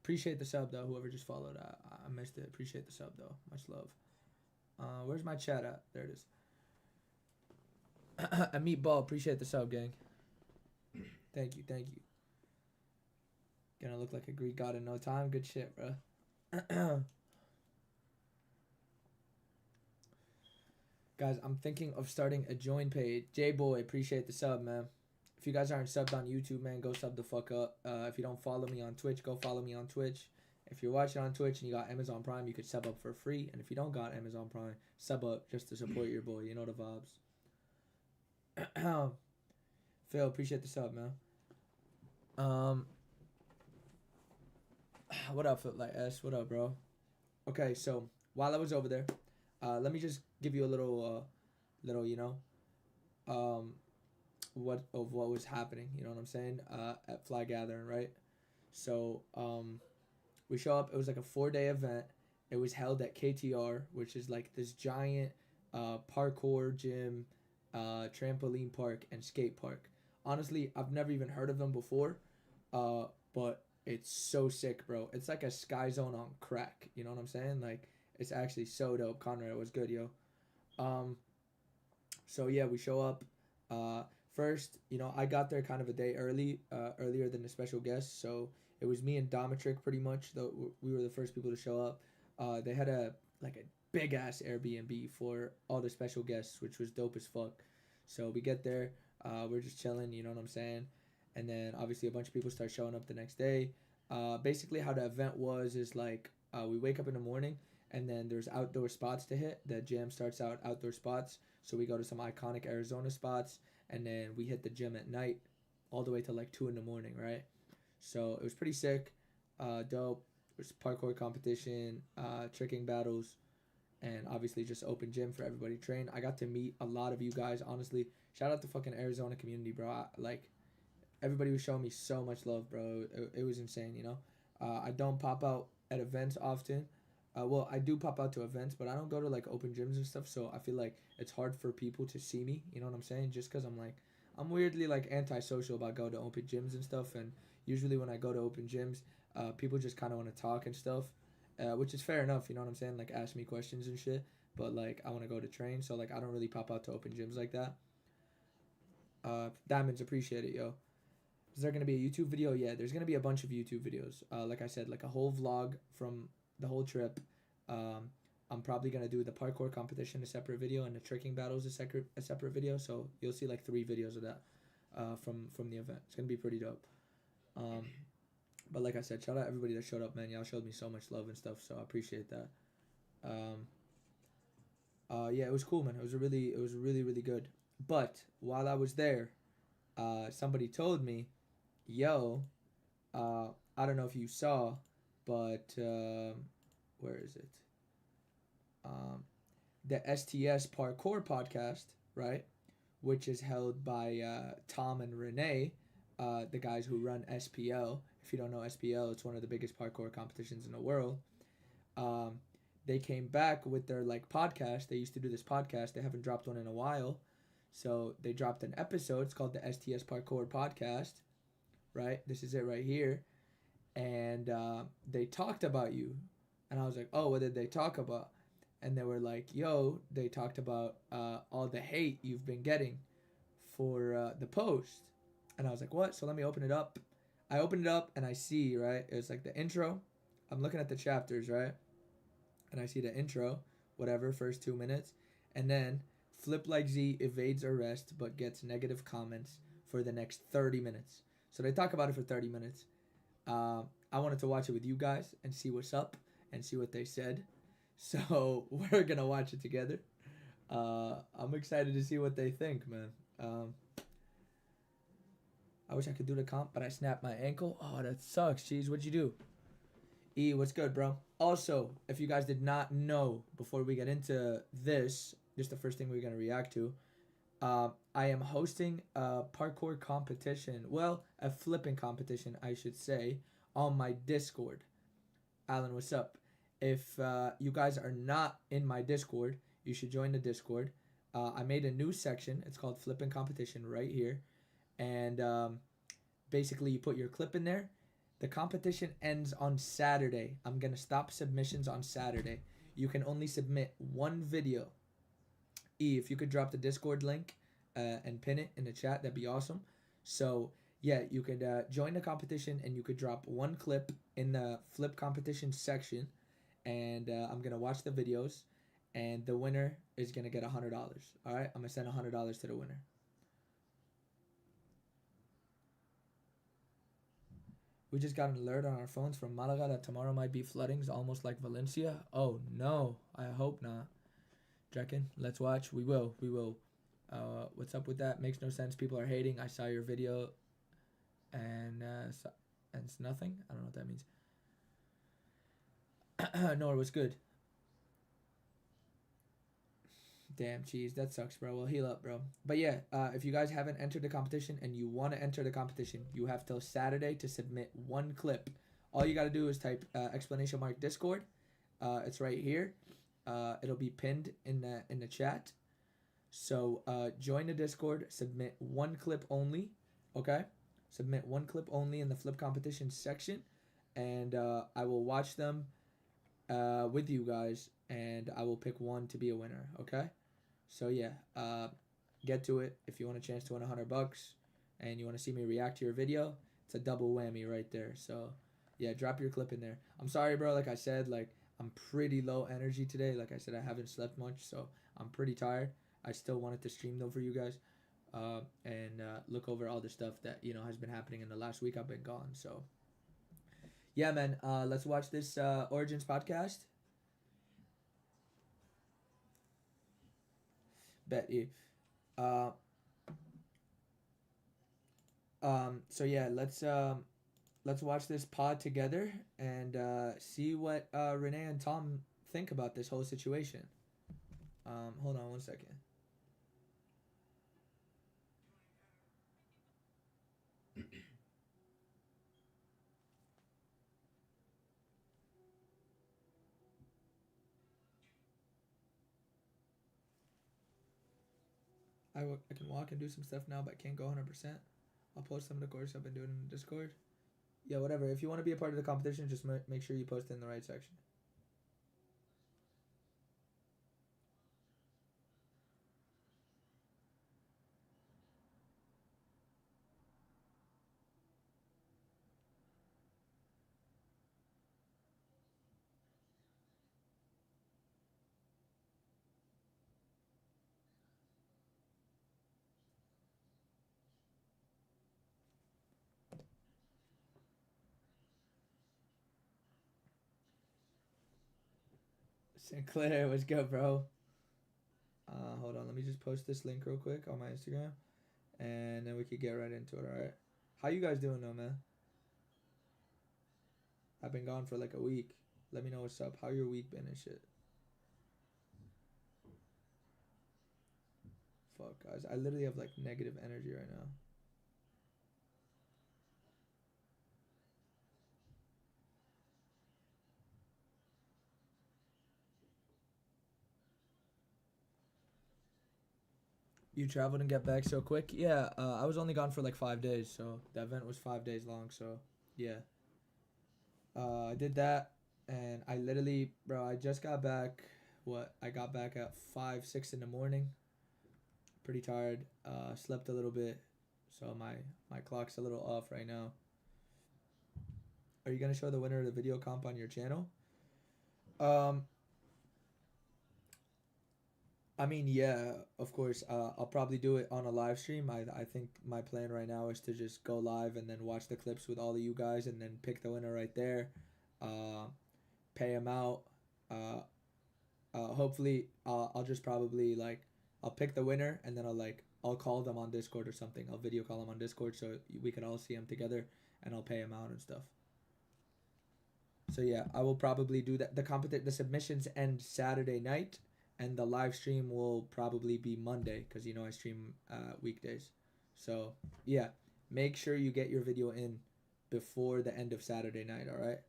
Appreciate the sub though. Whoever just followed, I missed it. Appreciate the sub though. Much love. Where's my chat at? There it is. A meatball. Appreciate the sub, gang. Thank you, thank you. Gonna look like a Greek god in no time. Good shit, bro. Guys, I'm thinking of starting a join page. J-Boy, appreciate the sub, man. If you guys aren't subbed on YouTube, man, go sub the fuck up. If you don't follow me on Twitch, go follow me on Twitch. If you're watching on Twitch and you got Amazon Prime, you could sub up for free. And if you don't got Amazon Prime, sub up just to support your boy. You know the vibes. Phil, appreciate the sub, man. What up, FliplikeZ? What up, bro? Okay, so while I was over there, let me just give you a little, you know, what was happening. You know what I'm saying? At Fly Gathering, right? So, we show up. It was like a 4-day event. It was held at KTR, which is like this giant, parkour gym, trampoline park and skate park. Honestly, I've never even heard of them before, but it's so sick, bro. It's like a Sky Zone on crack. You know what I'm saying? Like, it's actually so dope. Conrad, it was good, yo. So yeah, we show up. First, you know, I got there kind of a day earlier than the special guests. So it was me and Domitric pretty much. Though we were the first people to show up. They had a big ass Airbnb for all the special guests, which was dope as fuck. So we get there. We're just chilling. You know what I'm saying? And then obviously a bunch of people start showing up the next day. Basically how the event was is like we wake up in the morning and then there's outdoor spots to hit. The jam starts out outdoor spots. So we go to some iconic Arizona spots and then we hit the gym at night all the way to like 2 in the morning, right? So it was pretty sick, dope. There's parkour competition, tricking battles, and obviously just open gym for everybody to train. I got to meet a lot of you guys, honestly. Shout out to fucking Arizona community, bro. Everybody was showing me so much love, bro. It was insane, you know. I don't pop out at events often. Well, I do pop out to events, but I don't go to like open gyms and stuff. So I feel like it's hard for people to see me. You know what I'm saying? Just because I'm weirdly like antisocial about going to open gyms and stuff. And usually when I go to open gyms, people just kind of want to talk and stuff, which is fair enough. You know what I'm saying? Like ask me questions and shit. But like I want to go to train, so like I don't really pop out to open gyms like that. Diamonds, appreciate it, yo. Is there going to be a YouTube video? Yeah, there's going to be a bunch of YouTube videos. Like I said, like a whole vlog from the whole trip. I'm probably going to do the parkour competition a separate video and the tricking battles a separate video. So you'll see like 3 videos of that from the event. It's going to be pretty dope. But like I said, shout out everybody that showed up, man. Y'all showed me so much love and stuff, so I appreciate that. Yeah, it was cool, man. It was really, really good. But while I was there, somebody told me, yo, I don't know if you saw, but where is it? The STS Parkour podcast, right? Which is held by Tom and Renee, the guys who run SPL. If you don't know SPL, it's one of the biggest parkour competitions in the world. They came back with their like podcast. They used to do this podcast. They haven't dropped one in a while. So they dropped an episode. It's called the STS Parkour Podcast, right? This is it right here. And they talked about you. And I was like, oh, what did they talk about? And they were like, yo, they talked about all the hate you've been getting for the post. And I was like, what? So let me open it up. I opened it up and I see, right? It's like the intro. I'm looking at the chapters, right? And I see the intro, whatever, first 2 minutes. And then FliplikeZ evades arrest but gets negative comments for the next 30 minutes. So they talk about it for 30 minutes. I wanted to watch it with you guys and see what's up and see what they said. So we're going to watch it together. I'm excited to see what they think, man. I wish I could do the comp, but I snapped my ankle. Oh, that sucks. Jeez, what'd you do? E, what's good, bro? Also, if you guys did not know, before we get into this, just the first thing we're going to react to, I am hosting a parkour competition. Well, a flipping competition, I should say, on my Discord. Alan, what's up? If you guys are not in my Discord, you should join the Discord. I made a new section. It's called Flipping Competition right here. And basically, you put your clip in there. The competition ends on Saturday. I'm gonna stop submissions on Saturday. You can only submit one video. If you could drop the Discord link and pin it in the chat, that'd be awesome. So yeah, you could join the competition and you could drop one clip in the flip competition section, and I'm gonna watch the videos, and the winner is gonna get $100. All right, I'm gonna send $100 to the winner. We just got an alert on our phones from Malaga that tomorrow might be floodings, almost like Valencia. Oh no, I hope not. Drekken, let's watch. We will. What's up with that? Makes no sense. People are hating. I saw your video, and it's nothing. I don't know what that means. Nor was good. Damn, cheese. That sucks, bro. Well, heal up, bro. But yeah, if you guys haven't entered the competition and you want to enter the competition, you have till Saturday to submit one clip. All you got to do is type exclamation mark Discord. It's right here. It'll be pinned in the chat. So join the Discord. Submit one clip only. Okay? Submit one clip only in the flip competition section. And I will watch them with you guys. And I will pick one to be a winner. Okay? So yeah, get to it. If you want a chance to win $100 and you want to see me react to your video, it's a double whammy right there. So yeah, drop your clip in there. I'm sorry, bro. Like I said, like I'm pretty low energy today. Like I said, I haven't slept much, so I'm pretty tired. I still wanted to stream though for you guys, and look over all the stuff that has been happening in the last week I've been gone. So yeah, man. Let's watch this Origins podcast. Bet you. So yeah, let's watch this pod together and see what Renee and Tom think about this whole situation. Hold on one second. I can walk and do some stuff now, but I can't go 100%. I'll post some of the course I've been doing in Discord. Yeah, whatever. If you want to be a part of the competition, just make sure you post it in the right section. Sinclair, what's good, bro? Hold on. Let me just post this link real quick on my Instagram, and then we could get right into it, alright? How you guys doing, though, man? I've been gone for like a week. Let me know what's up. How your week been and shit. Fuck, guys. I literally have like negative energy right now. You traveled and got back so quick? Yeah, I was only gone for like 5 days, so the event was 5 days long, so yeah. I did that, and I literally, bro, I just got back. I got back at 5, 6 in the morning. Pretty tired. Slept a little bit, so my clock's a little off right now. Are you gonna show the winner of the video comp on your channel? I mean, yeah, of course. I'll probably do it on a live stream. I think my plan right now is to just go live and then watch the clips with all of you guys and then pick the winner right there. Pay him out. Hopefully, I'll just probably like I'll pick the winner and then I'll call them on Discord or something. I'll video call them on Discord so we can all see them together, and I'll pay him out and stuff. So yeah, I will probably do that. The submissions end Saturday night, and the live stream will probably be Monday because I stream weekdays. So yeah, make sure you get your video in before the end of Saturday night. All right.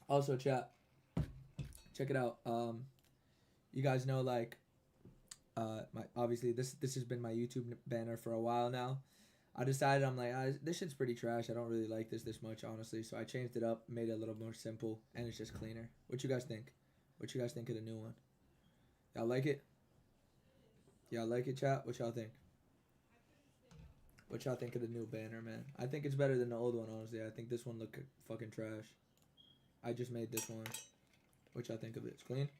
Also, chat. Check it out. you guys know, like, my obviously this has been my YouTube banner for a while now. I decided, I'm like, this shit's pretty trash. I don't really like this much, honestly. So I changed it up, made it a little more simple, and it's just cleaner. What you guys think? What you guys think of the new one? Y'all like it? Y'all like it, chat? What y'all think? What y'all think of the new banner, man? I think it's better than the old one, honestly. I think this one looked fucking trash. I just made this one. What y'all think of it? It's clean?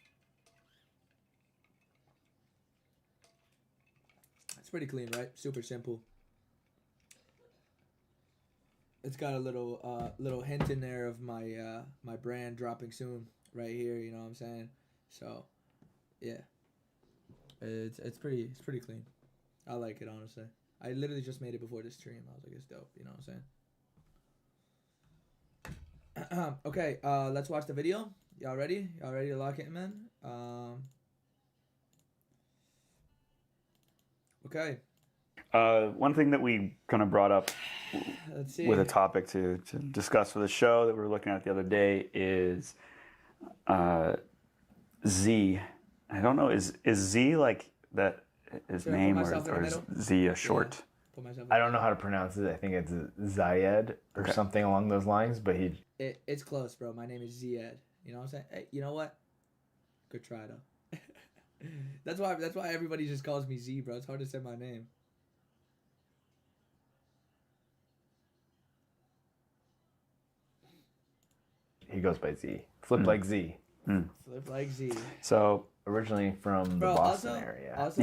It's pretty clean, right? Super simple. It's got a little hint in there of my my brand dropping soon right here, you know what I'm saying? So, yeah. It's pretty clean. I like it, honestly. I literally just made it before this stream. I was like, it's dope, you know what I'm saying? Okay, let's watch the video. Y'all ready? Y'all ready to lock it in, man? Okay. One thing that we kind of brought up with a topic to discuss for the show that we were looking at the other day is Z. I don't know, is Z like that his name, or is Z a short? Yeah, I don't know how to pronounce it. I think it's Zayed or something along those lines, but it's close, bro. My name is Zayed. You know what I'm saying? Hey, you know what? Good try, though. That's why everybody just calls me Z, bro. It's hard to say my name. he goes by Z. FliplikeZ. FliplikeZ. So Originally from the Boston area. Also,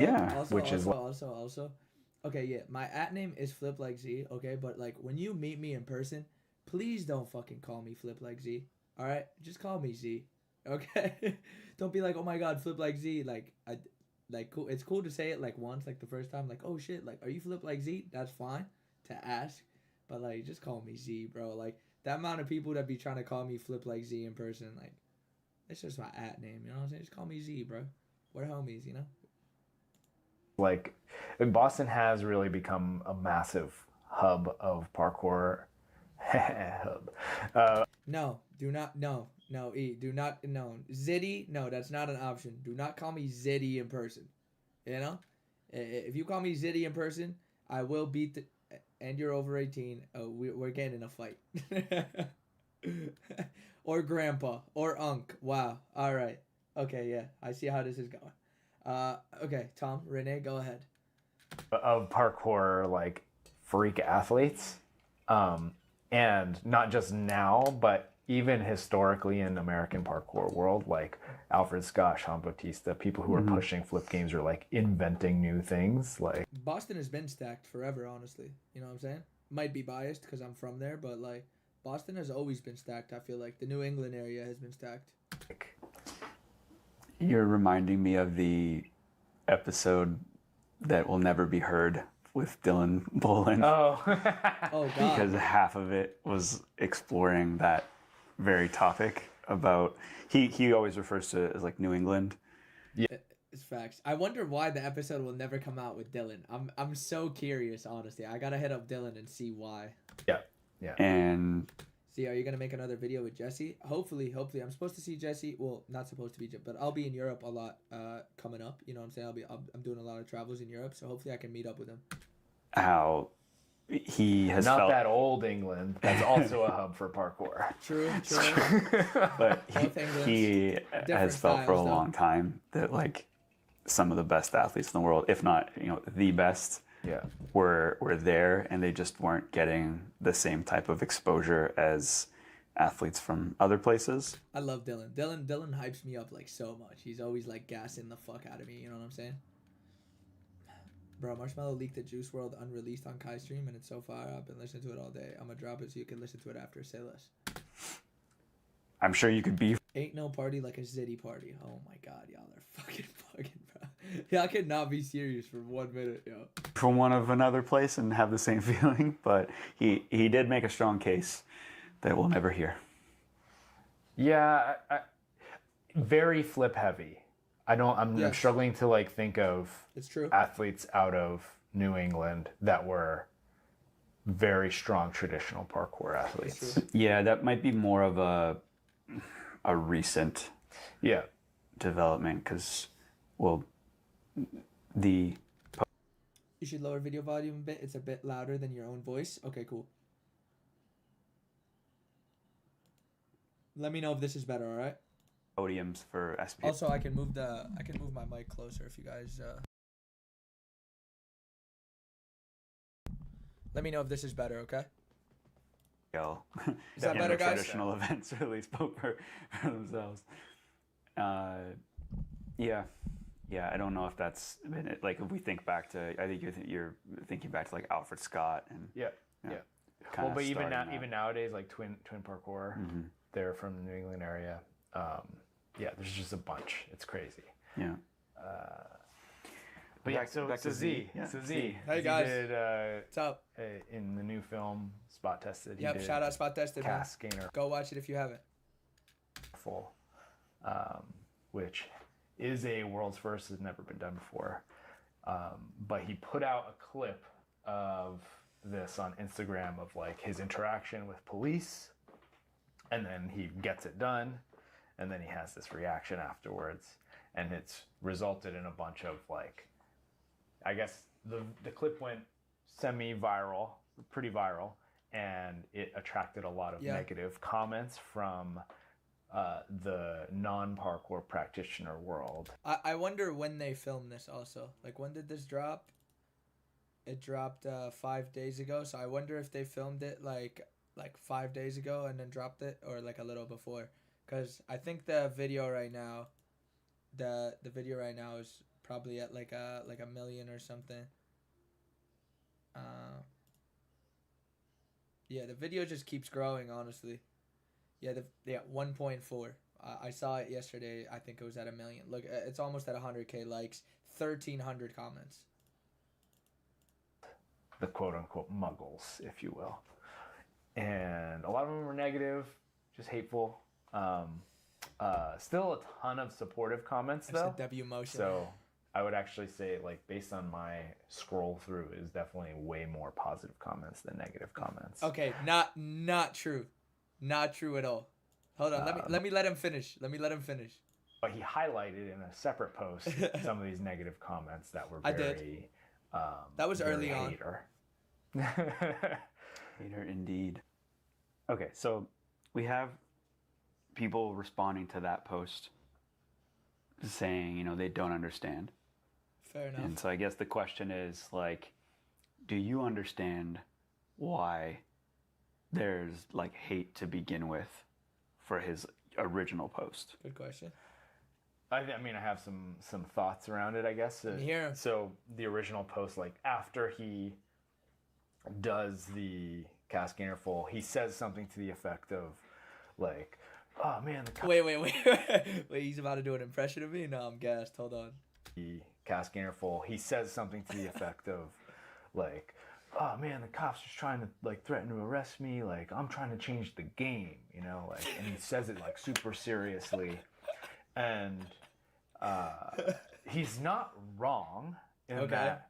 okay, yeah, my @name is FliplikeZ, okay, but like when you meet me in person, please don't fucking call me FliplikeZ. All right, just call me Z, okay? Don't be like, oh my god, FliplikeZ. Cool. It's cool to say it like once, like the first time, like, oh shit, like, are you FliplikeZ? That's fine to ask, but like, just call me Z, bro. Like that amount of people that be trying to call me FliplikeZ in person, like. It's just my @name, you know what I'm saying? Just call me Z, bro. We're homies, you know? Like, Boston has really become a massive hub of parkour. No, do not, no, do not, no. Zitty, no, that's not an option. Do not call me Zitty in person, you know? If you call me Zitty in person, I will beat the, and you're over 18, we're getting in a fight. Or grandpa, or unk. Wow. All right. Okay, yeah. I see how this is going. Okay, Tom, Renee, go ahead. Of parkour, like, freak athletes. And not just now, but even historically in American parkour world, like Alfred Scott, Sean Bautista, people who are pushing flip games or, like, inventing new things. Like Boston has been stacked forever, honestly. You know what I'm saying? Might be biased because I'm from there, but, like, Boston has always been stacked, I feel like. The New England area has been stacked. You're reminding me of the episode that will never be heard with Dylan Bolin. Oh. Oh, God. Because half of it was exploring that very topic about... He always refers to it as, like, New England. Yeah. It's facts. I wonder why the episode will never come out with Dylan. I'm so curious, honestly. I gotta hit up Dylan and see why. Yeah. Yeah. And see, are you gonna make another video with Jesse? Hopefully. I'm supposed to see Jesse. Well, not supposed to be, but I'll be in Europe a lot coming up. You know what I'm saying? I'm doing a lot of travels in Europe, so hopefully I can meet up with him. how he has not felt... that old England. That's also a hub for parkour. True. But he has felt for a long time that like some of the best athletes in the world, if not the best, were there, and they just weren't getting the same type of exposure as athletes from other places. I love Dylan. Dylan hypes me up like so much. He's always like gassing the fuck out of me. You know what I'm saying? Bro, Marshmallow leaked the Juice WRLD unreleased on Kai stream, and it's so fire. I've been listening to it all day. I'm gonna drop it so you can listen to it after. Say less. I'm sure you could be. Ain't no party like a Zitty party. Oh my god, y'all are fucking bugging, bro. Y'all cannot be serious for 1 minute, yo. From one of another place and have the same feeling, but he did make a strong case that we'll never hear. Yeah, very flip heavy. I'm struggling to like think of athletes out of New England that were very strong traditional parkour athletes. Yeah, that might be more of a recent development, because well, the You should lower video volume a bit. It's a bit louder than your own voice. Okay, cool. Let me know if this is better, all right? podiums for SPS. Also, I can move my mic closer if you guys Let me know if this is better, okay? Is that better, guys? Traditional events really spoke for themselves. Yeah, I don't know if that's been it. Like if we think back to, I think you're thinking back to like Alfred Scott and yeah. Well, but even nowadays, like Twin Parkour, they're from the New England area. There's just a bunch. It's crazy. Yeah. But back to Z. Yeah. So Z. Hey guys. What's up? In the new film, Spot Tested. Yep, shout out Spot Tested. Cast Gainer. Go watch it if you haven't. Which is a world's first, has never been done before. But he put out a clip of this on Instagram of like his interaction with police, and then he gets it done, and then he has this reaction afterwards, and it's resulted in a bunch of like, I guess the clip went semi-viral, pretty viral, and it attracted a lot of negative comments from the non-parkour practitioner world. I wonder when they filmed this also. Like, when did this drop? It dropped 5 days ago, so I wonder if they filmed it like 5 days ago and then dropped it, or like a little before. Because I think the video right now, the video right now is probably at like a million or something. The video just keeps growing, honestly. 1.4. I saw it yesterday. I think it was at 1 million. Look, it's almost at 100K likes, 1,300 comments. The quote-unquote muggles, if you will. And a lot of them were negative, just hateful. Still a ton of supportive comments, though. W motion. So I would actually say, like, based on my scroll through, is definitely way more positive comments than negative comments. Okay, not true. Not true at all. Hold on, let me let him finish. But he highlighted in a separate post some of these negative comments that were very... that was early hater. on. Hater indeed. Okay, so we have people responding to that post saying, they don't understand. Fair enough. And so I guess the question is, like, do you understand why there's, like, hate to begin with for his original post? Good question. I mean, I have some thoughts around it, I guess. Here. So the original post, like, after he does the cast gainer full, he says something to the effect of, like, oh, man. Wait, he's about to do an impression of me? No, I'm gassed. Hold on. The cast gainer full, he says something to the effect of, like, oh, man, the cops are trying to, like, threaten to arrest me. Like, I'm trying to change the game, like, and he says it, like, super seriously. And he's not wrong in that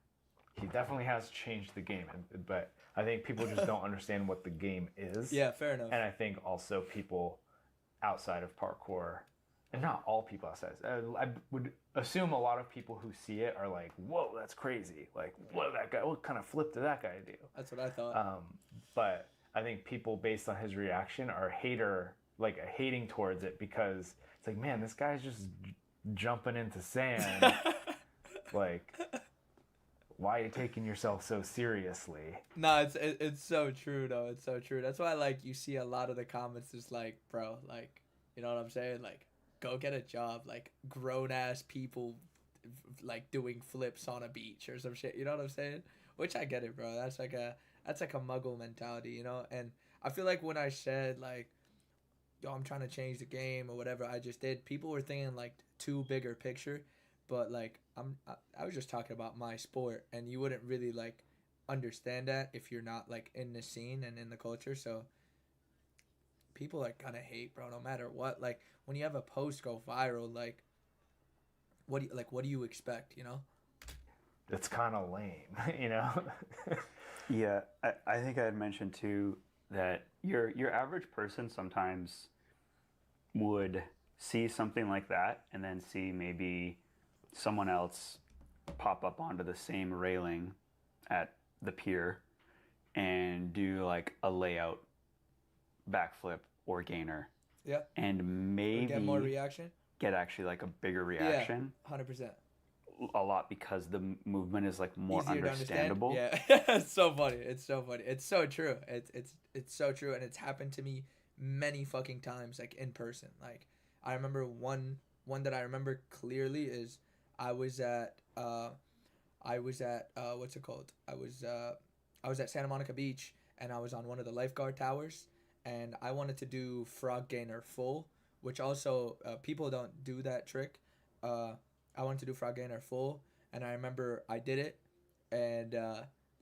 he definitely has changed the game, but I think people just don't understand what the game is. Yeah, fair enough. And I think also people outside of parkour, and not all people outside, I would assume a lot of people who see it are like, whoa, that's crazy. Like, what kind of flip did that guy do? That's what I thought. But I think people, based on his reaction, are hating towards it, because it's like, man, this guy's just jumping into sand. Like, why are you taking yourself so seriously? No, it's so true, though. It's so true. That's why, like, you see a lot of the comments just like, bro, like, you know what I'm saying? Like, go get a job. Like, grown-ass people, like, doing flips on a beach or some shit. You know what I'm saying? Which I get it, bro. That's like a muggle mentality, And I feel like when I said, like, yo, I'm trying to change the game or whatever I just did, people were thinking, like, too bigger picture. But, like, I was just talking about my sport, and you wouldn't really, like, understand that if you're not, like, in the scene and in the culture. So people are gonna hate, bro, no matter what. Like, when you have a post go viral, like, what do you expect, It's kind of lame, Yeah, I think I had mentioned too that your average person sometimes would see something like that and then see maybe someone else pop up onto the same railing at the pier and do like a layout backflip or gainer. Yeah. And maybe get more reaction. Get actually like a bigger reaction. Yeah, 100%. A lot because the movement is like more easier understandable. Yeah, it's so funny. It's so funny. It's so true. It's so true, and it's happened to me many fucking times, like in person. Like I remember one that I remember clearly is I was at what's it called? I was at Santa Monica Beach, and I was on one of the lifeguard towers, and I wanted to do frog gainer full, which also people don't do that trick. I wanted to do frog gainer full, and I remember I did it, and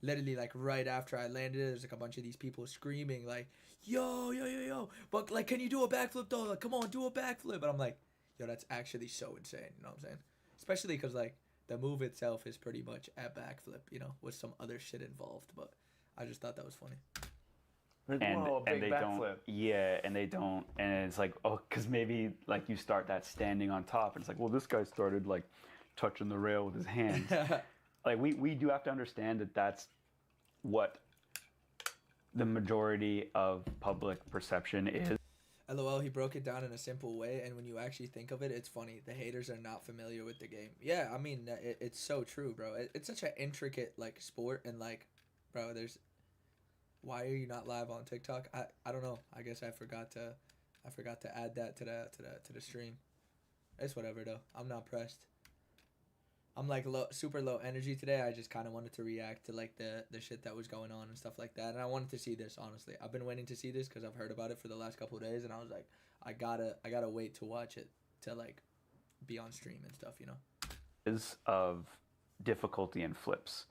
literally like right after I landed, there's like a bunch of these people screaming like, yo, but like, can you do a backflip though? Like, come on, do a backflip. And I'm like, yo, that's actually so insane. You know what I'm saying? Especially because like the move itself is pretty much a backflip, you know, with some other shit involved. But I just thought that was funny. And they don't, and they don't, and it's like, oh, because maybe like you start that standing on top, and it's like, well, this guy started like touching the rail with his hands. Like we do have to understand that that's what the majority of public perception is. LOL, he broke it down in a simple way, and when you actually think of it, it's funny. The haters are not familiar with the game. Yeah, I mean, it's so true, bro. It's such an intricate like sport, and like, bro, there's. Why are you not live on TikTok? I don't know. I guess I forgot to add that to the stream. It's whatever though. I'm not pressed. I'm like super low energy today. I just kind of wanted to react to like the shit that was going on and stuff like that. And I wanted to see this, honestly. I've been waiting to see this because I've heard about it for the last couple of days, and I was like, I gotta wait to watch it to like be on stream and stuff, you know. Is of difficulty in flips.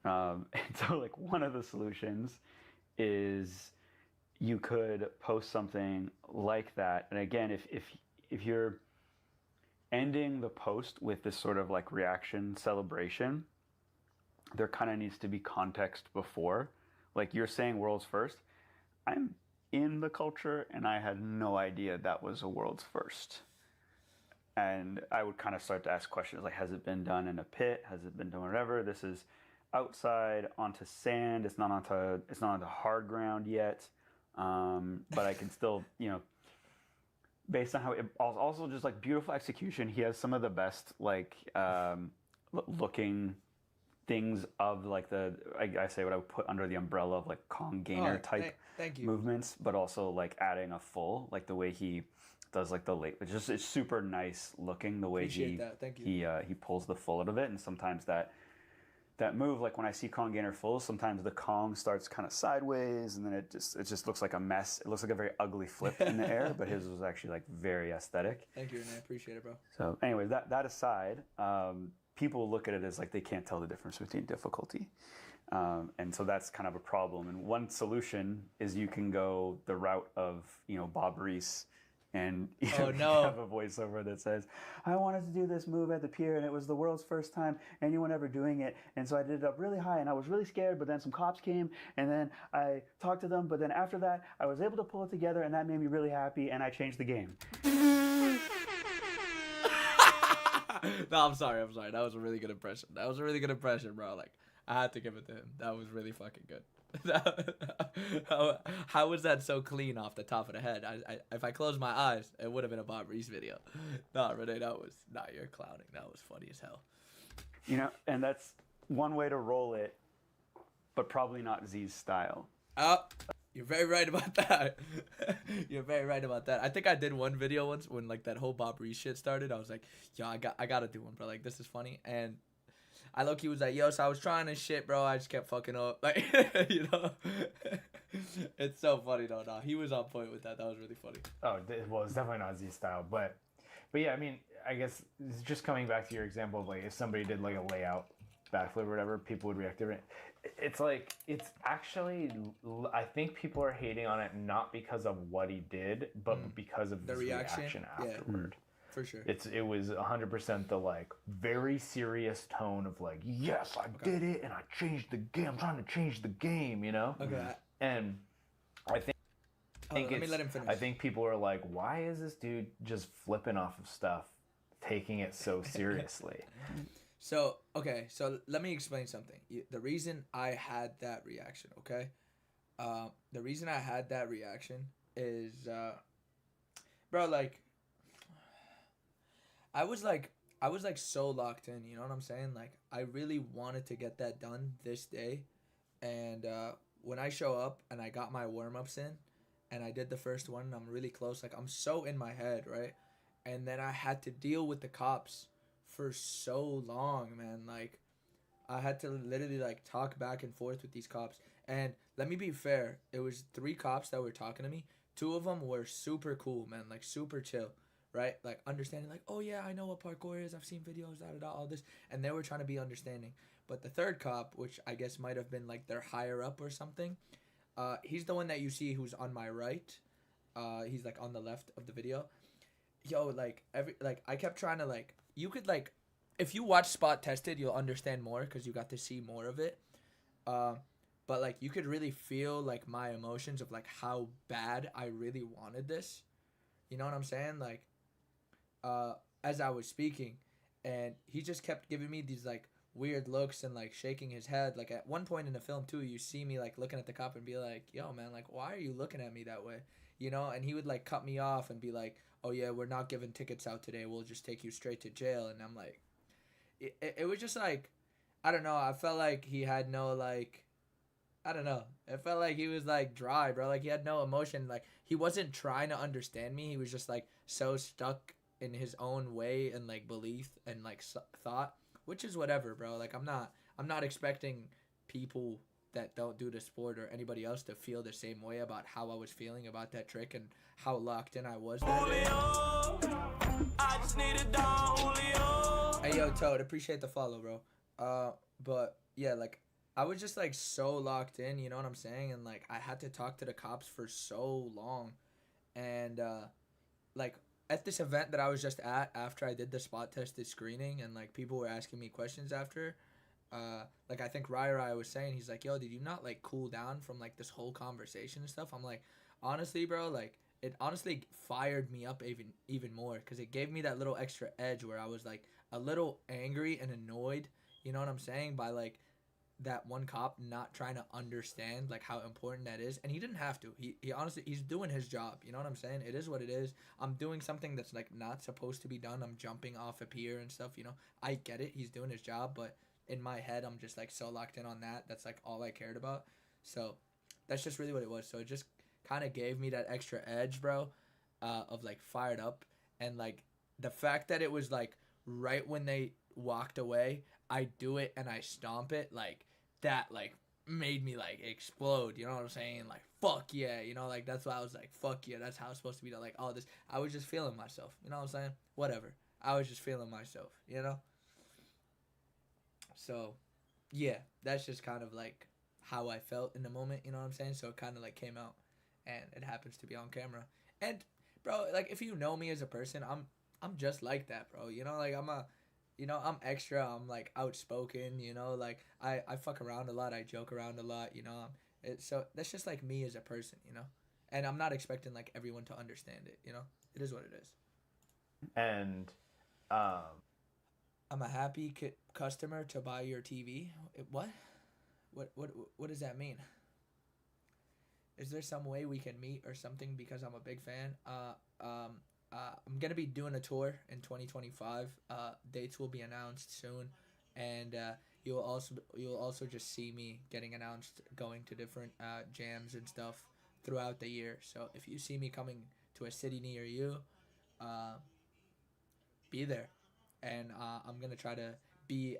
And so like one of the solutions is you could post something like that. And again, if you're ending the post with this sort of like reaction celebration, there kind of needs to be context before. Like you're saying world's first. I'm in the culture and I had no idea that was a world's first. And I would kind of start to ask questions like, has it been done in a pit? Has it been done whatever? This is outside onto sand. It's not onto hard ground yet, but I can still, you know, based on how it also just like beautiful execution. He has some of the best like looking things of like I say what I would put under the umbrella of like Kong gainer type movements, but also like adding a full, like the way he does like the late. It's super nice looking the way he pulls the full out of it, and sometimes that move, like when I see Kong gainer full, sometimes the Kong starts kind of sideways, and then it just looks like a mess. It looks like a very ugly flip in the air, but his was actually like very aesthetic. Thank you, Renee. I appreciate it, bro. So anyway, that aside, people look at it as like they can't tell the difference between difficulty. And so that's kind of a problem. And one solution is you can go the route of, you know, Bob Reese, and you have a voiceover that says, I wanted to do this move at the pier, and it was the world's first time anyone ever doing it. And so I did it up really high, and I was really scared, but then some cops came, and then I talked to them. But then after that, I was able to pull it together, and that made me really happy, and I changed the game. No, I'm sorry. That was a really good impression. Bro. Like, I had to give it to him. That was really fucking good. How was that so clean off the top of the head? I if I closed my eyes, it would have been a Bob Reese video. No, Renee, you're clowning. That was funny as hell. You know, and that's one way to roll it, but probably not Z's style. You're very right about that. You're very right about that. I think I did one video once when like that whole Bob Reese shit started. I was like, yo, I gotta do one, bro. Like, this is funny. And I low-key was like, yo, so I was trying this shit, bro. I just kept fucking up. Like, you know? It's so funny, though. Nah, he was on point with that. That was really funny. Oh, well, it's definitely not Z style. But yeah, I mean, I guess it's just coming back to your example of, like, if somebody did, like, a layout backflip or whatever, people would react different. It's like, it's actually, I think people are hating on it not because of what he did, but because of the reaction afterward. Yeah. For sure. It was 100% the like very serious tone of like, yes, I did it and I changed the game. I'm trying to change the game, you know? Okay. And I think let me let him finish. I think people are like, why is this dude just flipping off of stuff taking it so seriously. So, okay, so let me explain something. The reason I had that reaction, okay? The reason I had that reaction is, bro, like, I was like so locked in, you know what I'm saying? Like, I really wanted to get that done this day. And when I show up and I got my warm-ups in and I did the first one and I'm really close, like, I'm so in my head, right? And then I had to deal with the cops for so long, man. Like, I had to literally, like, talk back and forth with these cops. And let me be fair, it was 3 cops that were talking to me. 2 of them were super cool, man, like, super chill, right? Like, understanding, like, oh, yeah, I know what parkour is. I've seen videos, da-da-da, all this. And they were trying to be understanding. But the third cop, which I guess might have been, like, their higher up or something, he's the one that you see who's on my right. He's, like, on the left of the video. Yo, like, I kept trying to, like, you could, like, if you watch Spot Tested, you'll understand more because you got to see more of it. But, like, you could really feel, like, my emotions of, like, how bad I really wanted this. You know what I'm saying? Like, as I was speaking, and he just kept giving me these, like, weird looks and, like, shaking his head. Like, at one point in the film, too, you see me, like, looking at the cop and be like, yo, man, like, why are you looking at me that way? You know? And he would, like, cut me off and be like, oh, yeah, we're not giving tickets out today. We'll just take you straight to jail. And I'm like, it was just, like, I don't know. I felt like he had no, like, I don't know. It felt like he was, like, dry, bro. Like, he had no emotion. Like, he wasn't trying to understand me. He was just, like, so stuck in his own way and, like, belief and, like, thought, which is whatever, bro. Like, I'm not expecting people that don't do the sport or anybody else to feel the same way about how I was feeling about that trick and how locked in I was that day. I just need a Julio. Hey, yo, Toad, appreciate the follow, bro. But, yeah, like, I was just, like, so locked in, you know what I'm saying? And, like, I had to talk to the cops for so long. And, like, at this event that I was just at after I did the spot tested screening and, like, people were asking me questions after, like, I think Rai was saying, he's like, yo, did you not, like, cool down from, like, this whole conversation and stuff? I'm like, honestly, bro, like, it honestly fired me up even more because it gave me that little extra edge where I was, like, a little angry and annoyed, you know what I'm saying, by, like, that one cop not trying to understand, like, how important that is. And he didn't have to. He honestly, he's doing his job. You know what I'm saying? It is what it is. I'm doing something that's, like, not supposed to be done. I'm jumping off a pier and stuff, you know. I get it. He's doing his job. But in my head, I'm just, like, so locked in on that. That's, like, all I cared about. So that's just really what it was. So it just kind of gave me that extra edge, bro, of, like, fired up. And, like, the fact that it was, like, right when they walked away, I do it and I stomp it, like, that, like, made me, like, explode, you know what I'm saying? Like, fuck yeah, you know, like, that's why I was like, fuck yeah, that's how it's supposed to be done. Like, all this, I was just feeling myself, you know what I'm saying? Whatever. I was just feeling myself, you know? So, yeah, that's just kind of, like, how I felt in the moment, you know what I'm saying? So it kind of, like, came out, and it happens to be on camera. And, bro, like, if you know me as a person, I'm just like that, bro, you know? Like, I'm extra, I'm, like, outspoken, you know, like, I fuck around a lot, I joke around a lot, you know, so that's just, like, me as a person, you know, and I'm not expecting, like, everyone to understand it, you know, it is what it is. And, I'm a happy customer to buy your TV. What does that mean? Is there some way we can meet or something because I'm a big fan? I'm gonna be doing a tour in 2025. Dates will be announced soon, and you'll also just see me getting announced going to different jams and stuff throughout the year. So if you see me coming to a city near you, be there, and I'm gonna try to be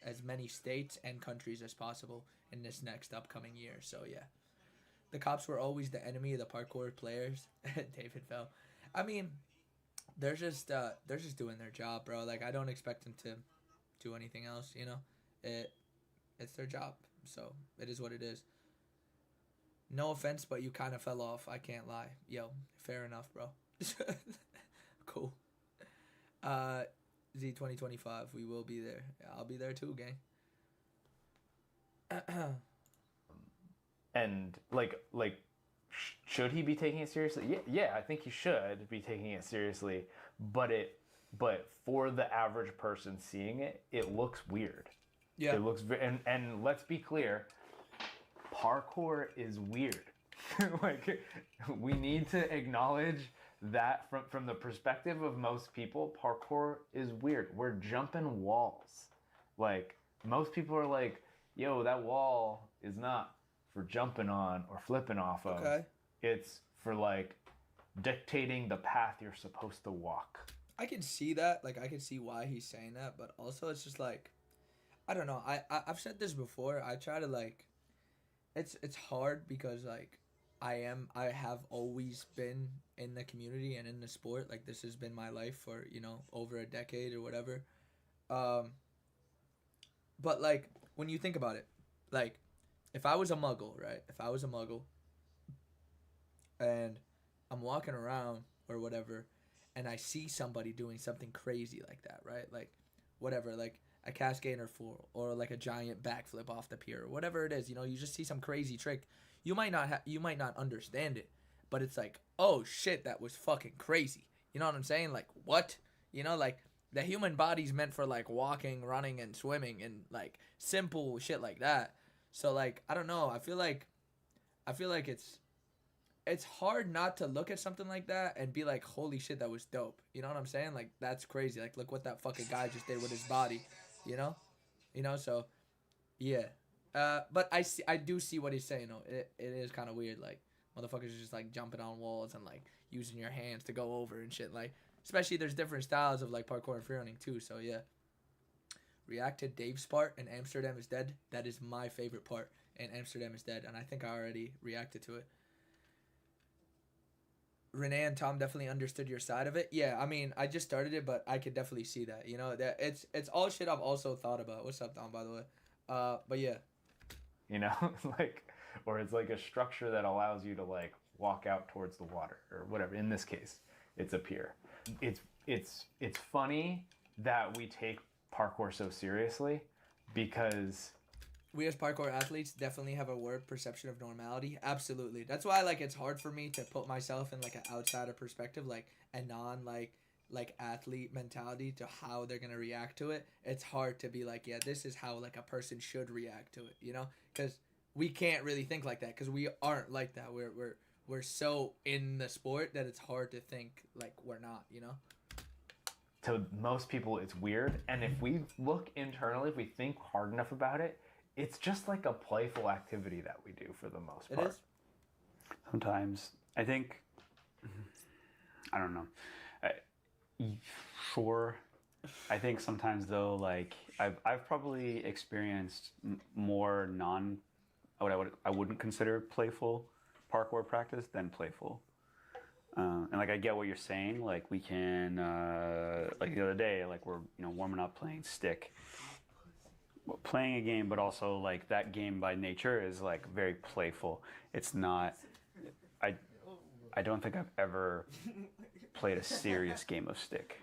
as many states and countries as possible in this next upcoming year. So yeah, the cops were always the enemy of the parkour players. David fell. I mean, they're just doing their job, bro. Like, I don't expect them to do anything else, you know? It's their job. So, it is what it is. No offense, but you kind of fell off. I can't lie. Yo, fair enough, bro. Cool. Z 2025, we will be there. Yeah, I'll be there too, gang. And, like, should he be taking it seriously? Yeah, I think he should be taking it seriously, but it but for the average person seeing it, it looks weird. Yeah. It looks and let's be clear, parkour is weird. Like, we need to acknowledge that from the perspective of most people, parkour is weird. We're jumping walls. Like, most people are like, yo, that wall is not for jumping on or flipping off of. Okay. It's for like dictating the path you're supposed to walk. I can see that. Like, I can see why he's saying that, but also it's just like, I don't know. I've said this before. I try to like, it's hard because like I have always been in the community and in the sport. Like, this has been my life for, over a decade or whatever. But like, when you think about it, like, if I was a muggle, right? If I was a muggle and I'm walking around or whatever, and I see somebody doing something crazy like that, right? Like, whatever, like a cascade or like a giant backflip off the pier or whatever it is, you just see some crazy trick. You might not understand it, but it's like, oh shit, that was fucking crazy. You know what I'm saying? Like, what? Like, the human body's meant for like walking, running, and swimming and like simple shit like that. So like, I don't know. I feel like it's hard not to look at something like that and be like, holy shit, that was dope. You know what I'm saying? Like, that's crazy. Like, look what that fucking guy just did with his body. So yeah. But I do see what he's saying though. It is kind of weird. Like, motherfuckers are just like jumping on walls and like using your hands to go over and shit. Like, especially there's different styles of like parkour and freerunning too. So yeah. React to Dave's part in Amsterdam is Dead. That is my favorite part in Amsterdam is Dead, and I think I already reacted to it. Renee and Tom definitely understood your side of it. Yeah, I mean, I just started it, but I could definitely see that. That it's all shit I've also thought about. What's up, Tom, by the way? But yeah. Like, or it's like a structure that allows you to like walk out towards the water or whatever. In this case, it's a pier. It's funny that we take parkour so seriously because we as parkour athletes definitely have a warped perception of normality. Absolutely. That's why like it's hard for me to put myself in like an outsider perspective, like a non like athlete mentality to how they're gonna react to it. It's hard to be like, yeah, this is how like a person should react to it, because we can't really think like that because we aren't like that. We're so in the sport that it's hard to think like we're not, To most people, it's weird. And if we look internally, if we think hard enough about it, it's just like a playful activity that we do for the most part. It is. Sometimes. I think, I don't know. Sure. I think sometimes though, like I've probably experienced more I wouldn't consider playful parkour practice than playful. And like I get what you're saying. Like we can, like the other day, like we're warming up playing stick, playing a game, but also like that game by nature is like very playful. It's not. I don't think I've ever played a serious game of stick.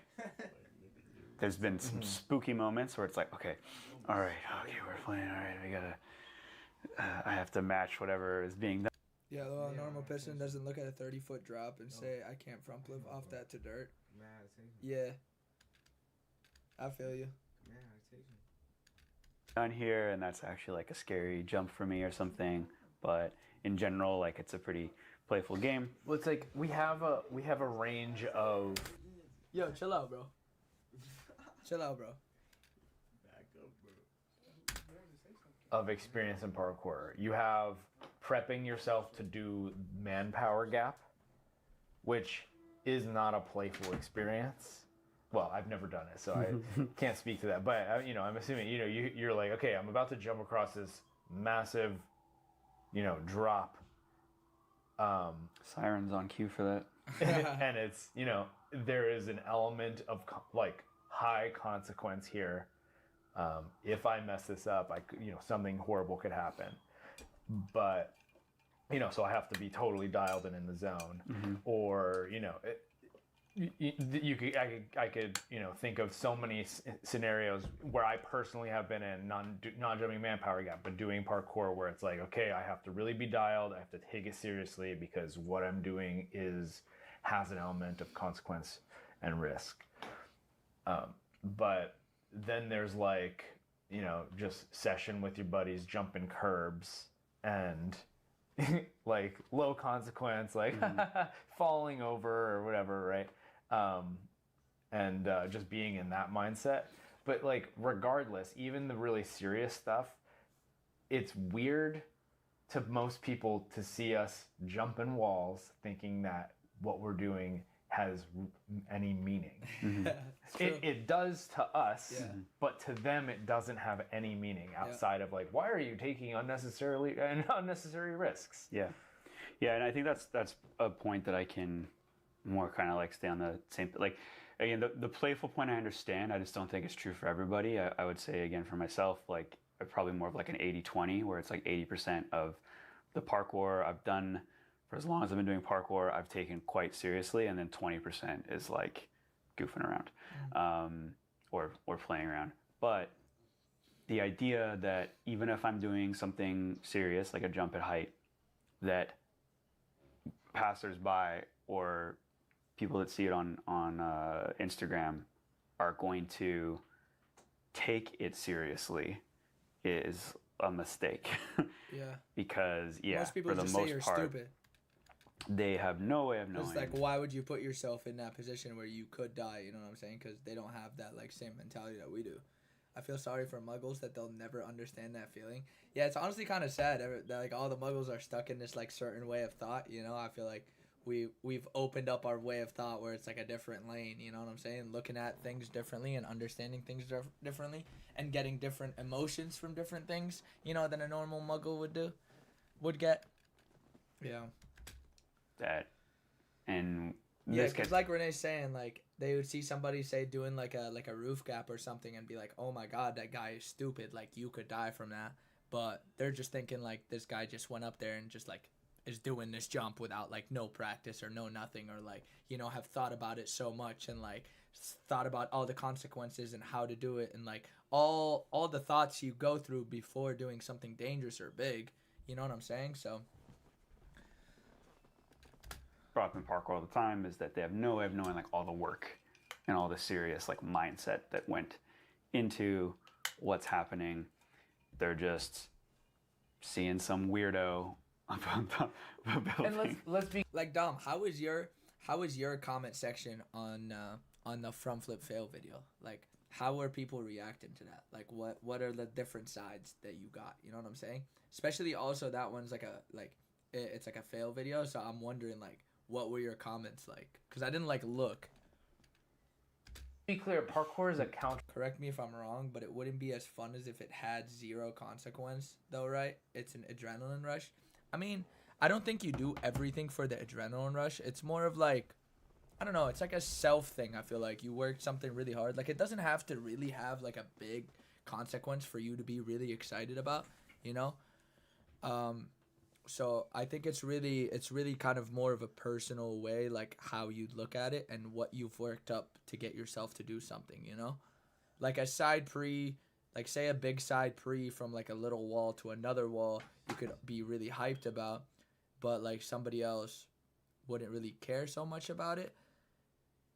There's been some spooky moments where it's like, okay, we're playing. All right, we gotta. I have to match whatever is being done. Yeah, the normal person doesn't look at a 30-foot drop and say, I can't front flip off that to dirt. Yeah. I feel you. Down here, and that's actually like a scary jump for me or something. But in general, like it's a pretty playful game. Well, it's like we have a range of. Yo, chill out, bro. Chill out, bro. Of experience in parkour. You have prepping yourself to do manpower gap, which is not a playful experience. Well, I've never done it, so I can't speak to that. But I'm assuming you're like, okay, I'm about to jump across this massive, drop. Sirens on cue for that. And it's there is an element of like high consequence here. If I mess this up, something horrible could happen. But, so I have to be totally dialed in the zone. Mm-hmm. Or, I could think of so many scenarios where I personally have been in non-jumping manpower gap, but doing parkour where it's like, okay, I have to really be dialed. I have to take it seriously because what I'm doing has an element of consequence and risk. But then there's like, you know, just session with your buddies, jumping curbs and like low consequence, like falling over or whatever, right? And just being in that mindset. But like regardless, even the really serious stuff, it's weird to most people to see us jumping walls thinking that what we're doing has any meaning. It does to us, but to them it doesn't have any meaning outside of like, why are you taking unnecessary risks? Yeah, and I think that's a point that I can more kind of like stay on the same, like, again, the playful point I understand. I just don't think it's true for everybody. I would say, again, for myself, like probably more of like an 80-20, where it's like 80% of the parkour I've done for as long as I've been doing parkour, I've taken quite seriously, and then 20% is like goofing around or playing around. But the idea that even if I'm doing something serious, like a jump at height, that passersby or people that see it on Instagram are going to take it seriously is a mistake. Because most people for the just most say you're part, stupid. They have no way of knowing. It's like, why would you put yourself in that position where you could die? You know what I'm saying? Because they don't have that like same mentality that we do. I feel sorry for muggles that they'll never understand that feeling. Yeah, it's honestly kind of sad that like all the muggles are stuck in this like certain way of thought. You know, I feel like we've opened up our way of thought where it's like a different lane. You know what I'm saying? Looking at things differently and understanding things differently and getting different emotions from different things. You know, than a normal muggle would get. Yeah. That and yeah, because like Renee's saying, like they would see somebody say doing like a roof gap or something and be like, oh my god, that guy is stupid, like you could die from that. But they're just thinking like this guy just went up there and just like is doing this jump without like no practice or no nothing, or like, you know, have thought about it so much and like thought about all the consequences and how to do it and like all the thoughts you go through before doing something dangerous or big. You know what I'm saying? So brought up in parkour all the time is that they have no way of knowing like all the work and all the serious like mindset that went into what's happening. They're just seeing some weirdo up on top of a building. And let's be like, Dom, how was your comment section on the front flip fail video? Like, how were people reacting to that? Like, what are the different sides that you got? You know what I'm saying? Especially also that one's it's like a fail video, so I'm wondering like, what were your comments like? Because I didn't like look. Be clear, parkour is a counter. Correct me if I'm wrong, but it wouldn't be as fun as if it had zero consequence, though, right? It's an adrenaline rush. I mean, I don't think you do everything for the adrenaline rush. It's more of like, I don't know, it's like a self thing. I feel like you worked something really hard. Like, it doesn't have to really have like a big consequence for you to be really excited about, you know? So I think it's really kind of more of a personal way, like how you look at it and what you've worked up to get yourself to do something, you know? Like a side pre, like say a big side pre from like a little wall to another wall, you could be really hyped about, but like somebody else wouldn't really care so much about it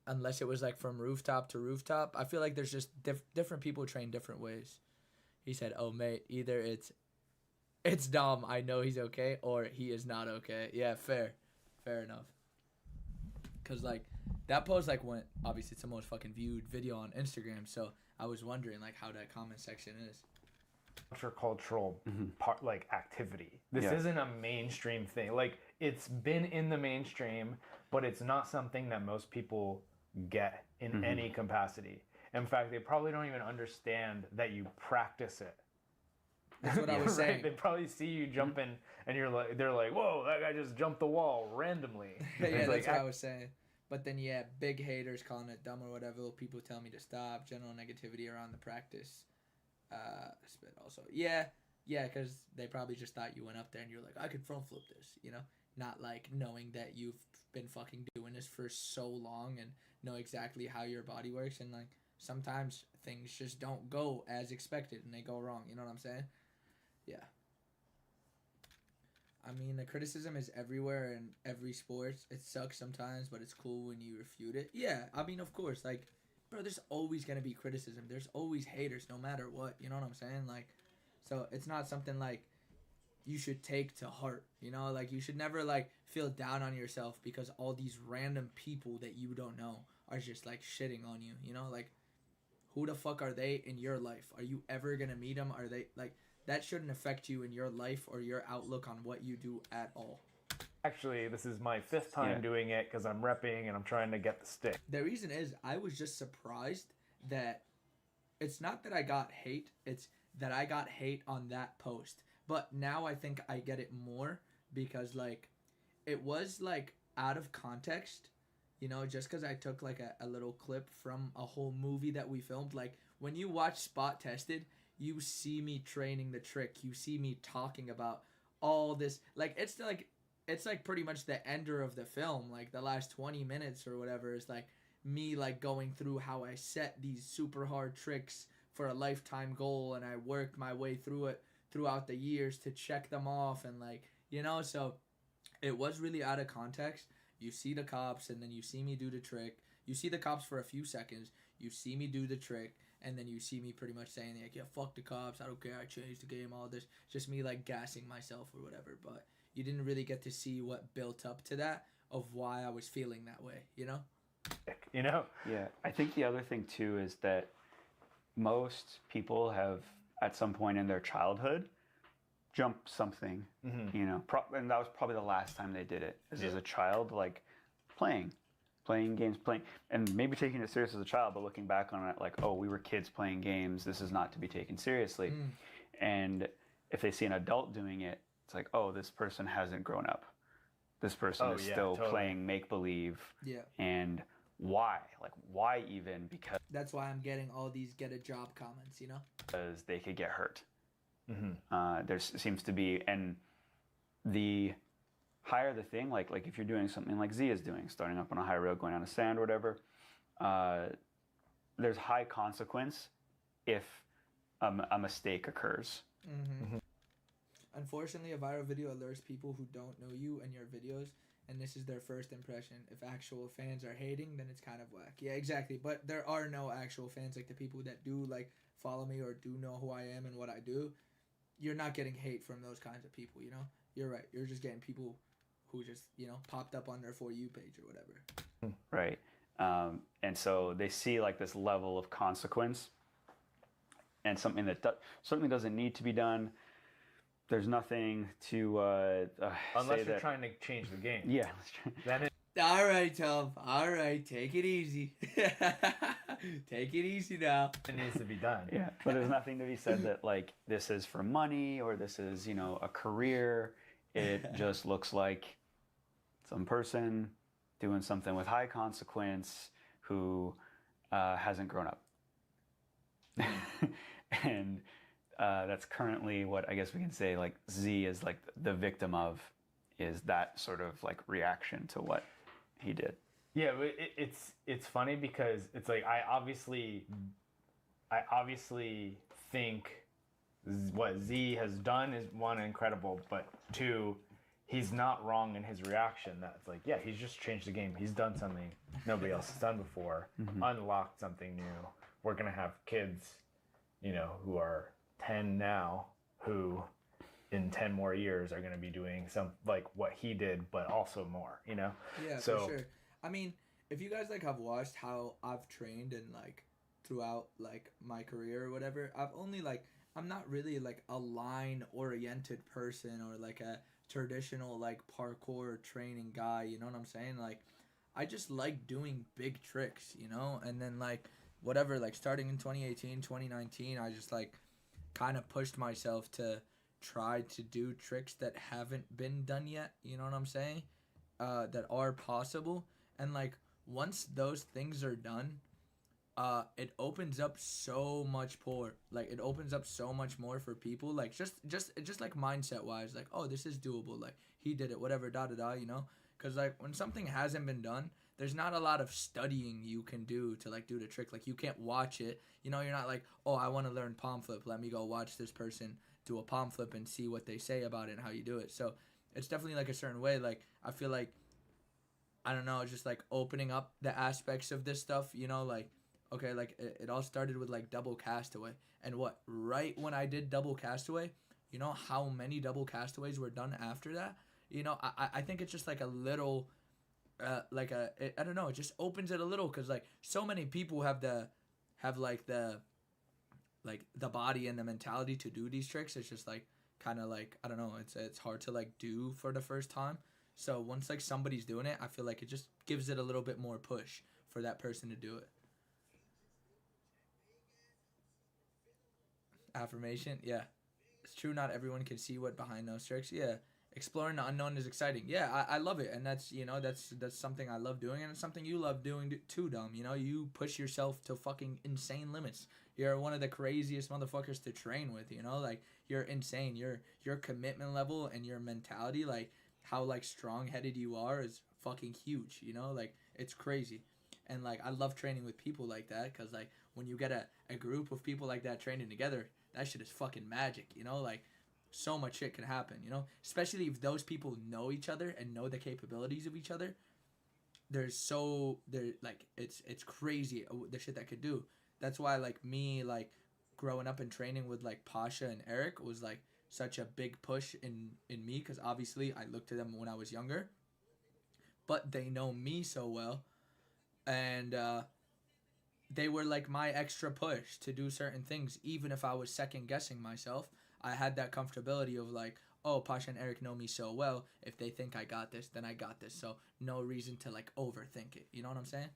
unless it was like from rooftop to rooftop. I feel like there's just different people train different ways. He said, oh mate, either it's Dom, I know he's okay, or he is not okay. Yeah, fair enough. Because, like, that post, like, went, obviously, it's the most fucking viewed video on Instagram, so I was wondering, like, how that comment section is. Countercultural part, like, activity. This isn't a mainstream thing. Like, it's been in the mainstream, but it's not something that most people get in any capacity. In fact, they probably don't even understand that you practice it. That's what I was saying. Right? They probably see you jumping, and they're like, "Whoa, that guy just jumped the wall randomly." Yeah, that's what I was saying. But then, yeah, big haters calling it dumb or whatever. People tell me to stop. General negativity around the practice. But also, yeah, because they probably just thought you went up there and you're like, I could front flip this, you know, not like knowing that you've been fucking doing this for so long and know exactly how your body works, and like sometimes things just don't go as expected and they go wrong. You know what I'm saying? Yeah. I mean, the criticism is everywhere in every sport. It sucks sometimes, but it's cool when you refute it. Yeah, I mean, of course, like, bro, there's always gonna be criticism. There's always haters, no matter what. You know what I'm saying? Like, so it's not something like you should take to heart. You know, like you should never like feel down on yourself because all these random people that you don't know are just like shitting on you. You know, like who the fuck are they in your life? Are you ever gonna meet them? Are they like that shouldn't affect you in your life or your outlook on what you do at all. Actually, this is my 5th time doing it because I'm repping and I'm trying to get the stick. The reason is I was just surprised that it's not that I got hate, it's that I got hate on that post. But now I think I get it more because like it was like out of context, you know, just because I took like a little clip from a whole movie that we filmed. Like when you watch Spot Tested, you see me training the trick. You see me talking about all this. Like it's like pretty much the ender of the film. Like the last 20 minutes or whatever is like me like going through how I set these super hard tricks for a lifetime goal and I worked my way through it throughout the years to check them off and like, you know, so it was really out of context. You see the cops and then you see me do the trick. You see the cops for a few seconds. You see me do the trick and then you see me pretty much saying like, yeah, fuck the cops. I don't care. I changed the game, all this. Just me like gassing myself or whatever. But you didn't really get to see what built up to that of why I was feeling that way, you know? You know? Yeah. I think the other thing too is that most people have at some point in their childhood jumped something, you know, and that was probably the last time they did it as a child, like playing games, and maybe taking it serious as a child, but looking back on it like, oh, we were kids playing games. This is not to be taken seriously. And if they see an adult doing it, it's like, oh, this person hasn't grown up. This person is still playing make-believe. Yeah. And why? Like, why even? Because that's why I'm getting all these get a job comments, you know? Because they could get hurt. There seems to be, and the higher the thing, like if you're doing something like Z is doing, starting up on a high rail, going on a sand or whatever, there's high consequence if a mistake occurs. Unfortunately, a viral video alerts people who don't know you and your videos, and this is their first impression. If actual fans are hating, then it's kind of whack. Yeah, exactly. But there are no actual fans, like the people that do like follow me or do know who I am and what I do. You're not getting hate from those kinds of people, you know? You're right. You're just getting people who just, you know, popped up on their For You page or whatever. Right. And so they see like this level of consequence and something that certainly doesn't need to be done. There's nothing to unless you're trying to change the game. Yeah. Then it. All right, Tom. All right, take it easy. Take it easy now. It needs to be done. Yeah, but there's nothing to be said that like this is for money or this is, you know, a career. It just looks like some person doing something with high consequence who hasn't grown up. And that's currently what I guess we can say like Z is like the victim of, is that sort of like reaction to what he did. Yeah, but it's funny because it's like I obviously think what Z has done is, one, incredible, but two, he's not wrong in his reaction. That's like, yeah, he's just changed the game. He's done something nobody else has done before, unlocked something new. We're gonna have kids, you know, who are 10 now, who in 10 more years are going to be doing some like what he did, but also more, you know? Yeah, so, for sure. I mean, if you guys like have watched how I've trained and like throughout like my career or whatever, I've only like, I'm not really like a line oriented person or like a traditional like parkour training guy, you know what I'm saying? Like I just like doing big tricks, you know? And then like whatever, like starting in 2018, 2019, I just like kind of pushed myself to try to do tricks that haven't been done yet, you know what I'm saying? That are possible. And like once those things are done, it opens up so much more. Like it opens up so much more for people. Like just like mindset wise, like, oh, this is doable. Like he did it, whatever, you know? Because like when something hasn't been done, there's not a lot of studying you can do to like do the trick. Like you can't watch it. You know, you're not like, oh, I want to learn palm flip. Let me go watch this person do a palm flip and see what they say about it and how you do it. So it's definitely like a certain way. Like I feel like, I don't know, just like opening up the aspects of this stuff, you know, like Okay, like it all started with like double castaway, and what right when I did double castaway, you know how many double castaways were done after that? You know, I think it's just like a little, I don't know, it just opens it a little because like so many people have like the body and the mentality to do these tricks. It's just like kind of like I don't know, it's hard to like do for the first time. So once like somebody's doing it, I feel like it just gives it a little bit more push for that person to do it. Affirmation, yeah. It's true not everyone can see what behind those tricks. Yeah. Exploring the unknown is exciting. Yeah, I love it. And that's, you know, that's something I love doing, and it's something you love doing too, Dom. You know, you push yourself to fucking insane limits. You're one of the craziest motherfuckers to train with, you know? Like you're insane. Your commitment level and your mentality, like how like strong-headed you are is fucking huge, you know? Like it's crazy. And like I love training with people like that cuz like when you get a group of people like that training together, that shit is fucking magic, you know? Like so much shit can happen, you know? Especially if those people know each other and know the capabilities of each other. It's crazy the shit that could do. That's why like me like growing up and training with like Pasha and Eric was like such a big push in me cuz obviously I looked to them when I was younger, but they know me so well, and they were like my extra push to do certain things even if I was second guessing myself. I had that comfortability of like, oh, Pasha and Eric know me so well, if they think I got this, then I got this, so no reason to like overthink it, you know what I'm saying?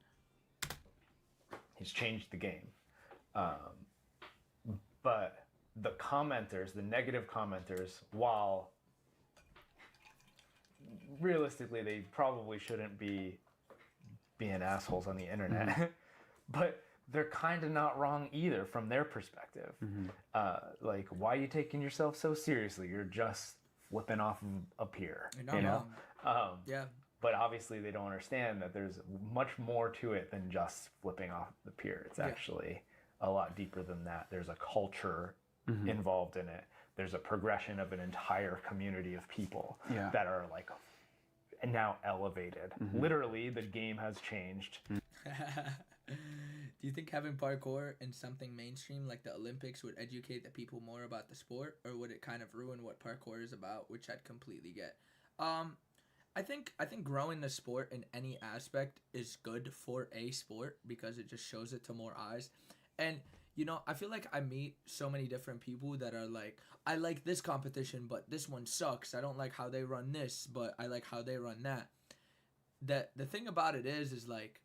He's changed the game. But the commenters, the negative commenters, while realistically they probably shouldn't be being assholes on the internet, but they're kind of not wrong either from their perspective. Like, why are you taking yourself so seriously? You're just flipping off of a pier, you know? Yeah. But obviously they don't understand that there's much more to it than just flipping off the pier. It's actually a lot deeper than that. There's a culture involved in it. There's a progression of an entire community of people that are like now elevated. Literally, the game has changed. Do you think having parkour in something mainstream like the Olympics would educate the people more about the sport, or would it kind of ruin what parkour is about, which I'd completely get? I think growing the sport in any aspect is good for a sport because it just shows it to more eyes. And you know, I feel like I meet so many different people that are like, I like this competition, but this one sucks. I don't like how they run this, but I like how they run that. The thing about it is like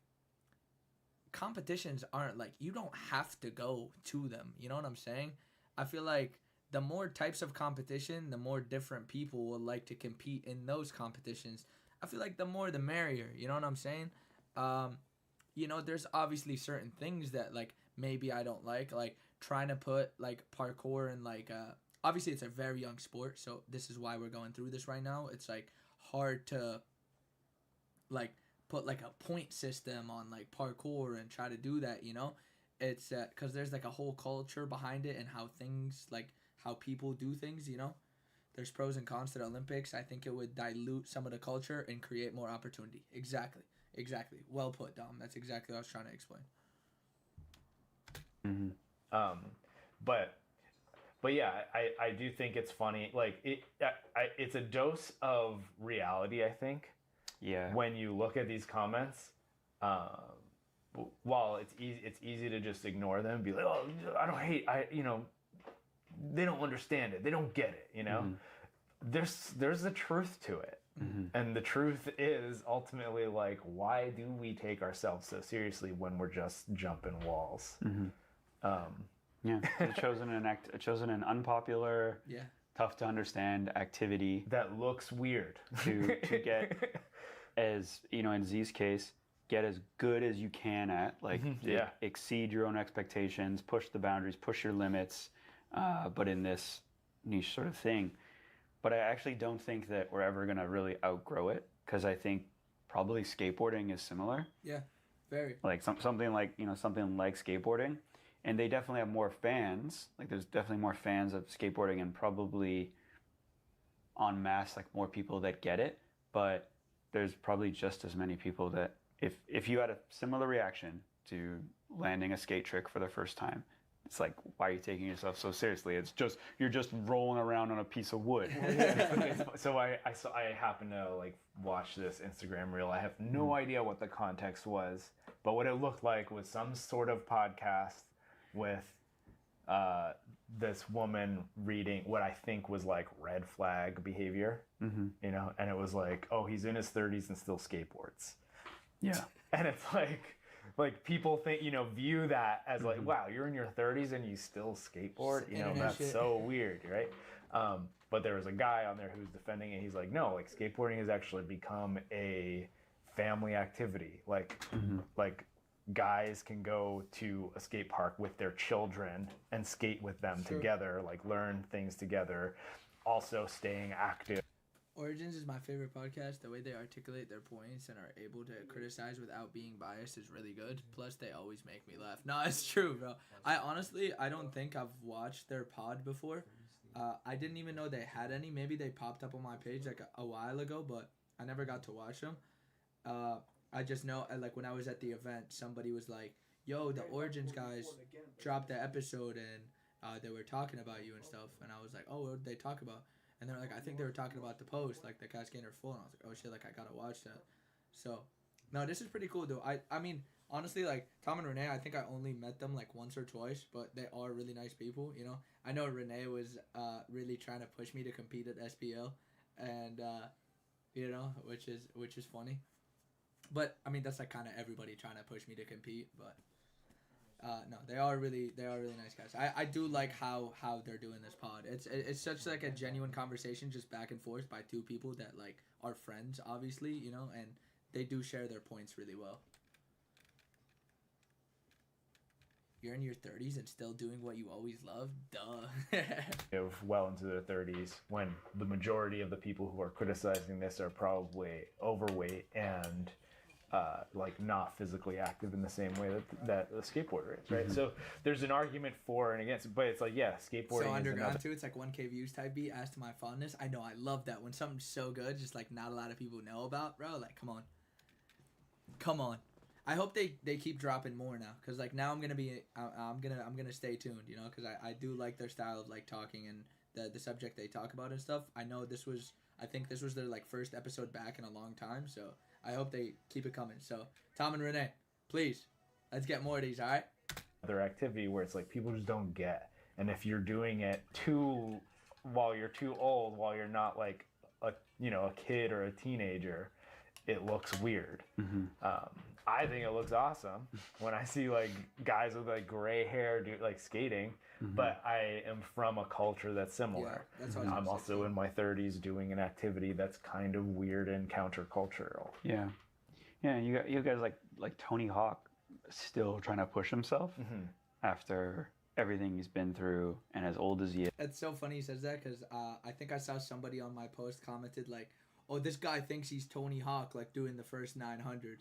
competitions aren't like, you don't have to go to them. You know what I'm saying? I feel like the more types of competition, the more different people will like to compete in those competitions. I feel like the more the merrier. You know what I'm saying? You know, there's obviously certain things that like maybe I don't like trying to put like parkour and like obviously it's a very young sport, so this is why we're going through this right now. It's like hard to like put like a point system on like parkour and try to do that, you know? It's because there's like a whole culture behind it and how things like how people do things, you know? There's pros and cons to the Olympics. I think it would dilute some of the culture and create more opportunity. Exactly. Well put, Dom. That's exactly what I was trying to explain. But yeah, I do think it's funny. Like it's a dose of reality, I think. Yeah. When you look at these comments, while it's easy to just ignore them, and be like, oh, I don't hate, they don't understand it, they don't get it, you know. There's a truth to it, and the truth is ultimately like, why do we take ourselves so seriously when we're just jumping walls? Yeah, it chose an unpopular, tough to understand activity that looks weird to get, as you know, in Z's case, get as good as you can at, like exceed your own expectations, push the boundaries, push your limits, but in this niche sort of thing. But I actually don't think that we're ever gonna really outgrow it, because I think probably skateboarding is similar. Yeah, very. Like something like skateboarding. And they definitely have more fans. Like there's definitely more fans of skateboarding and probably en masse, like more people that get it. But there's probably just as many people that if you had a similar reaction to landing a skate trick for the first time. It's like, why are you taking yourself so seriously? It's just, you're just rolling around on a piece of wood. So I happened to like watch this Instagram reel. I have no idea what the context was, but what it looked like was some sort of podcast with this woman reading what I think was like red flag behavior, you know, and it was like, oh, he's in his 30s and still skateboards. Yeah. And it's like people think, you know, view that as like, wow, you're in your 30s and you still skateboard, you know, that's so weird, right? But there was a guy on there who's defending it. He's like, no, like skateboarding has actually become a family activity. Like guys can go to a skate park with their children and skate with them together, like learn things together, also staying active. Origins is my favorite podcast. The way they articulate their points and are able to criticize without being biased is really good. Plus, they always make me laugh. No, it's true, bro. I don't think I've watched their pod before. I didn't even know they had any. Maybe they popped up on my page like a while ago, but I never got to watch them. I just know, like, when I was at the event, somebody was like, yo, the Origins guys dropped the episode and they were talking about you and stuff. And I was like, oh, what did they talk about? And they're like, I think they were talking about the post, like the Cascade full. And I was like, oh shit, like I gotta watch that. So, no, this is pretty cool though. I mean, honestly, like Tom and Renee, I think I only met them like once or twice, but they are really nice people. You know, I know Renee was really trying to push me to compete at SPL, and you know, which is funny. But I mean, that's like kind of everybody trying to push me to compete, but. No, they are really nice guys. I do like how they're doing this pod. It's such like a genuine conversation, just back and forth by two people that like are friends, obviously, you know, and they do share their points really well. You're in your 30s and still doing what you always loved? Duh. Well into their 30s, when the majority of the people who are criticizing this are probably overweight and like not physically active in the same way that a skateboarder is, right? So there's an argument for and against, but it's like, yeah, skateboarding so is underground too. It's like 1K views type beat. As to my fondness, I know I love that when something's so good, just like not a lot of people know about, bro. Like, come on. I hope they keep dropping more now, cause like now I'm gonna stay tuned, you know, cause I do like their style of like talking and the subject they talk about and stuff. I think this was their like first episode back in a long time, so. I hope they keep it coming. So, Tom and Renee, please, let's get more of these, all right? Their activity where it's like people just don't get. And if you're doing it while you're too old, while you're not like a kid or a teenager, it looks weird. I think it looks awesome when I see like guys with like gray hair do like skating, but I am from a culture that's similar. Yeah, that's I'm also in my 30s doing an activity that's kind of weird and countercultural. Yeah, you guys like Tony Hawk still trying to push himself after everything he's been through and as old as he is. It's so funny he says that because I think I saw somebody on my post commented like, oh, this guy thinks he's Tony Hawk, like doing the first 900.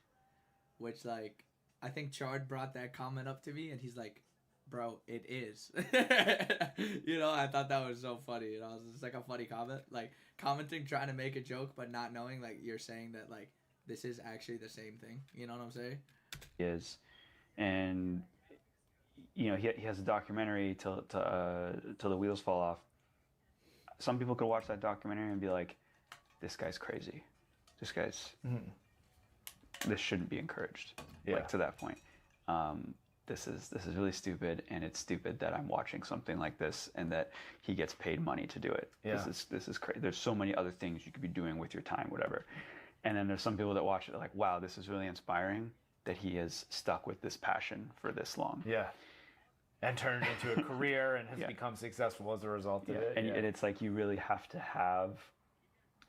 Which, like, I think Chard brought that comment up to me, and he's like, bro, it is. You know, I thought that was so funny. You know, it was just like a funny comment. Like, commenting, trying to make a joke, but not knowing, like, you're saying that, like, this is actually the same thing. You know what I'm saying? Is. And, you know, he has a documentary till the wheels fall off. Some people could watch that documentary and be like, this guy's crazy. This guy's... This shouldn't be encouraged, like to that point. This is really stupid, and it's stupid that I'm watching something like this and that he gets paid money to do it. Yeah. This is crazy. There's so many other things you could be doing with your time, whatever. And then there's some people that watch it like, wow, this is really inspiring that he has stuck with this passion for this long. Yeah. And turned into a career and has become successful as a result of it. And it's like you really have to have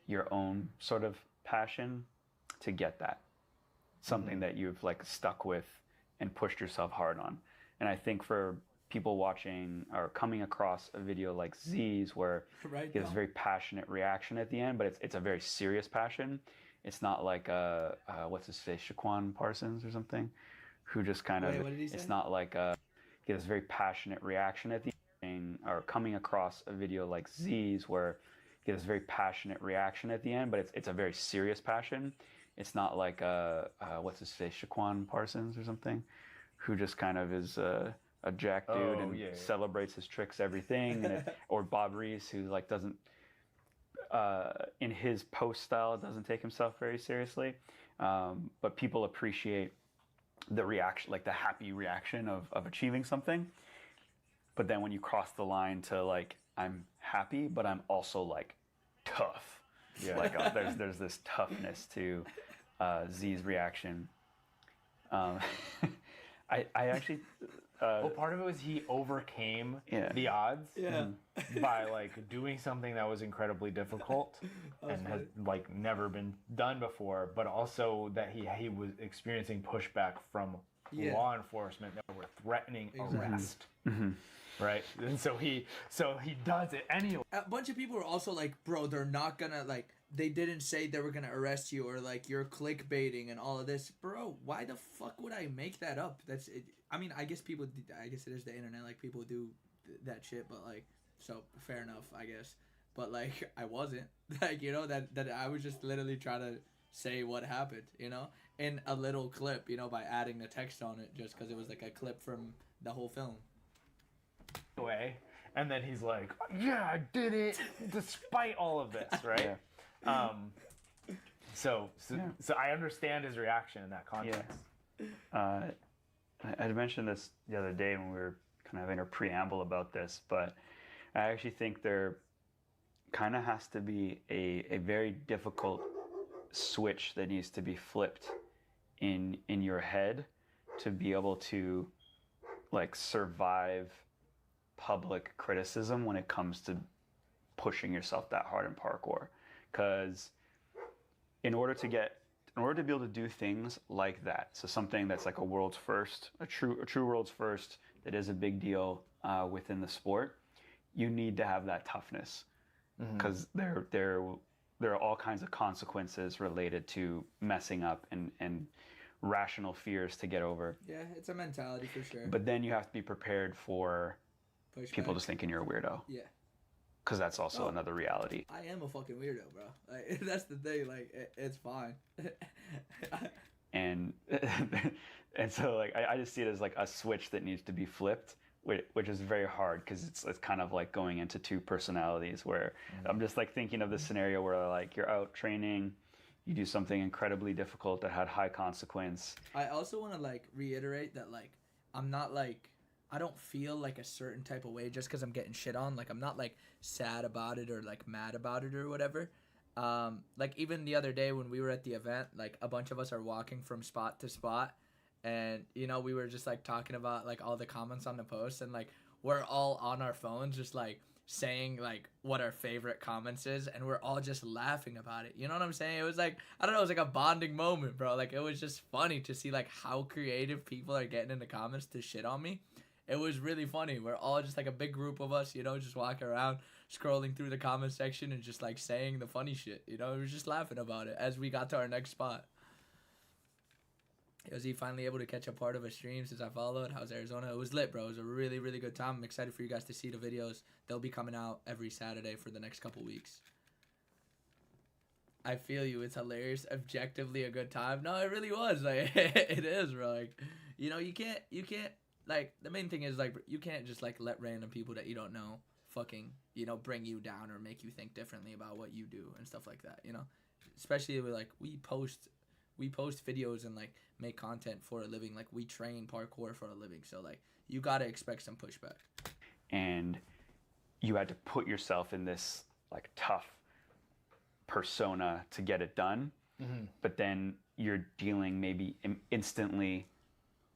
your own sort of passion to get that. Something that you've like stuck with and pushed yourself hard on. And I think for people watching or coming across a video like Z's where he has a very passionate reaction at the end, but it's a very serious passion. It's not like what's his face, Shaquan Parsons or something, who just kind of, it's not like he has a very passionate reaction at the end, or coming across a video like Z's where he has a very passionate reaction at the end, but it's a very serious passion. It's not like what's his face, Shaquan Parsons or something, who just kind of is a jack dude and celebrates his tricks, everything, or Bob Reese, who like doesn't in his post style doesn't take himself very seriously, but people appreciate the reaction, like the happy reaction of achieving something. But then when you cross the line to like, I'm happy, but I'm also like tough. Yeah. Like there's this toughness to Z's reaction. I actually. Well, part of it was he overcame the odds by like doing something that was incredibly difficult and had like never been done before, but also that he was experiencing pushback from law enforcement that were threatening arrest. Mm-hmm. Right, and so he does it anyway. A bunch of people were also like, bro, they're not gonna like. They didn't say they were gonna arrest you, or like you're clickbaiting and all of this, bro. Why the fuck would I make that up? That's it. I mean, I guess it is the internet. Like people do that shit, but like, so fair enough, I guess. But like, I wasn't like, you know, that I was just literally trying to say what happened, you know, in a little clip, you know, by adding the text on it, just because it was like a clip from the whole film. Way, and then he's like, yeah, I did it despite all of this, right? So I understand his reaction in that context. I had mentioned this the other day when we were kind of having a preamble about this, but I actually think there kind of has to be a very difficult switch that needs to be flipped in your head to be able to like survive public criticism when it comes to pushing yourself that hard in parkour. Because in order to be able to do things like that, so something that's like a world's first, a true world's first, that is a big deal within the sport, you need to have that toughness. Because there are all kinds of consequences related to messing up and rational fears to get over. Yeah, it's a mentality for sure. But then you have to be prepared for people just thinking you're a weirdo. Yeah. Because that's also another reality. I am a fucking weirdo, bro. Like, that's the thing. Like, it's fine. and so, like, I just see it as, like, a switch that needs to be flipped, which is very hard because it's kind of like going into two personalities where I'm just, like, thinking of the scenario where, like, you're out training, you do something incredibly difficult that had high consequence. I also want to, like, reiterate that, like, I'm not, like... I don't feel like a certain type of way just because I'm getting shit on. Like, I'm not, like, sad about it or, like, mad about it or whatever. Like, even the other day when we were at the event, like, a bunch of us are walking from spot to spot. And, you know, we were just, like, talking about, like, all the comments on the post. And, like, we're all on our phones just, like, saying, like, what our favorite comments is. And we're all just laughing about it. You know what I'm saying? It was, like, I don't know, it was, like, a bonding moment, bro. Like, it was just funny to see, like, how creative people are getting in the comments to shit on me. It was really funny. We're all just like a big group of us, you know, just walking around, scrolling through the comment section and just like saying the funny shit, you know. We were just laughing about it as we got to our next spot. Was he finally able to catch a part of a stream since I followed? How's Arizona? It was lit, bro. It was a really, really good time. I'm excited for you guys to see the videos. They'll be coming out every Saturday for the next couple weeks. I feel you. It's hilarious. Objectively a good time. No, it really was. Like, it is, bro. Like, you know, you can't... Like, the main thing is, like, you can't just, like, let random people that you don't know fucking, you know, bring you down or make you think differently about what you do and stuff like that, you know? Especially with, like, we post videos and, like, make content for a living. Like, we train parkour for a living. So, like, you got to expect some pushback. And you had to put yourself in this, like, tough persona to get it done. Mm-hmm. But then you're dealing maybe instantly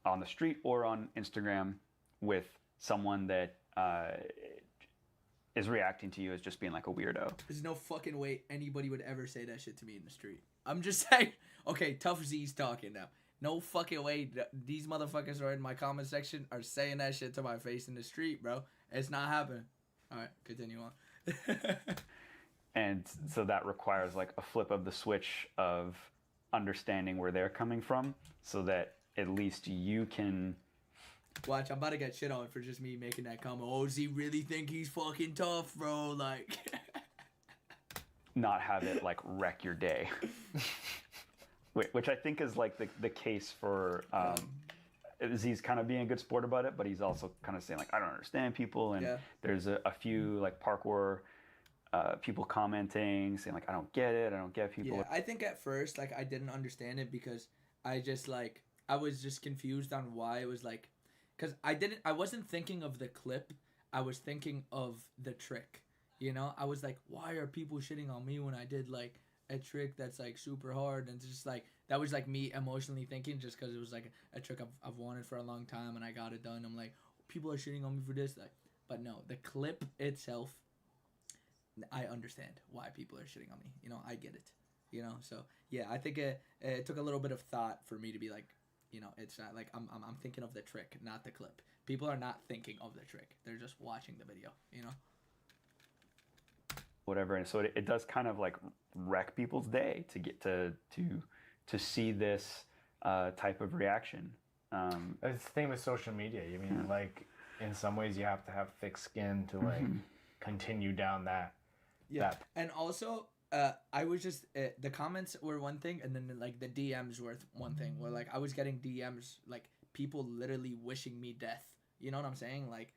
on the street or on Instagram with someone that is reacting to you as just being like a weirdo. There's no fucking way anybody would ever say that shit to me in the street. I'm just saying, okay, Tough Z's talking now. No fucking way these motherfuckers are in my comment section are saying that shit to my face in the street, bro. It's not happening. All right, continue on. And so that requires like a flip of the switch of understanding where they're coming from so that at least you can... Watch, I'm about to get shit on for just me making that comment. Oh, does he really think he's fucking tough, bro? Like... not have it, like, wreck your day. Which I think is, like, the case for he's kind of being a good sport about it, but he's also kind of saying like, I don't understand people, and there's a few like parkour people commenting saying like, I don't get people. Yeah, I think at first like I didn't understand it because I was just confused on why it was like, because I wasn't thinking of the clip, I was thinking of the trick. You know, I was like, why are people shitting on me when I did like a trick that's like super hard, and it's just like that was like me emotionally thinking just because it was like a trick I've wanted for a long time and I got it done. I'm like, people are shitting on me for this, like, but no, the clip itself, I understand why people are shitting on me. You know, I get it. You know, so yeah, I think it took a little bit of thought for me to be like, you know, it's not like I'm thinking of the trick, not the clip. People are not thinking of the trick; they're just watching the video. You know. Whatever, and so it does kind of like wreck people's day to get to see this type of reaction. It's the thing with social media. I mean, like in some ways you have to have thick skin to like continue down that. Yeah, and also I was just the comments were one thing, and then like the DMs were one thing. Where like I was getting DMs like people literally wishing me death. You know what I'm saying? Like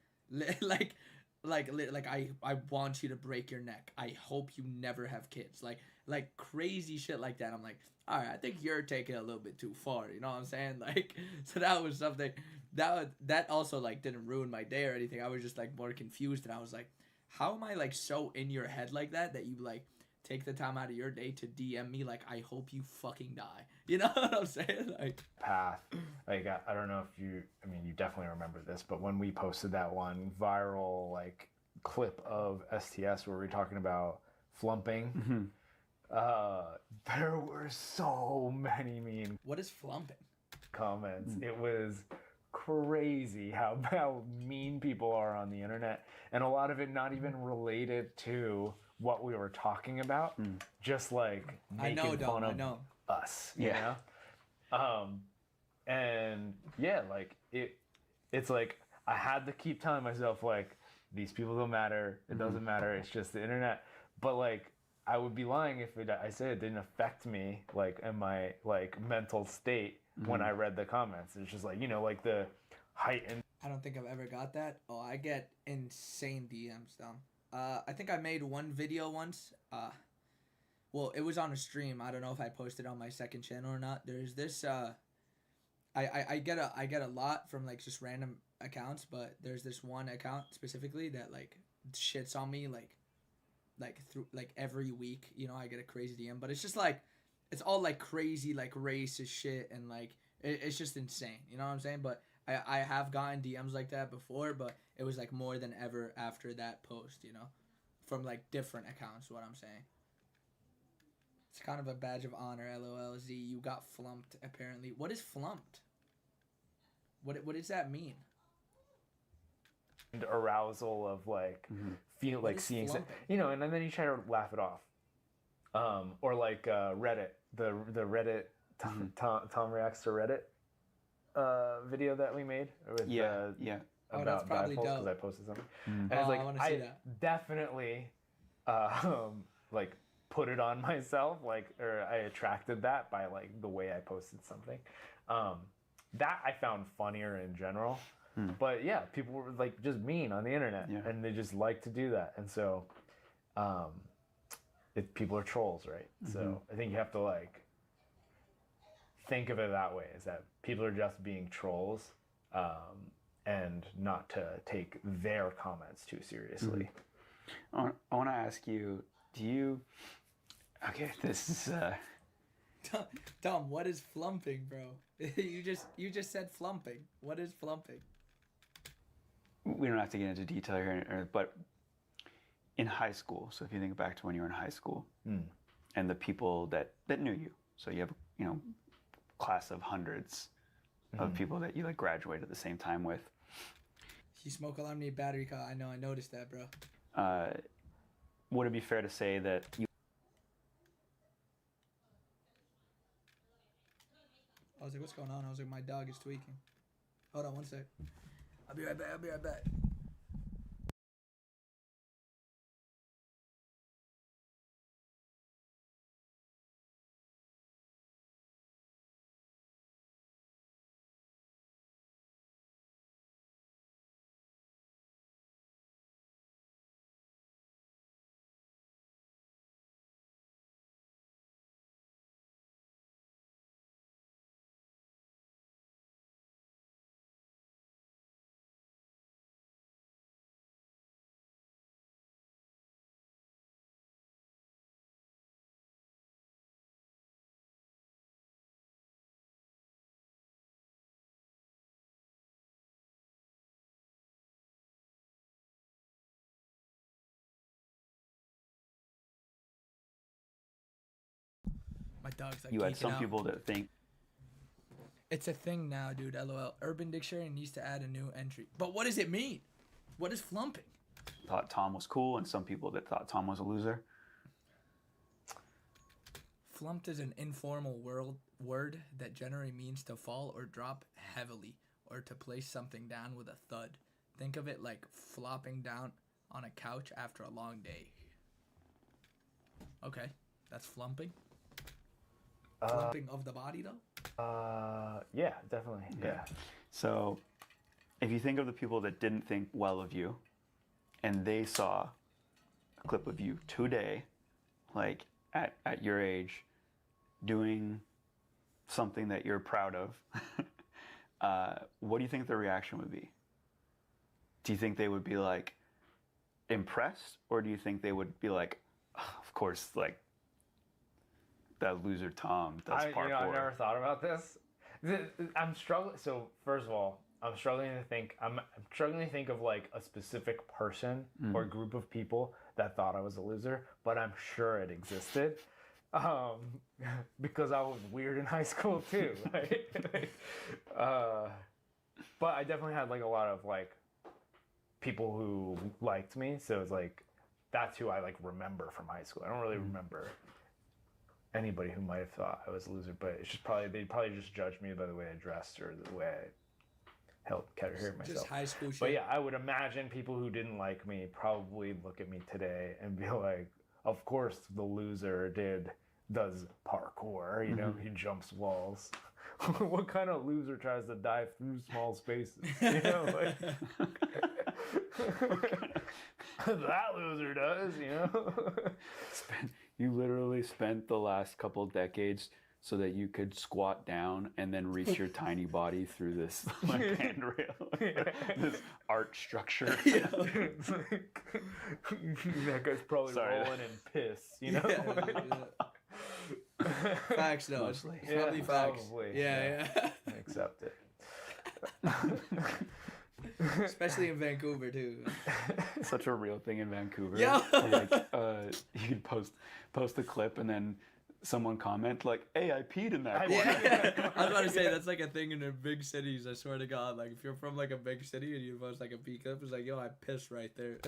I want you to break your neck. I hope you never have kids. Like crazy shit like that. I'm like, all right, I think you're taking it a little bit too far. You know what I'm saying? Like, so that was something that also like didn't ruin my day or anything. I was just like more confused, and I was like, how am I like so in your head like that you like take the time out of your day to DM me like, I hope you fucking die. You know what I'm saying? Like path. Like I don't know if you definitely remember this, but when we posted that one viral like clip of STS where we were talking about flumping, there were so many mean what is flumping? Comments. It was crazy how mean people are on the internet, and a lot of it not even related to what we were talking about, just like making fun of us, you know? And yeah, like it's like I had to keep telling myself like, these people don't matter, it doesn't matter, it's just the internet. But like I would be lying if I said it didn't affect me like in my like mental state when I read the comments. It's just like, you know, like the heightened. I don't think I've ever got that. Oh, I get insane DMs down. I think I made one video once. Well, it was on a stream. I don't know if I posted on my second channel or not. There's this. I get a lot from like just random accounts, but there's this one account specifically that like shits on me like through like every week. You know, I get a crazy DM, but it's just like it's all like crazy like racist shit and like it's just insane. You know what I'm saying? But I have gotten DMs like that before, but it was like more than ever after that post, you know, from like different accounts. What I'm saying, it's kind of a badge of honor. LOLZ, you got flumped apparently. What is flumped? What does that mean? Arousal of like feel like seeing, you know, and then you try to laugh it off, or like Reddit, the Reddit Tom reacts to Reddit. Video that we made with about that's because I posted something, and it's like I definitely like put it on myself, like, or I attracted that by like the way I posted something that I found funnier in general. But yeah, people were like just mean on the internet, and they just like to do that, and so people are trolls, right? So I think you have to like think of it that way, is that people are just being trolls, and not to take their comments too seriously. I want to ask you, do you... Okay, this is... Tom, what is flumping, bro? you just said flumping. What is flumping? We don't have to get into detail here, but in high school, so if you think back to when you were in high school, and the people that knew you, so you have, you know, class of hundreds of people that you like graduate at the same time with. You smoke a lot of need battery car. I know, I noticed that, bro. Would it be fair to say that you... I was like, what's going on? I was like, my dog is tweaking. Hold on one sec. I'll be right back. My dog's like you had some out. people that think it's a thing now, dude. LOL. Urban Dictionary needs to add a new entry. But what does it mean? What is flumping? thought Tom was cool, and some people that thought Tom was a loser. Flumped is an informal word that generally means to fall or drop heavily, or to place something down with a thud. Think of it like flopping down on a couch after a long day. Okay, that's flumping. Flumping of the body, though? Yeah, definitely. Okay. Yeah. So, if you think of the people that didn't think well of you, and they saw a clip of you today, like at your age, doing something that you're proud of, what do you think the reaction would be? Do you think they would be like impressed, or do you think they would be like, oh, of course, like that loser Tom does parkour? I've never thought about this. I'm struggling. So first of all, I'm struggling to think of like a specific person or group of people that thought I was a loser, but I'm sure it existed. Because I was weird in high school too, right? But I definitely had like a lot of like people who liked me, so it's like that's who I like remember from high school. I don't really remember anybody who might have thought I was a loser, but it's just they'd probably just judge me by the way I dressed or the way I carry myself. Just high school shit. But yeah, I would imagine people who didn't like me probably look at me today and be like, of course the loser does parkour, you know, he jumps walls. What kind of loser tries to dive through small spaces? You know, like that loser does, you know. You literally spent the last couple decades so that you could squat down and then reach your tiny body through this like handrail, this arch structure. Yeah. That guy's probably rolling in piss, you know. Facts, though. It's probably facts. Probably. Yeah. I accept it. Especially in Vancouver too. Such a real thing in Vancouver. Yeah. Like, you could post a clip and then someone comment like, "Hey, I peed in that." Yeah. I was about to say that's like a thing in the big cities. I swear to God, like if you're from like a big city and you post like a pee clip, it's like, "Yo, I pissed right there."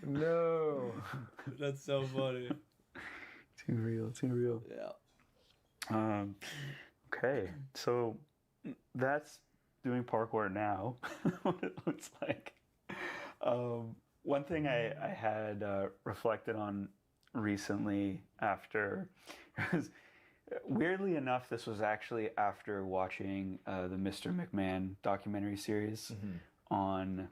No. That's so funny. Too real. Yeah. Okay, so that's doing parkour now. What it looks like. One thing I had reflected on recently after, weirdly enough, this was actually after watching the Mr. McMahon documentary series on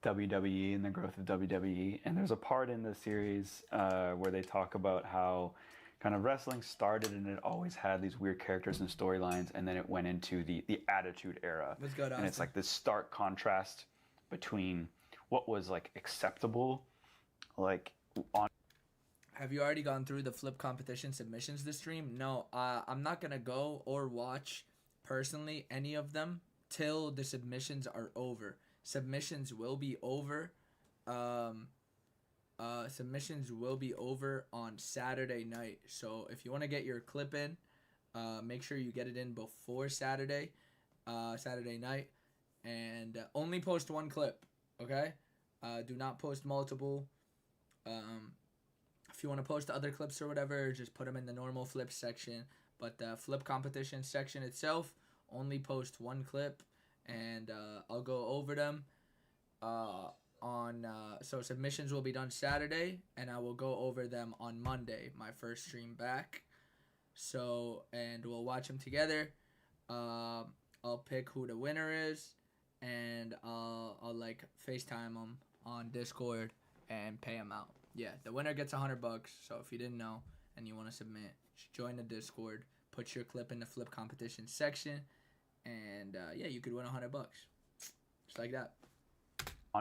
WWE and the growth of WWE. And there's a part in the series where they talk about how kind of wrestling started and it always had these weird characters and storylines, and then it went into the Attitude Era. Let's go, Austin. And it's like this stark contrast between what was like acceptable, like on. Have you already gone through the flip competition submissions this stream? No, I'm not gonna go or watch personally any of them till the submissions are over. Submissions will be over. Submissions will be over on Saturday night. So if you want to get your clip in, make sure you get it in before Saturday night, and only post one clip. Okay, do not post multiple. If you want to post other clips or whatever, just put them in the normal flip section. But the flip competition section itself, only post one clip, and I'll go over them. So submissions will be done Saturday, and I will go over them on Monday, my first stream back. So, and we'll watch them together. I'll pick who the winner is, and I'll like FaceTime them on Discord and pay them out. Yeah, the winner gets $100. So if you didn't know and you want to submit, just join the Discord, put your clip in the flip competition section, and yeah, you could win $100. Just like that.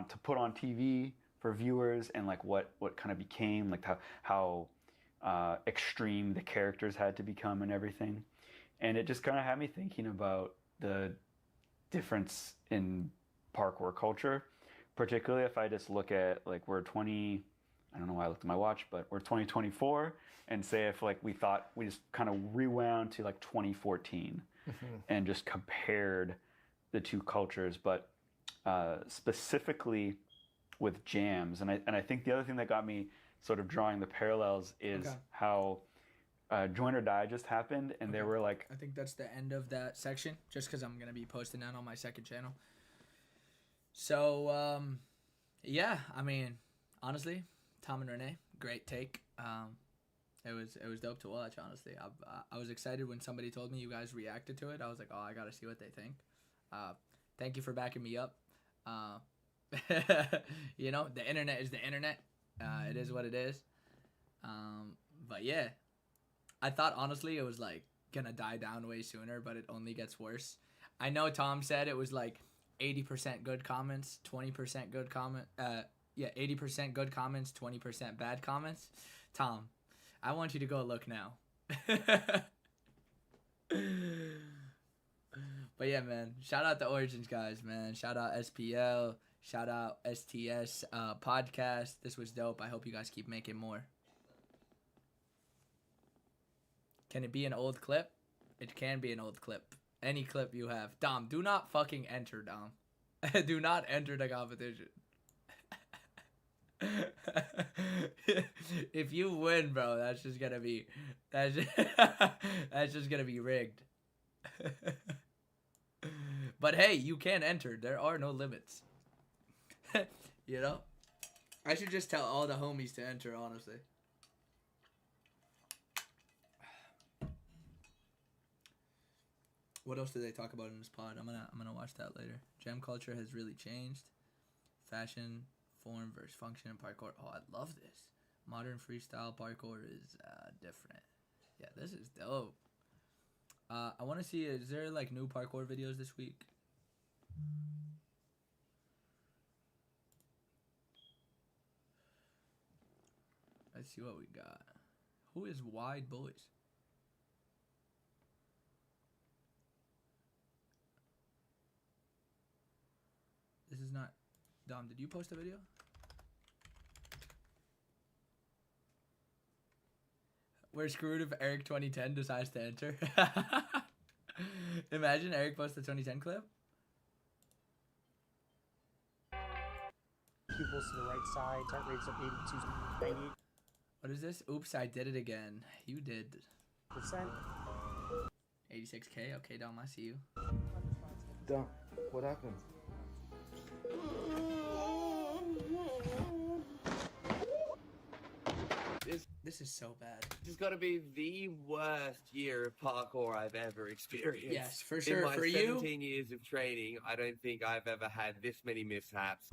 To put on TV for viewers, and like what kind of became like how extreme the characters had to become and everything. And it just kind of had me thinking about the difference in parkour culture, particularly if I just look at like we're I don't know why I looked at my watch, but we're 2024, and say if like we thought we just kind of rewound to like 2014 and just compared the two cultures, but specifically with jams, and I think the other thing that got me sort of drawing the parallels is how Join or Die just happened, and there were like... I think that's the end of that section, just because I'm going to be posting that on my second channel. So, yeah, I mean, honestly, Tom and Renee, great take. It was dope to watch, honestly. I was excited when somebody told me you guys reacted to it. I was like, oh, I got to see what they think. Thank you for backing me up. You know, the internet is the internet. It is what it is. But yeah, I thought honestly it was like gonna die down way sooner, but it only gets worse. I know Tom said it was like 80% good comments, 20% good comment. 80% good comments, 20% bad comments. Tom, I want you to go look now. But yeah, man, shout out the Origins guys, man. Shout out SPL. Shout out STS podcast. This was dope. I hope you guys keep making more. Can it be an old clip? It can be an old clip. Any clip you have. Dom, do not fucking enter, Dom. Do not enter the competition. If you win, bro, that's just gonna be that's just gonna be rigged. But hey, you can enter. There are no limits. You know? I should just tell all the homies to enter, honestly. What else did they talk about in this pod? I'm gonna watch that later. Jam culture has really changed. Fashion, form versus function in parkour. Oh, I love this. Modern freestyle parkour is different. Yeah, this is dope. I want to see, is there like new parkour videos this week? Let's see what we got. Who is Wide Boys? This is not... Dom, did you post a video? We're screwed if Eric 2010 decides to enter. Imagine Eric posts the 2010 clip. Pupils to the right side. Heart rates of 82, 98%. What is this? Oops, I did it again. You did. 86K. Okay, Dom, I see you. Dom, what happened? This is so bad. This has got to be the worst year of parkour I've ever experienced. Yes, for sure. In my for 17 years of training, I don't think I've ever had this many mishaps.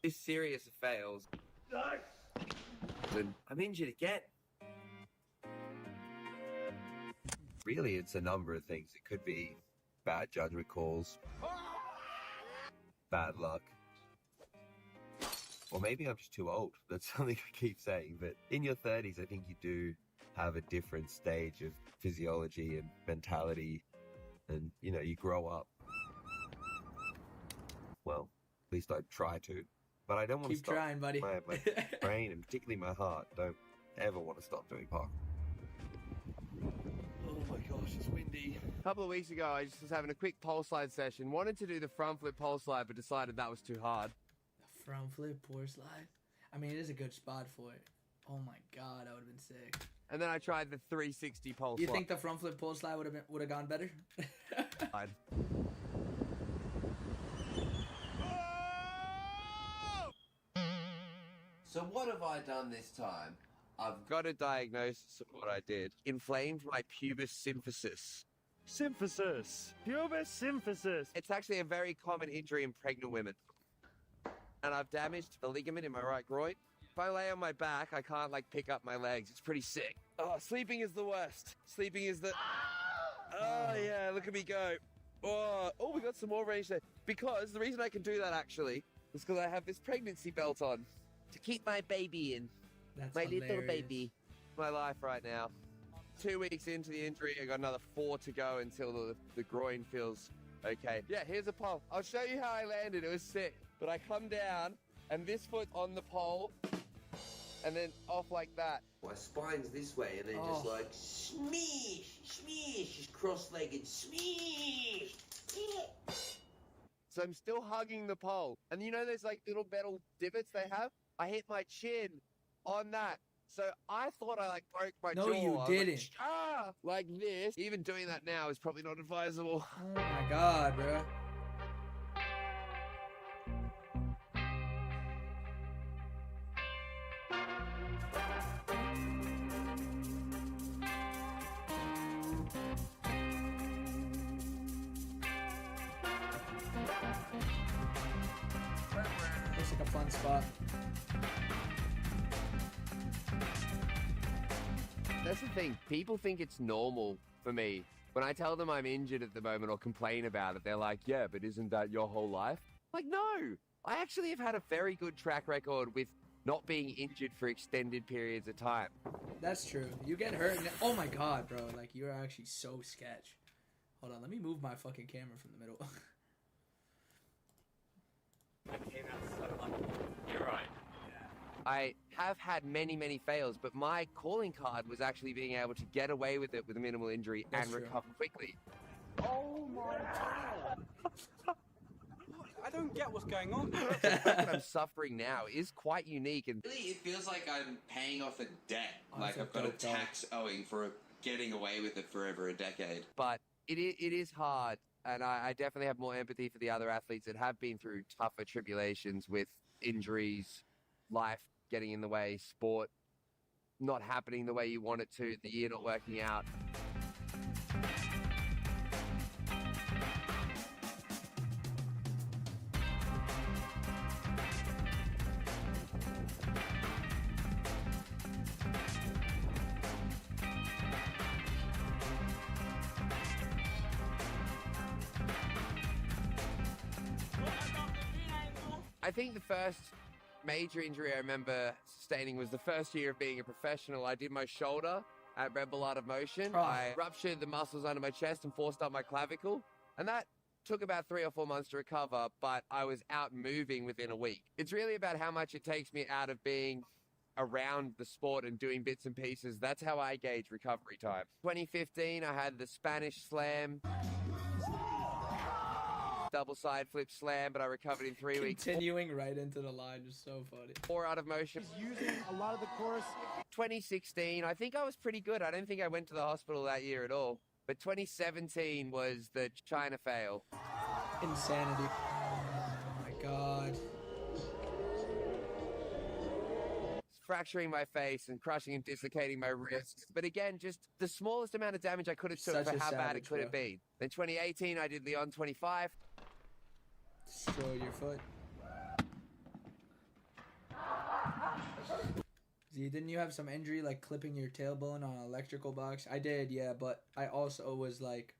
This serious fails. No. I'm injured again. Really, it's a number of things. It could be bad judgment calls, bad luck, or maybe I'm just too old. That's something I keep saying. But in your 30s, I think you do have a different stage of physiology and mentality, and you know, you grow up. Well, at least I try to. But I don't want to stop. Keep trying, buddy. My brain and particularly my heart don't ever want to stop doing parkour. Oh my gosh, it's windy. A couple of weeks ago, I just was having a quick pole slide session. Wanted to do the front flip pole slide, but decided that was too hard. The front flip pole slide? I mean, it is a good spot for it. Oh my god, that would have been sick. And then I tried the 360 pole slide. You think the front flip pole slide would have gone better? So what have I done this time? I've got a diagnosis of what I did. Inflamed my pubis symphysis. Symphysis. Pubis symphysis. It's actually a very common injury in pregnant women. And I've damaged the ligament in my right groin. If I lay on my back, I can't like pick up my legs. It's pretty sick. Oh, sleeping is the worst. Sleeping is the... Oh yeah, look at me go. Oh, we got some more range there. Because the reason I can do that actually is because I have this pregnancy belt on to keep my baby in. That's my hilarious. little baby. My life right now. 2 weeks into the injury, I got another 4 to go until the groin feels okay. Yeah, here's a pole. I'll show you how I landed. It was sick. But I come down, and this foot on the pole, and then off like that. My spine's this way, and then just like smeesh, smeesh, just cross-legged smeesh. So I'm still hugging the pole, and you know those like little metal divots they have? I hit my chin on that. So I thought I like broke my jaw. No, you didn't. Like this. Even doing that now is probably not advisable. Oh my god, bro. Looks like a fun spot. That's the thing. People think it's normal for me. When I tell them I'm injured at the moment or complain about it, they're like, yeah, but isn't that your whole life? Like, no. I actually have had a very good track record with not being injured for extended periods of time. That's true. You get hurt and oh my god, bro. Like, you're actually so sketch. Hold on, let me move my fucking camera from the middle. You're right. I have had many, many fails, but my calling card was actually being able to get away with it with a minimal injury and recover quickly. Oh my god! I don't get what's going on. The fact that I'm suffering now is quite unique, and really, it feels like I'm paying off a debt. Like I've got a tax owing for getting away with it for over a decade. But it is hard, and I definitely have more empathy for the other athletes that have been through tougher tribulations with injuries, life getting in the way, sport not happening the way you want it to, the year not working out. I think the first major injury I remember sustaining was the first year of being a professional. I did my shoulder at Rebel Art of Motion. Oh. I ruptured the muscles under my chest and forced up my clavicle. And that took about 3 or 4 months to recover, but I was out moving within a week. It's really about how much it takes me out of being around the sport and doing bits and pieces. That's how I gauge recovery time. 2015, I had the Spanish Slam. Double side flip slam, but I recovered in 3 weeks. Continuing right into the line is so funny. 4 out of motion. He's using a lot of the course. 2016, I think I was pretty good. I don't think I went to the hospital that year at all. But 2017 was the China fail. Insanity. Oh my god. Fracturing my face and crushing and dislocating my wrists. But again, just the smallest amount of damage I could have took for how bad it could have been. Then 2018, I did Leon 25. Destroy your foot. Z, didn't you have some injury like clipping your tailbone on an electrical box? I did, yeah, but I also was like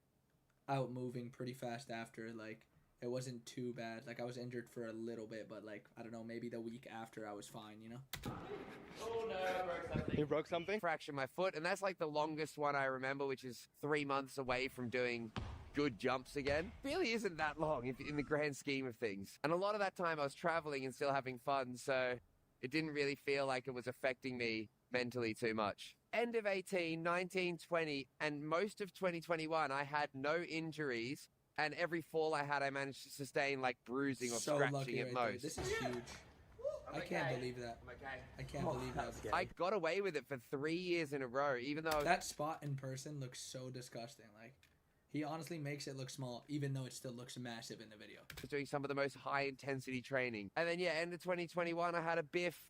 out moving pretty fast after. Like, it wasn't too bad. Like, I was injured for a little bit, but like, I don't know, maybe the week after I was fine, you know? Oh no, I broke something. You broke something? Fractured my foot, and that's like the longest one I remember, which is 3 months away from doing good jumps again. Really isn't that long in the grand scheme of things. And a lot of that time I was traveling and still having fun, so it didn't really feel like it was affecting me mentally too much. End of 18, 19, 20, and most of 2021, I had no injuries, and every fall I had, I managed to sustain like bruising or So scratching lucky at right most. there. This is huge. I can't believe that. I can't believe that. I got away with it for 3 years in a row, even though That spot in person looks so disgusting. Like, he honestly makes it look small, even though it still looks massive in the video. I was doing some of the most high-intensity training. And then, yeah, end of 2021, I had a biff.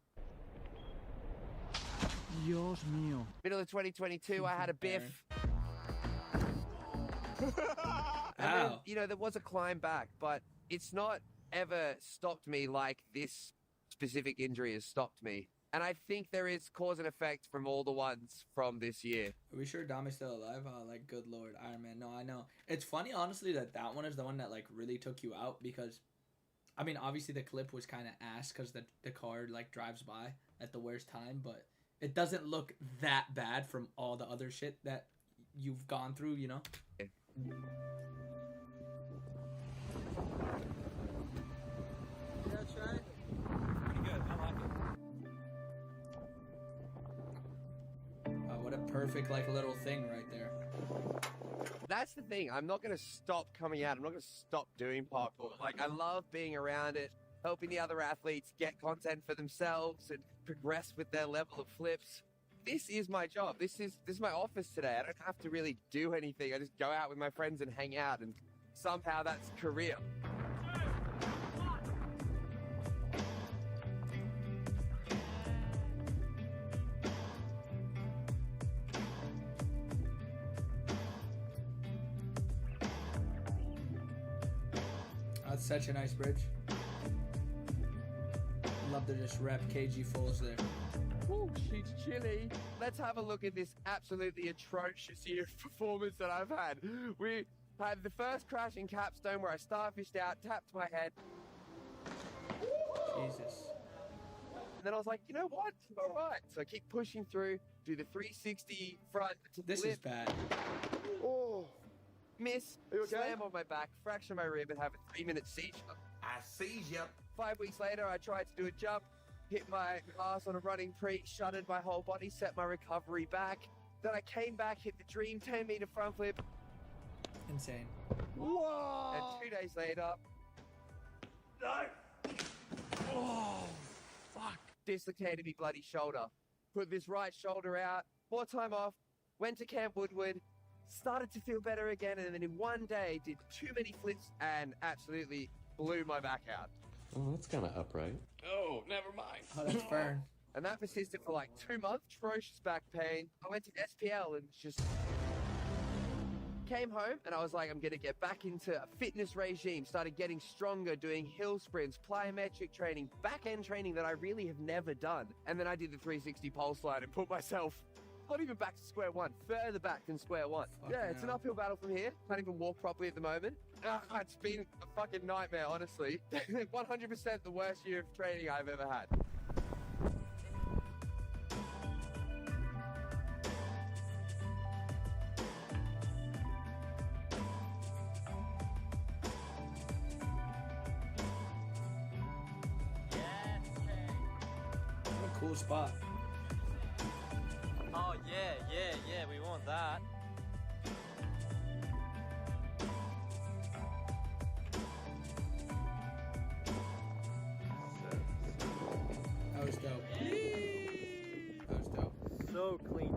Dios mío. Middle of 2022, I had a biff. And then, you know, there was a climb back, but it's not ever stopped me like this specific injury has stopped me. And I think there is cause and effect from all the ones from this year. Are we sure Dom is still alive? Oh, like, good lord, Iron Man. No, I know. It's funny, honestly, that one is the one that, like, really took you out because, I mean, obviously the clip was kind of ass because the car, like, drives by at the worst time, but it doesn't look that bad from all the other shit that you've gone through, you know? Yeah. That's right. perfect like little thing right there. That's the thing. I'm not going to stop coming out. I'm not going to stop doing parkour. Like, I love being around it, helping the other athletes get content for themselves and progress with their level of flips. This is my job. This is my office today. I don't have to really do anything. I just go out with my friends and hang out, and somehow that's career. That's such a nice bridge. I'd love to just rep KG fulls there. Ooh, she's chilly. Let's have a look at this absolutely atrocious year of performance that I've had. We had the first crash in Capstone where I starfished out, tapped my head. Jesus. And then I was like, you know what? All right. So I keep pushing through, do the 360 front to This flip. is bad. Oh. Miss, slam on my back, fracture my rib, and have a 3-minute seizure. I seize you. 5 weeks later, I tried to do a jump, hit my ass on a running pre, shuttered my whole body, set my recovery back. Then I came back, hit the dream 10-meter front flip. Insane. Whoa! And 2 days later, oh, fuck. Dislocated me bloody shoulder. Put this right shoulder out, more time off, went to Camp Woodward, started to feel better again, and then in 1 day did too many flips and absolutely blew my back out. Oh, that's kind of upright. Oh, never mind. Oh, that's Fern. And that persisted for like 2 months, atrocious back pain. I went to SPL and just came home and I was like, I'm going to get back into a fitness regime, started getting stronger, doing hill sprints, plyometric training, back end training that I really have never done. And then I did the 360 pulse slide and put myself not even back to square one, further back than square one. Yeah, it's an uphill battle from here. Can't even walk properly at the moment. It's been a fucking nightmare, honestly. 100% the worst year of training I've ever had. What a cool spot. Oh, yeah, we want that. That was dope. That was dope. So clean.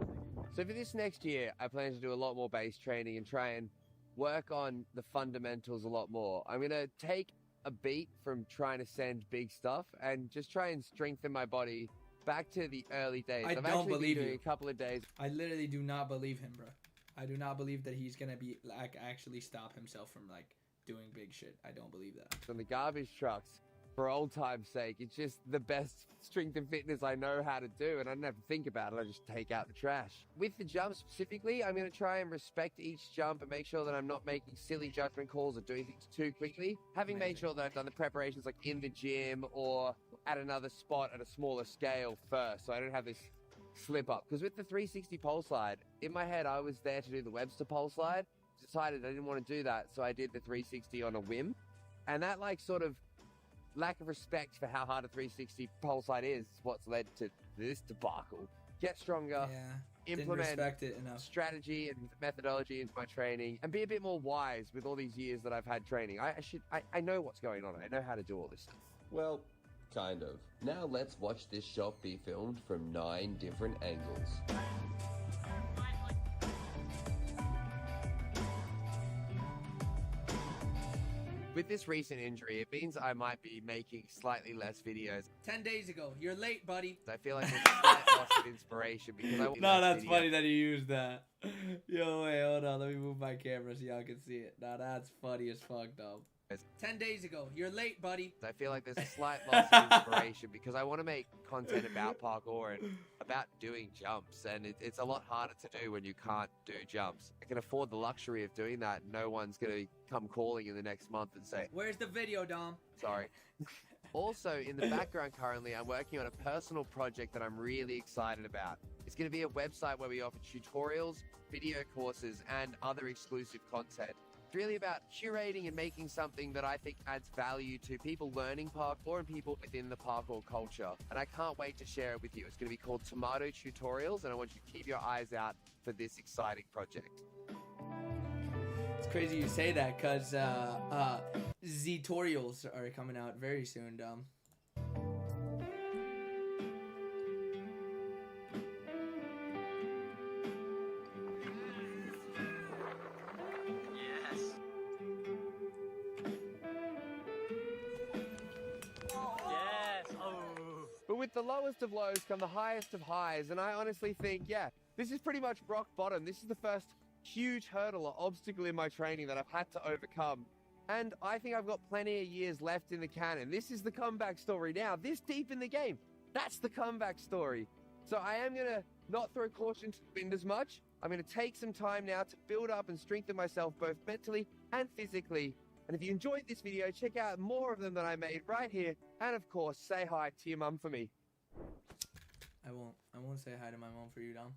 So for this next year, I plan to do a lot more base training and try and work on the fundamentals a lot more. I'm going to take a beat from trying to send big stuff and just try and strengthen my body back to the early days. I I've don't actually believe been doing you. a couple of days. I literally do not believe him, bro. I do not believe that he's gonna be like actually stop himself from like doing big shit. I don't believe that. On the garbage trucks, for old time's sake, it's just the best strength and fitness I know how to do, and I don't have to think about it. I just take out the trash. With the jump specifically, I'm going to try and respect each jump and make sure that I'm not making silly judgment calls or doing things too quickly. Having made sure that I've done the preparations like in the gym or at another spot at a smaller scale first, so I don't have this slip up. Because with the 360 pole slide, in my head, I was there to do the Webster pole slide. Decided I didn't want to do that, so I did the 360 on a whim. And that like sort of lack of respect for how hard a 360 pole slide is what's led to this debacle. Get stronger, implement didn't respect it enough. strategy and methodology into my training, and be a bit more wise with all these years that I've had training. I know what's going on. I know how to do all this stuff. Well, kind of. Now let's watch this shot be filmed from 9 different angles. With this recent injury, it means I might be making slightly less videos. 10 days ago. You're late, buddy. I feel like there's a slight loss of inspiration because I No, that's funny that you used that. Yo, wait, hold on. Let me move my camera so y'all can see it. Now that's funny as fuck, dog. 10 days ago. You're late, buddy. I feel like there's a slight loss of inspiration because I want to make content about parkour and about doing jumps, and it's a lot harder to do when you can't do jumps. I can afford the luxury of doing that. No one's going to come calling in the next month and say, "Where's the video, Dom?" Sorry. Also, in the background currently, I'm working on a personal project that I'm really excited about. It's going to be a website where we offer tutorials, video courses, and other exclusive content. It's really about curating and making something that I think adds value to people learning parkour and people within the parkour culture. And I can't wait to share it with you. It's going to be called Tomato Tutorials, and I want you to keep your eyes out for this exciting project. It's crazy you say that, because Z-torials are coming out very soon, Dom. But with the lowest of lows come the highest of highs, and I honestly think, yeah, this is pretty much rock bottom. This is the first huge hurdle or obstacle in my training that I've had to overcome. And I think I've got plenty of years left in the cannon. This is the comeback story now, this deep in the game. That's the comeback story. So I am going to not throw caution to the wind as much. I'm going to take some time now to build up and strengthen myself both mentally and physically. And if you enjoyed this video, check out more of them that I made right here. And of course, say hi to your mum for me. I won't say hi to my mom for you, Dom.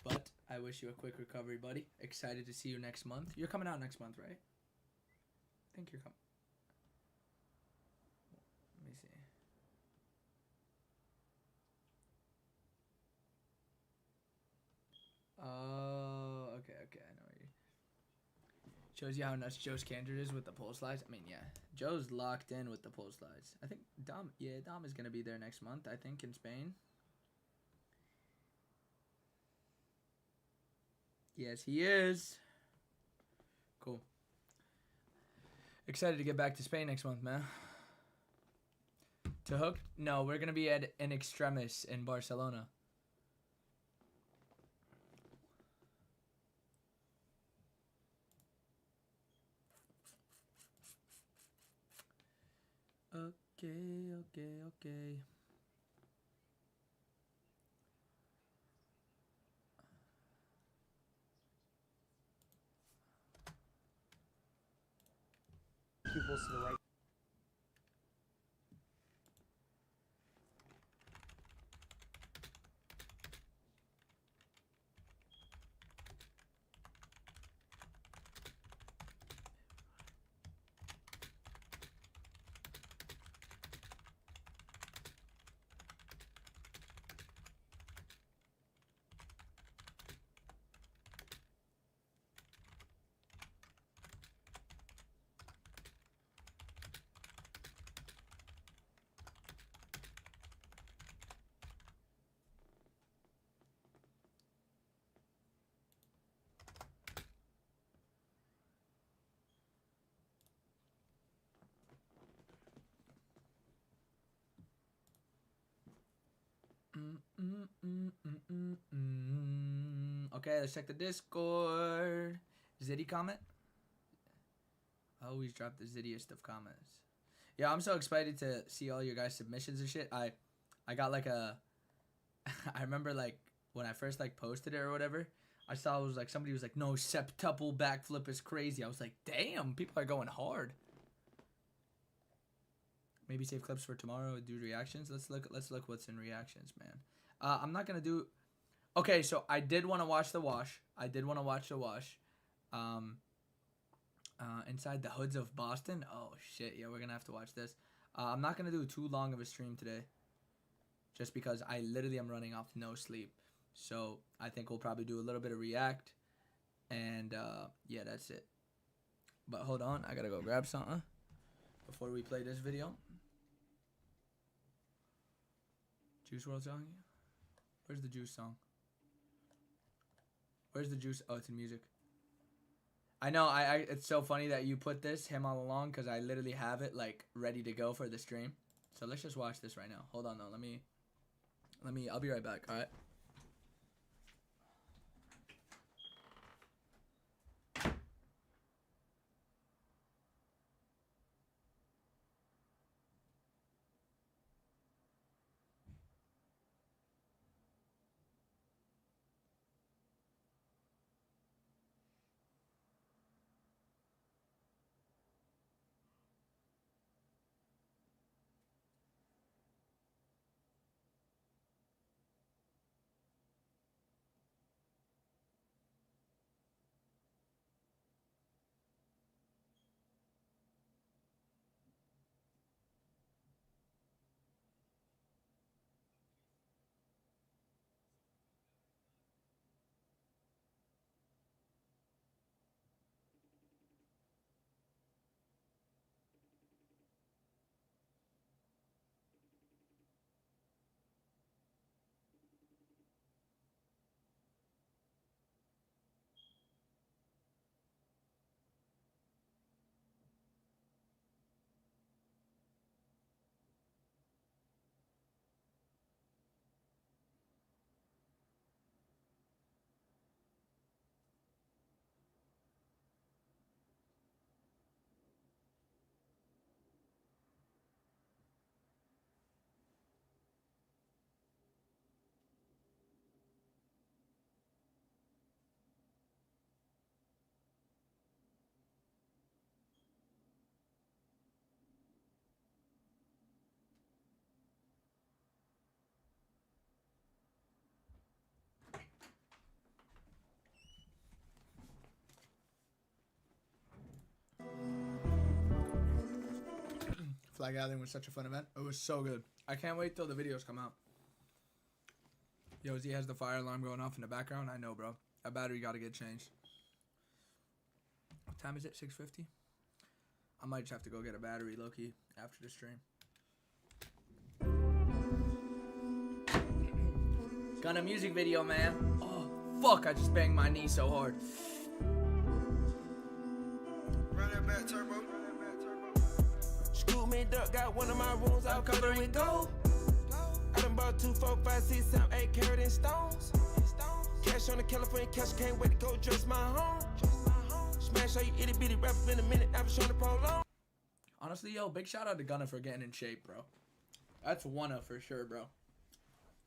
But I wish you a quick recovery, buddy. Excited to see you next month. You're coming out next month, right? I think you're coming. Let me see. Oh, okay, I know you. Shows you how nuts Joe's candid is with the pole slides. I mean, yeah, Joe's locked in with the pole slides. I think Dom is gonna be there next month. I think in Spain. Yes, he is. Cool. Excited to get back to Spain next month, man. To Hook? No, we're gonna be at an Extremis in Barcelona. Okay. Pupils to the right. Okay, let's check the Discord. Ziddy comment? I always drop the ziddiest of comments. Yeah, I'm so excited to see all your guys' submissions and shit. I got like a... I remember like when I first like posted it or whatever, I saw it was like somebody was like, no, septuple backflip is crazy. I was like, damn, people are going hard. Maybe save clips for tomorrow. Do reactions. Let's look what's in reactions, man. I'm not gonna do. Okay, so I did want to watch the wash. Inside the hoods of Boston. Oh shit, yeah, we're gonna have to watch this. I'm not gonna do too long of a stream today, just because I literally am running off no sleep. So I think we'll probably do a little bit of react, and yeah, that's it. But hold on, I gotta go grab something before we play this video. Juice WRLD song? Where's the Juice song? Where's the Juice? Oh, it's in music. I know, it's so funny that you put this, Him All Along, because I literally have it, like, ready to go for the stream. So let's just watch this right now. Hold on, though. Let me, I'll be right back, alright? Flag Gathering was such a fun event. It was so good. I can't wait till the videos come out. Yo, Z has the fire alarm going off in the background. I know, bro. That battery got to get changed. What time is it? 6:50? I might just have to go get a battery, low-key, after the stream. Got a music video, man. Oh, fuck. I just banged my knee so hard. Run that back, turbo. Scoop me duck, got one of my rooms out covered with gold. I done bought 2, 4, 5, 6, 7, 8 carat in stones. Cash on the California cash, can't wait to go dress my home. Smash all you itty bitty rappers in a minute, I've shown the prolong. Honestly, yo, big shout out to Gunna for getting in shape, bro. That's one of for sure, bro.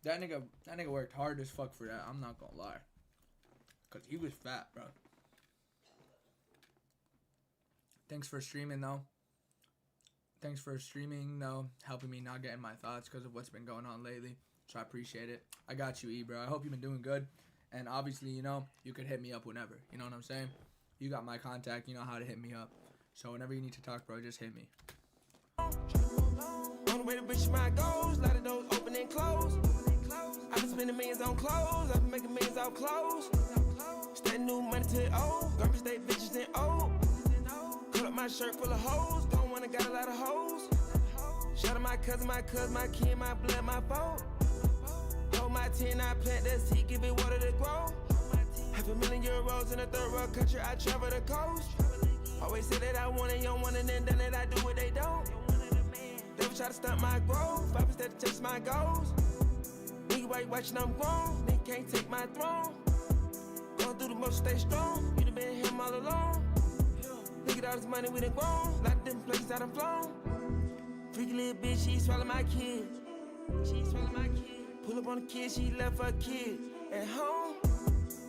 That nigga worked hard as fuck for that. I'm not gonna lie. Cause he was fat, bro. Thanks for streaming though. Helping me not get in my thoughts because of what's been going on lately. So I appreciate it. I got you, E, bro. I hope you've been doing good. And obviously, you know, you could hit me up whenever. You know what I'm saying? You got my contact. You know how to hit me up. So whenever you need to talk, bro, just hit me. On the way to reach my goals, a lot of those open and close. I've been spending millions on clothes. I've been making millions off clothes. Stay new money to the old. Garbage stay bitches and old. Cut up my shirt full of hoes. Don't wanna got a lot of hoes. Shout out my cousin, my kin, my blood, my foe. Hold my 10, I plant that seed, give it water to grow. €500,000 in a third world country, I travel the coast. Always say that I want it, you don't want it, and then that I do what they don't. Never try to stunt my growth, 5 instead to chase my goals. Nigga, why you watching, I'm grown, they can't take my throne. Going through the motion, stay strong, you done been him all alone. Look at all this money we done grown, a lot of different places I done flown. Freaky little bitch, she swallow my kids. Pull up on the kid, she left her kids at home.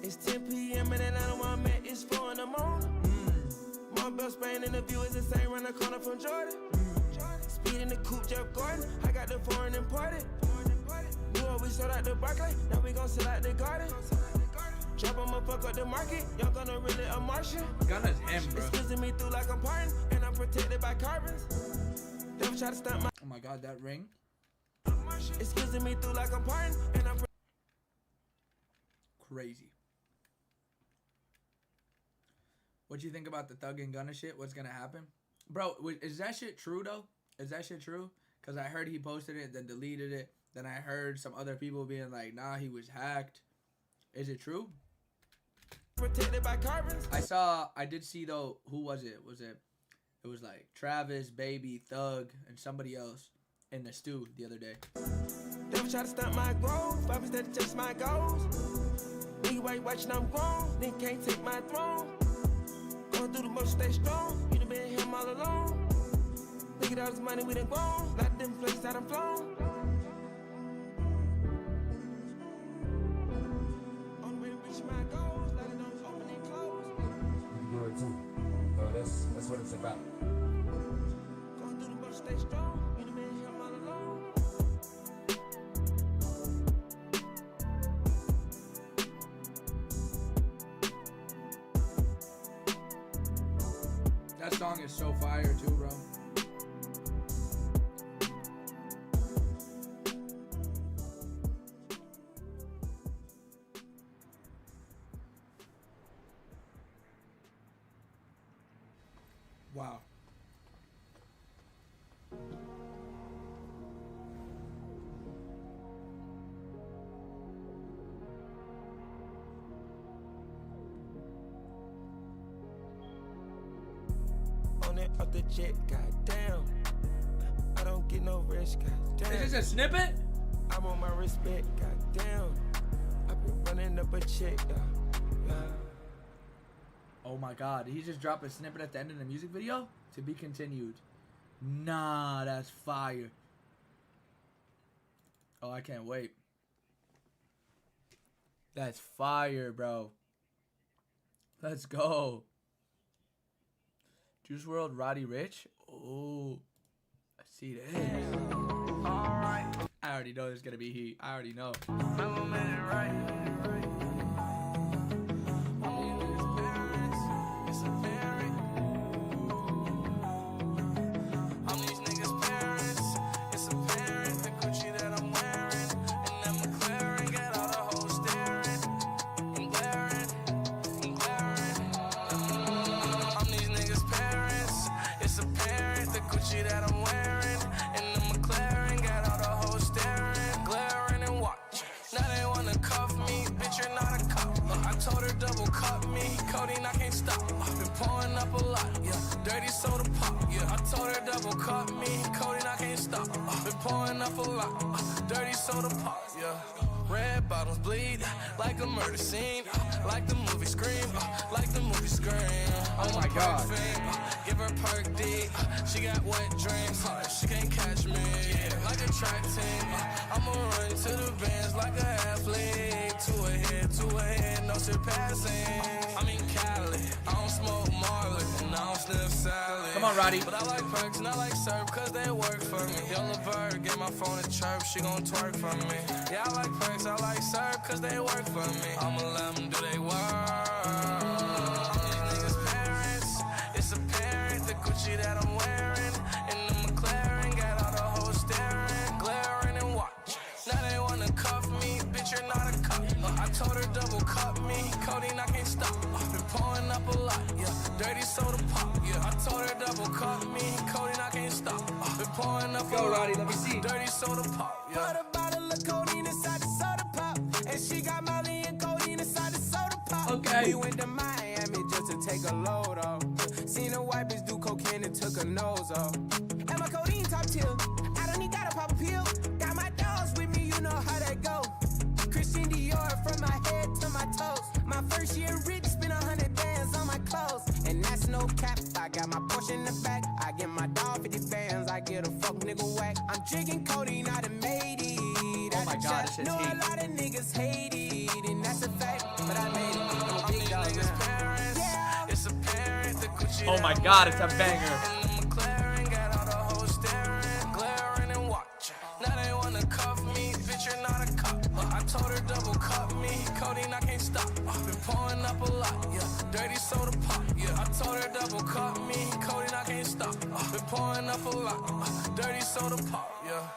It's 10 p.m. and Atlanta where I'm at, it's 4 in the morning. Marlboro Spain and the view is the same, round the corner from Jordan. Speed in the coupe, Jeff Gordon, I got the foreign imported. Knew what we sold out the Barclay, now we gon' sell out the garden. Drop on my fuck up the market, y'all gonna really a Martian. Gunna's him, bro. Excusing me through like I'm parting, and I'm protected by carbons. Never try to stunt my. Oh my god, that ring. Excusing me through like I'm parting, and I'm crazy. What you think about the Thug and Gunna shit? What's gonna happen? Bro, is that shit true though? Is that shit true? Because I heard he posted it, then deleted it. Then I heard some other people being like, nah, he was hacked. Is it true? protected by carbons. I did see though, who was it? It was like Travis, Baby, Thug, and somebody else in the stew the other day. Never try to stunt my growth, I instead to chase my goals. Nigga, why you watching, I'm grown, nigga can't take my throne. Going through the motion, stay strong, you done been him all alone. Look at all this money we done grown, lot of different places I done flown. On the way to reach my goals, lot of those open and close. You can do it too. So that's what it's about. Going through the motion, stay strong, you done been him all alone. That song is so fire too, bro. Wow. On it up the jet, goddamn. I don't get no rest, goddamn. Is this a snippet? I want my respect, goddamn. I've been running up a check, yeah. Oh my god, did he just drop a snippet at the end of the music video? To be continued. Nah, that's fire. Oh, I can't wait. That's fire, bro. Let's go. Juice WRLD, Roddy Rich. Oh, I see this. Alright. I already know there's gonna be heat. I already know. cup me, codeine I can't stop. Been pouring up a lot, dirty soda pop, yeah. Red bottles bleed like a murder scene, like the movie Scream, like the movie Scream. Oh my God. Give her perk D, she got wet dreams, she can't catch me. Like a track team, I'ma run to the bands like an athlete. To a head, no surpassing. I'm in Cali, I don't smoke Marley, and I don't sniff salad. Come on, Roddy. But I like perks and I like syrup, cause they work for me. Yellow bird, get my phone to chirp, she gon' twerk for me. Yeah, I like perks, I like syrup, cause they work for me. I'ma let them do they work. These niggas' parents, it's apparent, the Gucci that I'm wearing, and the McLaren got all the hoes staring, glaring and watch. Now they wanna cuff me, bitch, you're not a cup. I told her double cup me, codeine I can't stop. Been pouring up a lot, yeah, dirty soda pop, yeah. I told her double cup me, codeine I can't stop. Been pouring up a lot, Roddy, let me see. Dirty soda pop, yeah. Put a bottle of codeine inside the soda pop, and she got Molly and codeine inside the soda pop. Okay. We went to Miami just to take a load off. Seen the white bitch do cocaine and took her nose off. And my codeine top tier, I don't need gotta pop a pill. Got my dogs with me, you know how that go. Christian Dior from my head to my toes. My first year rich, spent 100 bands on my clothes. And that's no cap, I got my Porsche in the back. I get my dog 50 bands, I get a fuck nigga whack. I'm drinking codeine, I done made it. Oh my God, this is know heat. a lot of niggas hate it, and that's a fact. But I made it, I'm a big dog now. Parents, yeah. It's apparent, the Gucci Oh my God, it's a banger. and the McLaren got all the hoes staring, glaring and watch. Now they wanna cuff me, bitch, you're not a cup. I told her double cup me, codeine I can't stop. Been pouring up a lot, yeah, dirty soda pop, yeah. I told her double cup me, codeine I can't stop. Been pouring up a lot, dirty soda pop, yeah.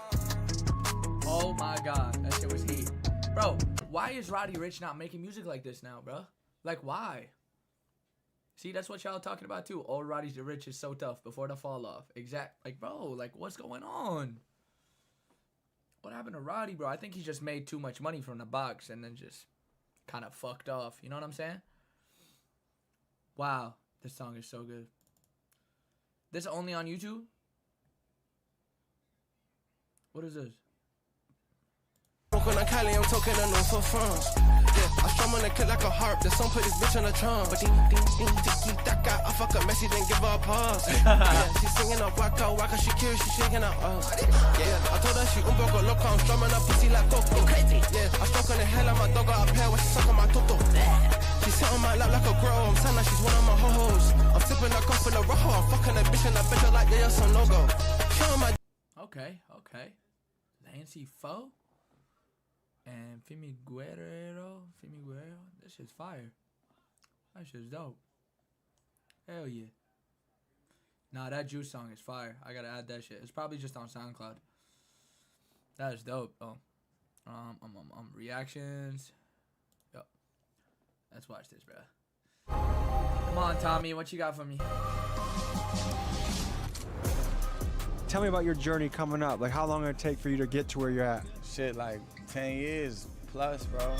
Oh my God, that shit was heat. Bro, why is Roddy Ricch not making music like this now, bro? Like, why? See, that's what y'all talking about too. Old Roddy Ricch is so tough before the fall off. Like, bro, like, what's going on? What happened to Roddy, bro? I think he just made too much money from the box and then just kind of fucked off. You know what I'm saying? Wow, this song is so good. This only on YouTube? What is this? Broken on Cali, I'm talking to no for France. Yeah, I strum on the clip like a harp. The song put this bitch on a trance. But ding, ding, ding, tiki, taka. I fuck up Messi, then give her a pass. Yeah, she singing up waka, she curious, she shaking her ass. Yeah, I told her she poco loca, I'm strumming up pussy like Coco. Yeah, I struck on the hell of my dog, got a pair when she suck on my toto. She sit on my lap like a girl, I'm saying like she's one of my ho-hos. I'm sipping a cup in the rojo, I'm fucking a bitch in the bitch like yeah, some no-go. Show my... Okay. Lancy Foe and Fimi Guerrero. This shit's fire. That shit's dope. Hell yeah. Nah, that Juice song is fire. I gotta add that shit. It's probably just on SoundCloud. That is dope. Oh, reactions. Yo, let's watch this, bro. Come on, Tommy. What you got for me? Tell me about your journey coming up. Like, how long it take for you to get to where you're at? Shit, like 10 years plus, bro.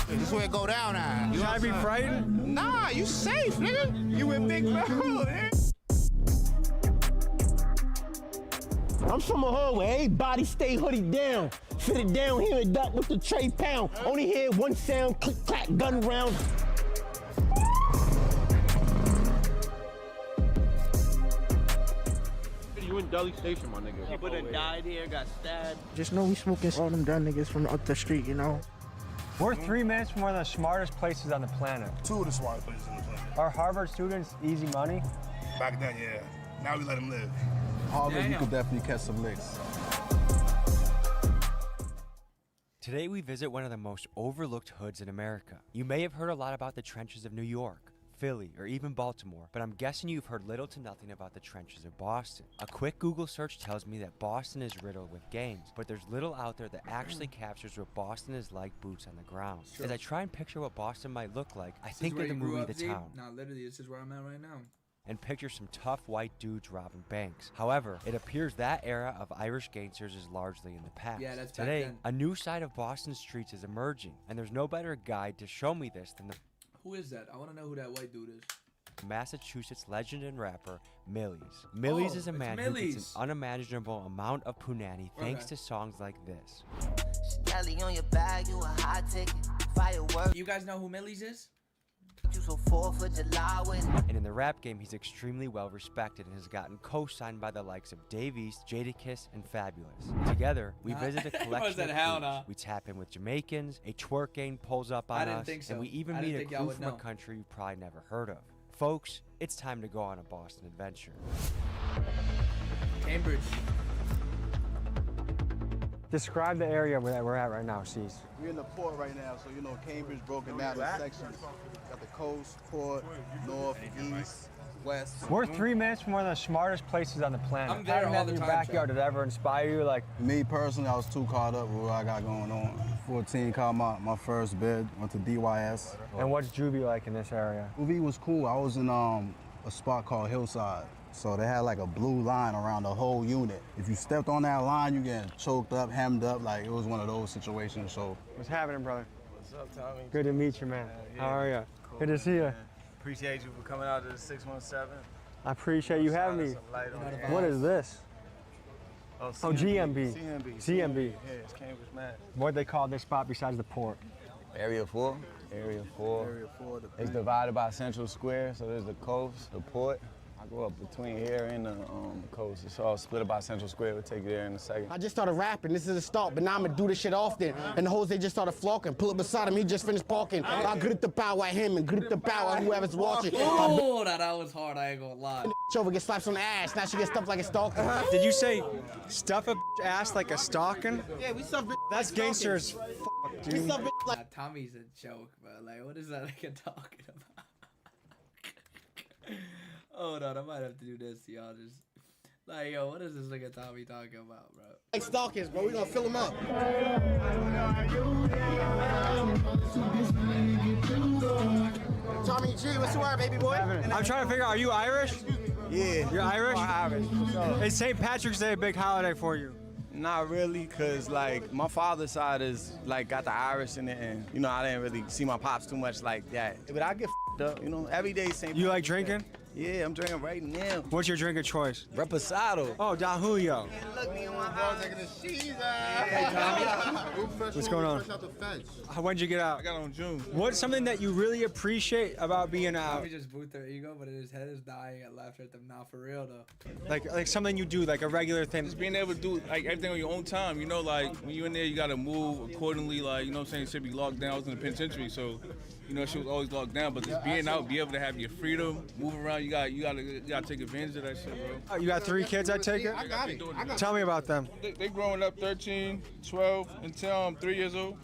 This is where it go down now. You gotta be frightened? Nah, you safe, nigga. You in big bro, man. I'm from a hood where everybody stay hoodie down. Fitted down here and duck with the tray pound. Only hear one sound, click, clack, gun round. You in Dully Station, my nigga. People that died here, got stabbed. Just know we smoking all them dumb niggas from up the street, you know? We're 3 minutes from one of the smartest places on the planet. 2 of the smartest places on the planet. Are Harvard students easy money? Back then, yeah. Now we let them live. Harvard, you could definitely catch some licks. Today we visit one of the most overlooked hoods in America. You may have heard a lot about the trenches of New York, Philly, or even Baltimore, but I'm guessing you've heard little to nothing about the trenches of Boston. A quick Google search tells me that Boston is riddled with gangs, but there's little out there that actually captures what Boston is like boots on the ground. Sure. As I try and picture what Boston might look like, I This think is where of the you grew movie up, The Z? Town. Nah, literally, this is where I'm at right now. and picture some tough white dudes robbing banks. However, it appears that era of Irish gangsters is largely in the past. Yeah, that's Today, back then. a new side of Boston streets is emerging, and there's no better guide to show me this than the Who is that? I want to know who that white dude is. Massachusetts legend and rapper Millie's. Millie's is a man who gets an unimaginable amount of punani thanks to songs like this. On your bag, you a high ticket. Fireworks. You guys know who Millie's is? You so 4th of July with. And in the rap game, he's extremely well respected and has gotten co-signed by the likes of Dave East, Jadakiss, and Fabulous. Together, we visit a collection of groups. We tap in with Jamaicans, a twerk gang pulls up on us, and we even meet a crew from a country you've probably never heard of. Folks, it's time to go on a Boston adventure. Cambridge. Describe the area that we're at right now, Cease. We're in the port right now, so you know Cambridge broken down in sections. Got the coast, port, north, east, west. We're 3 minutes from one of the smartest places on the planet. I'm there all the time. Your backyard, did that ever inspire you? Like me personally, I was too caught up with what I got going on. 14 caught my first bid, went to DYS. And what's juvie like in this area? Juvie was cool. I was in a spot called Hillside. So they had like a blue line around the whole unit. If you stepped on that line, you get choked up, hemmed up. Like it was one of those situations. So what's happening, brother? What's up, Tommy? Good to meet you, man. Yeah. How are you? Good to see you. Appreciate you for coming out to the 617. I appreciate you having me. What is this? Oh, GMB. CMB. Yeah, it's Cambridge, man. What they call this spot besides the port? Area 4. Area 4. It's divided by Central Square, so there's the coast, the port. I go up between here and the coast. It's all split by Central Square. We'll take you there in a second. I just started rapping. This is a start, but now I'm gonna do this shit often. And the hoes, they just started flocking. Pull up beside him, he just finished parking. I good at the bow at him and good at the bow at whoever's watching. Oh, that was hard. I ain't gonna lie. Over get slaps on the ass. Now she gets stuffed like a stalking. Did you say stuff a ass like a stalking? Yeah, we stuff. That's gangster as fuck, dude. We stuff like. Tommy's a joke, bro. Like, what is that nigga talking about? Hold on, I might have to do this, y'all. Just like, yo, what is this nigga Tommy talking about, bro? Like stalkers, bro. We gonna fill him up. Tommy G, what's the word, baby boy? I'm trying to figure out, are you Irish? Yeah. You're Irish? I'm Irish. Is St. Patrick's Day a big holiday for you? Not really, cause like my father's side is like got the Irish in it, and you know I didn't really see my pops too much like that. But I get up, you know, every day St. You like drinking? Yeah, I'm drinking right now. What's your drink of choice? Reposado. Oh, Don Julio. Hey, Tommy. What's going on? When'd you get out? I got on June. What's something that you really appreciate about being out? Tommy just boot their ego, but in his head is dying at laughter at them. Not for real though. Like something you do, like a regular thing. Just being able to do like everything on your own time. You know, like when you're in there, you gotta move accordingly. Like you know, what I'm saying, it should be locked down. I was in the penitentiary, so you know, she was always locked down. But just being out, be able to have your freedom, move around. You gotta take advantage of that shit, bro. You got 3 kids, I take it? I got it. Tell me about them. They growing up 13, 12, until I'm 3 years old.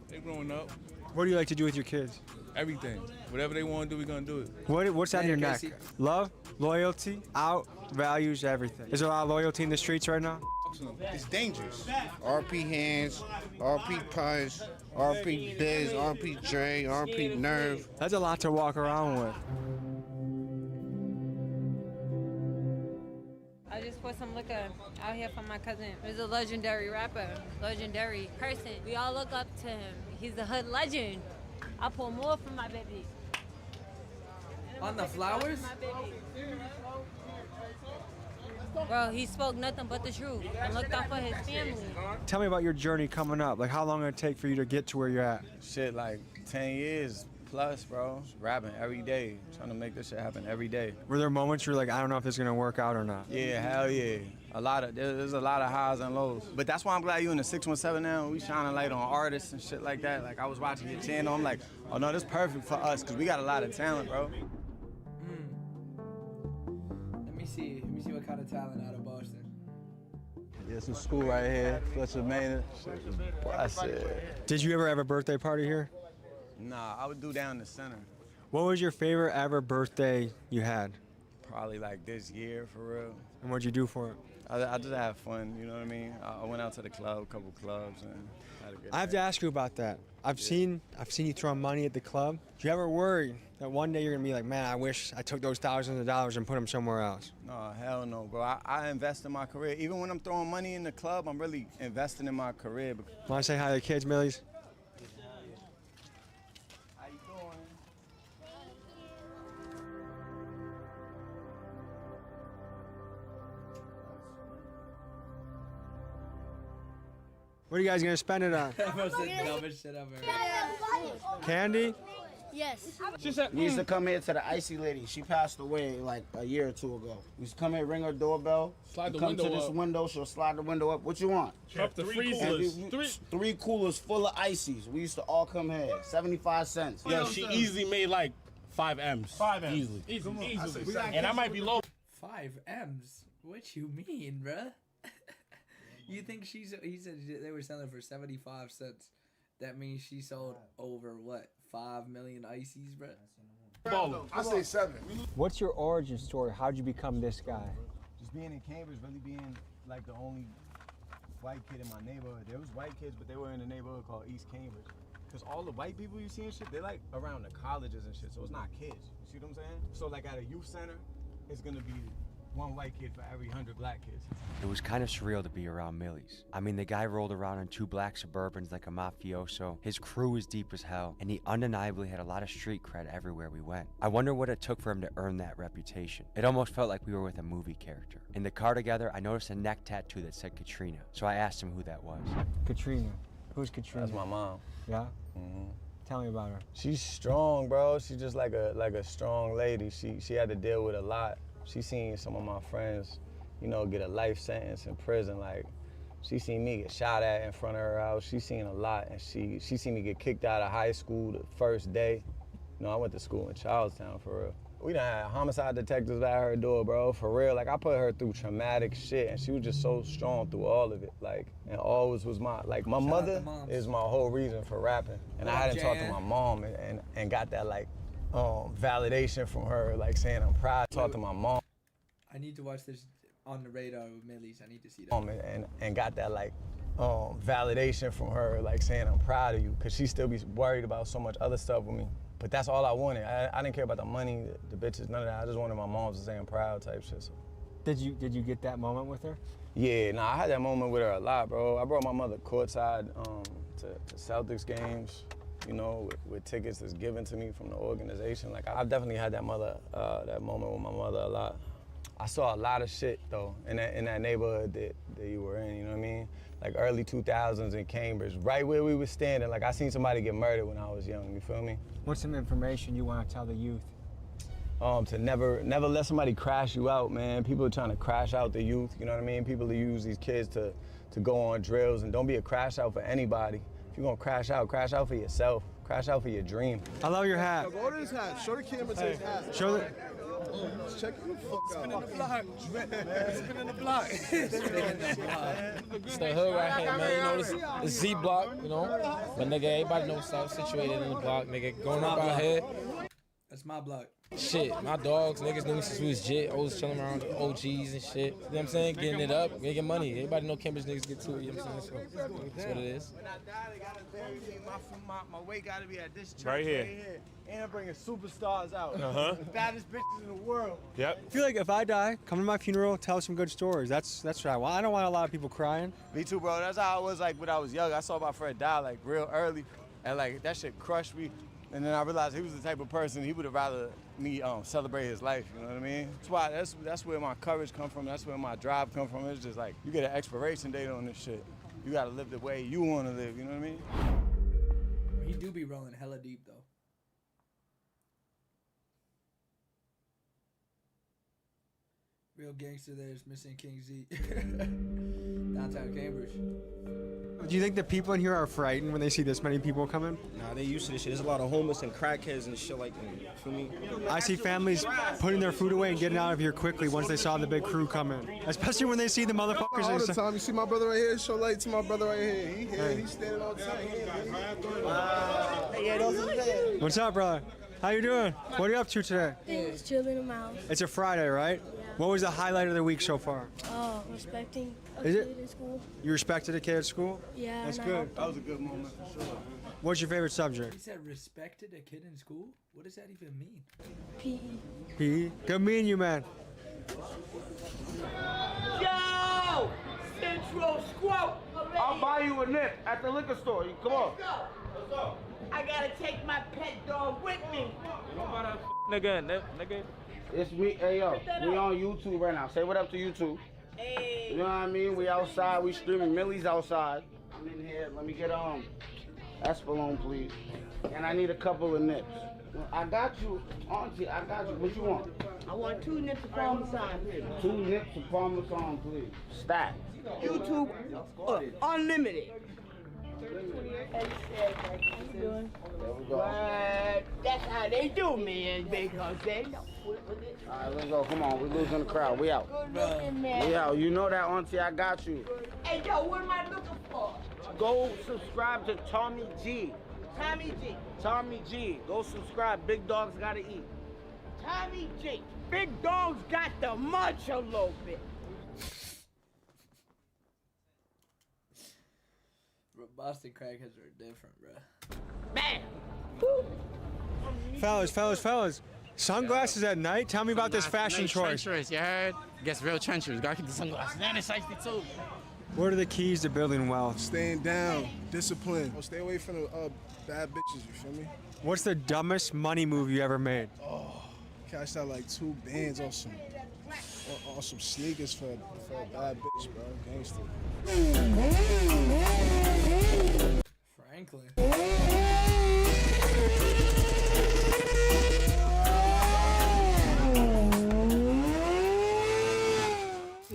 They growing up. What do you like to do with your kids? Everything. Whatever they want to do, we gonna do it. What's on your neck? Love, loyalty, out, values, everything. Is there a lot of loyalty in the streets right now? It's dangerous. RP Hands, RP Punch, RP Diz, RP Dre, RP Nerve. That's a lot to walk around with. I just poured some liquor out here for my cousin. He's a legendary rapper, legendary person. We all look up to him. He's the hood legend. I pour more for my baby. On the flowers? Bro, he spoke nothing but the truth and looked out for his family. Tell me about your journey coming up. Like, how long did it take for you to get to where you're at? Shit, like 10 years plus, bro. Rapping every day, trying to make this shit happen every day. Were there moments where you're like, I don't know if this is gonna work out or not? Yeah, hell yeah. There's a lot of highs and lows. But that's why I'm glad you in the 617 now. We shining light on artists and shit like that. Like I was watching your channel, I'm like, oh no, this perfect for us, cause we got a lot of talent, bro. Let me see what kind of talent out of Boston. Yeah, some school right here, Fletcher Manor. Did you ever have a birthday party here? Nah, I would do down in the center. What was your favorite ever birthday you had? Probably like this year, for real. And what'd you do for it? I just have fun, you know what I mean? I went out to the club, a couple clubs, and had a good I have to ask you about that. I've seen you throwing money at the club. Do you ever worry that one day you're gonna be like, man, I wish I took those thousands of dollars and put them somewhere else? No, hell no, bro. I invest in my career. Even when I'm throwing money in the club, I'm really investing in my career. Want to say hi to the kids, Millies? How you doing? What are you guys gonna spend it on? That was the dumbest shit I've ever heard. Candy? Yes. She said, We used to come here to the icy lady. She passed away like a year or two ago. We used to come here, ring her doorbell. Slide the come window to this up. window, she'll slide the window up. What you want? Up the freezers. Three coolers full of ices. We used to all come here. 75 cents. Yo, she easily made like 5 M's. 5 M's. Easily. And I might be low. 5 M's? What you mean, bruh? You think he said they were selling for 75 cents. That means she sold over what? 5 million ices, bruh? I say 7. What's your origin story? How'd you become this guy? Just being in Cambridge, really being like the only white kid in my neighborhood. There was white kids, but they were in a neighborhood called East Cambridge. Because all the white people you see and shit, they're like around the colleges and shit, so it's not kids. You see what I'm saying? So like at a youth center, it's gonna be one white kid for every 100 black kids. It was kind of surreal to be around Millie's. I mean, the guy rolled around in 2 black Suburbans like a mafioso. His crew was deep as hell, and he undeniably had a lot of street cred everywhere we went. I wonder what it took for him to earn that reputation. It almost felt like we were with a movie character. In the car together, I noticed a neck tattoo that said Katrina, so I asked him who that was. Katrina. Who's Katrina? That's my mom. Yeah? Mm-hmm. Tell me about her. She's strong, bro. She's just like a strong lady. She had to deal with a lot. She seen some of my friends, you know, get a life sentence in prison. Like, she seen me get shot at in front of her house. She seen a lot, and she seen me get kicked out of high school the first day. You know, I went to school in Charlestown, for real. We done had homicide detectives at her door, bro, for real. Like, I put her through traumatic shit, and she was just so strong through all of it. Like, and always was my mother is my whole reason for rapping. And I hadn't talked to my mom and got that, like, validation from her, like saying I'm proud. Talk to my mom. I need to watch this on the radar with Millie's. I need to see that. And got that like validation from her, like saying I'm proud of you, because she still be worried about so much other stuff with me. But that's all I wanted. I didn't care about the money, the bitches, none of that. I just wanted my mom to say I'm proud type shit. So. Did you get that moment with her? Yeah, nah, I had that moment with her a lot, bro. I brought my mother courtside to Celtics games. You know, with tickets that's given to me from the organization. Like, I've definitely had that moment with my mother a lot. I saw a lot of shit, though, in that neighborhood that you were in, you know what I mean? Like, early 2000s in Cambridge, right where we were standing. Like, I seen somebody get murdered when I was young, you feel me? What's some information you want to tell the youth? To never let somebody crash you out, man. People are trying to crash out the youth, you know what I mean? People use these kids to go on drills, and don't be a crash out for anybody. If you're gonna crash out for yourself. Crash out for your dream. I love your hat. Go to his hat. Show the camera to his hat. Show the... Check the fuck out. Spinning the block. It's the hood right here, man. You know, this Z block, you know. But nigga, everybody knows I'm situated in the block, nigga. Going up out here. That's my block. Shit, my dogs, niggas knew me since we was jit. Always chilling around the OGs and shit. You know what I'm saying? Getting it up, making money. Everybody know Cambridge niggas get to it, you know what I'm saying? So that's what it is. When I die, they gotta bury me. My weight gotta be at this church Right here. And I'm bringing superstars out. Uh-huh. The baddest bitches in the world. Yep. I feel like if I die, come to my funeral, tell some good stories. That's what I want. I don't want a lot of people crying. Me too, bro. That's how I was like when I was young. I saw my friend die like real early, and like that shit crushed me. And then I realized he was the type of person he would have rather me celebrate his life. You know what I mean? That's why that's where my courage come from. That's where my drive come from. It's just like you get an expiration date on this shit. You gotta live the way you want to live. You know what I mean? He do be rolling hella deep though. Real gangster there is missing King Z. Downtown Cambridge. Do you think the people in here are frightened when they see this many people coming? Nah, they used to this shit. There's a lot of homeless and crackheads and shit like that. You feel me? I see families putting their food away and getting out of here quickly once they saw the big crew coming. Especially when they see the motherfuckers. All the time. You see my brother right here? Show light to my brother right here. He here. He's standing all the time. What's up, brother? How you doing? What are you up to today? Just chilling in my house. It's a Friday, right? Yeah. What was the highlight of the week so far? Respecting a Is kid it? in school. You respected a kid at school? Yeah. That's and I good. helped That was a good moment for sure. What's your favorite subject? He said respected a kid in school? What does that even mean? PE. PE? Good meeting you, man. Yo! Central Squat! I'll buy you a nip at the liquor store. Come on. Let's go. I gotta take my pet dog with me. Nigga. It's me. Hey, yo. We on YouTube right now. Say what up to YouTube. Hey. You know what I mean? We outside. We streaming. Millie's outside. I'm in here. Let me get Espelon, please. And I need a couple of nips. I got you, Auntie. I got you. What you want? I want 2 nips of Parmesan, please. 2 nips of Parmesan, please. Stack. YouTube unlimited. There we go. That's how they do me, because they know. All right, let's go. Come on. We're losing the crowd. We out. Good looking, man. We out. You know that, Auntie. I got you. Hey, yo, what am I looking for? Go subscribe to Tommy G. Tommy G. Tommy G. Go subscribe. Big dogs gotta eat. Tommy G. Big dogs got to munch a little bit. Bro, Boston crackheads are different, bro. Man. Fellas. Sunglasses at night? Tell me about this fashion choice. Treacherous, you heard? Gets real treacherous. Gotta keep the sunglasses. And it's safety too. What are the keys to building wealth? Staying down, discipline. Stay away from the bad bitches, you feel me? What's the dumbest money move you ever made? Cashed out like 2 bands on some sneakers for a bad bitch, bro. Gangster. Franklin.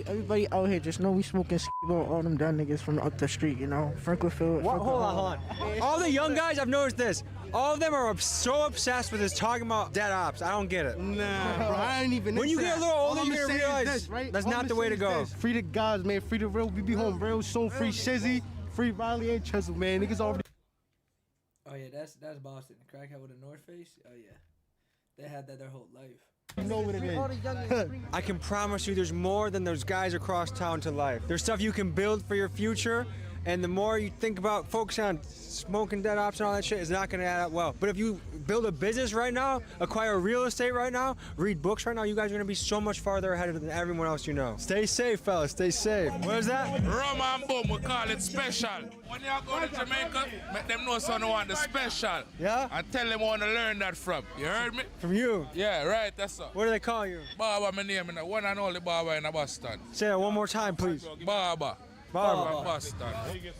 Everybody out here just know we smoking on all them dumb niggas from up the street, you know? Franklinfield. Hold on. All the young guys, I've noticed this. All of them are so obsessed with this talking about dead ops. I don't get it. Nah, bro, I ain't even. When you get a little older, you're gonna realize this, right? that's not the way to go. Free the guys, man. Free the real. We be home real soon. Free Shizzy. Free Riley and Chisel, man. Niggas already. Oh yeah, that's Boston. The crackhead with a North Face. Oh yeah, they had that their whole life. You know what it is. I can promise you there's more than those guys across town to life. There's stuff you can build for your future, and the more you think about focusing on smoking dead ops and all that shit, it's not gonna add up well. But if you build a business right now, acquire real estate right now, read books right now, you guys are gonna be so much farther ahead than everyone else you know. Stay safe, fellas, stay safe. What is that? Rum and boom, we call it special. When you go to Jamaica, make them know someone want the special. Yeah? And tell them where to learn that from. You heard me? From you? Yeah, right, that's all. What do they call you? Baba, my name, one and only Baba in Boston. Say that one more time, please. Baba. Boston.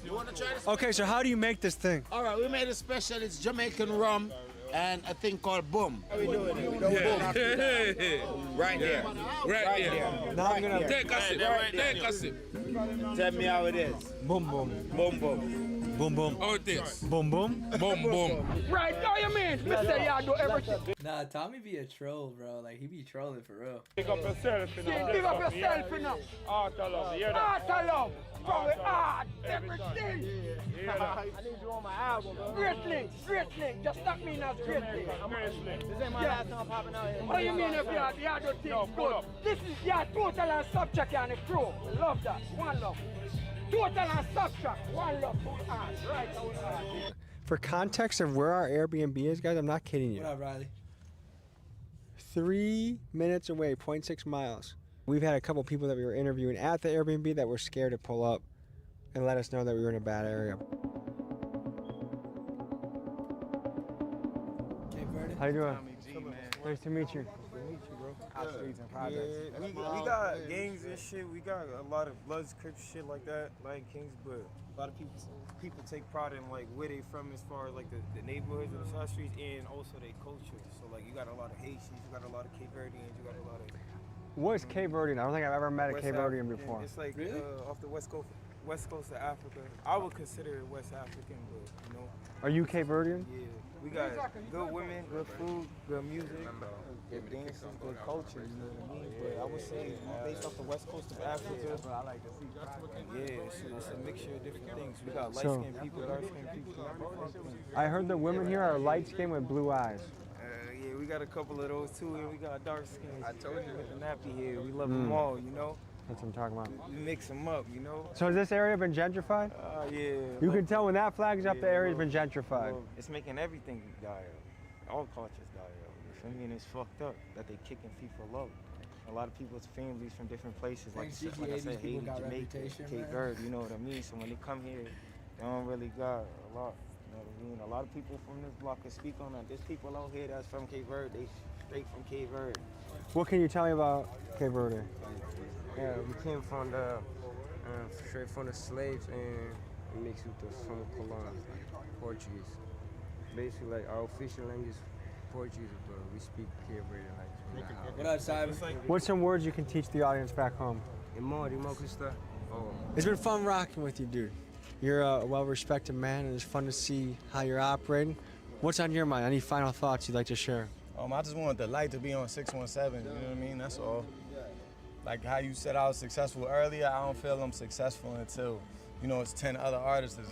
You wanna try this? Okay, so how do you make this thing? All right, we made a special. It's Jamaican rum and a thing called boom. How we doing it? Right there. Right there. Now I'm gonna take a sip. Take a sip. Tell me how it is. Boom, boom. Boom, boom. Boom, boom. How it is? Boom, boom. Boom, boom. Right, know you mean? Mr. Y'all do everything. Nah, Tommy be a troll, bro. Like he be trolling for real. Pick up yourself, you know. Pick up yourself, you know. Art of love. Art of love. From the art, everything. I need you on my album, bro. Great link. Just stop me now, great link. This ain't my last time popping out here. What do you mean if you do things good? This is your total and subtract and the crew. Love that. One love. Total and subtract. One love. Right. For context of where our Airbnb is, guys, I'm not kidding you. What up, Riley? 3 minutes away, 0.6 miles. We've had a couple people that we were interviewing at the Airbnb that were scared to pull up and let us know that we were in a bad area. How you doing? Nice to meet you. We got gangs and shit. We got a lot of Bloods, Crips, shit like that, Lion Kings, but a lot of people take pride in like where they from as far as like the neighborhoods and the side streets and also their culture. So like you got a lot of Haitians, you got a lot of Cape Verdeans, you got a lot of. What's Cape Verdean? I don't think I've ever met a Cape Verdean before. It's like off the west coast of Africa. I would consider it West African, but you know. Are you Cape Verdean? Yeah, we got good women, good food, good music, good dances, good culture. You know what I mean? But I would say based off the west coast of Africa. Yeah, it's a mixture of different things. We got light skinned people, dark skinned people. I heard the women here are light skinned with blue eyes. Yeah, we got a couple of those too, and we got dark skins. I told you. With the nappy hair, we love them all, you know? That's what I'm talking about. We mix them up, you know? So has this area been gentrified? Yeah. You can tell when that flag's up, the area's been gentrified. It's making everything die out. All cultures die out. You feel me? And it's fucked up that they kicking FIFA low. A lot of people's families from different places, like I said, Haiti, Jamaica, Cape Verde, you know what I mean? So when they come here, they don't really got a lot, you know what I mean? A lot of people from this block can speak on that. There's people out here that's from Cape Verde, they straight from Cape Verde. What can you tell me about Cape Verde? Yeah, we came from the straight from the slaves and mixed with the some colons, like Portuguese. Basically, like our official language is Portuguese, but we speak Cape Verde like. What up, Simon? What's some words you can teach the audience back home? It's been fun rocking with you, dude. You're a well-respected man, and it's fun to see how you're operating. What's on your mind? Any final thoughts you'd like to share? I just want the light to be on 617, you know what I mean? That's all. Like how you said I was successful earlier, I don't feel I'm successful until, you know, it's 10 other artists that's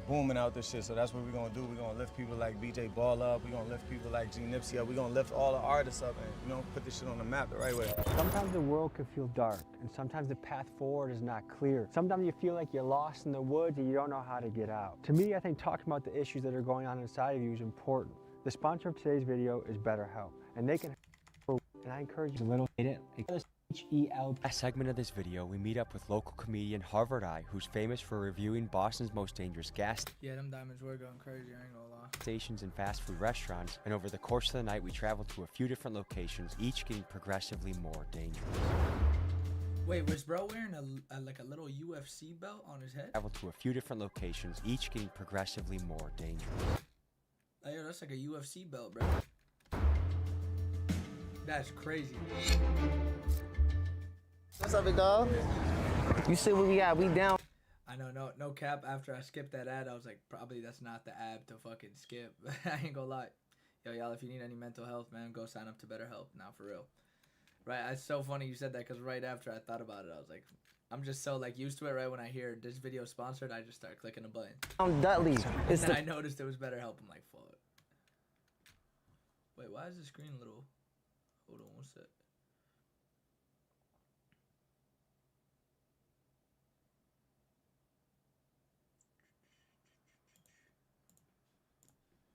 booming out this shit. So that's what we're gonna do. We're gonna lift people like BJ Ball up. We're gonna lift people like G Nipsey up. We're gonna lift all the artists up and, you know, put this shit on the map the right way. Sometimes the world can feel dark, and sometimes the path forward is not clear. Sometimes you feel like you're lost in the woods and you don't know how to get out. To me, I think talking about the issues that are going on inside of you is important. The sponsor of today's video is BetterHelp, and they can help, and I encourage you to little hit it. Last segment of this video, we meet up with local comedian Harvard Eye, who's famous for reviewing Boston's most dangerous gas Yeah, them diamonds were going crazy, I ain't gonna lie. stations and fast food restaurants, and over the course of the night we traveled to a few different locations, each getting progressively more dangerous. Wait, was bro wearing like a little UFC belt on his head? Traveled to a few different locations, each getting progressively more dangerous. Oh, yo, that's like a UFC belt, bro. That's crazy. What's up, big dog? You see what we got? We down. I know, no cap. After I skipped that ad, I was like, probably that's not the ad to fucking skip. I ain't gonna lie. Yo, y'all, if you need any mental health, man, go sign up to BetterHelp. Now, for real. Right, it's so funny you said that, because right after I thought about it, I was like, I'm just so like used to it. Right when I hear this video sponsored, I just start clicking a button. I'm Dudley. And then I noticed it was BetterHelp. I'm like, fuck. Wait, why is the screen a little... Hold on one sec.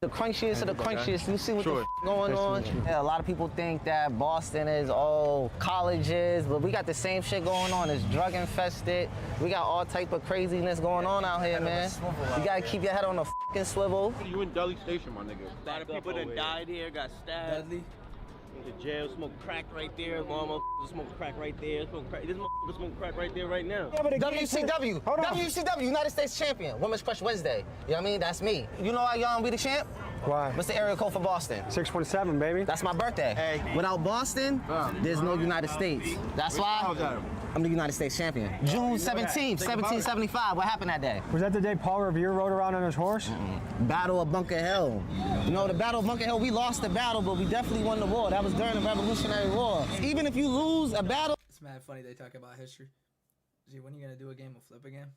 The crunchiest of the crunchiest. You see what the going on? Yeah, a lot of people think that Boston is all colleges, but we got the same shit going on. It's drug infested. We got all type of craziness going on out here, man. You gotta keep your head on the fucking swivel. You in Dudley Station, my nigga. A lot of people that died here, got stabbed. Dudley. Went to jail, smoked crack right there. One motherfucker smoked crack right there. Smoked crack. This motherfucker smoked crack right there right now. WCW. WCW, United States Champion. Women's Crush Wednesday. You know what I mean? That's me. You know why y'all be the champ? Why? What's the area code for Boston? 617, baby. That's my birthday. Hey. Without Boston, there's no United States. That's why I'm the United States champion. June 17th, 1775. What happened that day? Was that the day Paul Revere rode around on his horse? Battle of Bunker Hill. You know, the Battle of Bunker Hill, we lost the battle, but we definitely won the war. That was during the Revolutionary War. Even if you lose a battle... It's mad funny they talk about history. See, when are you gonna do a game of Flip again?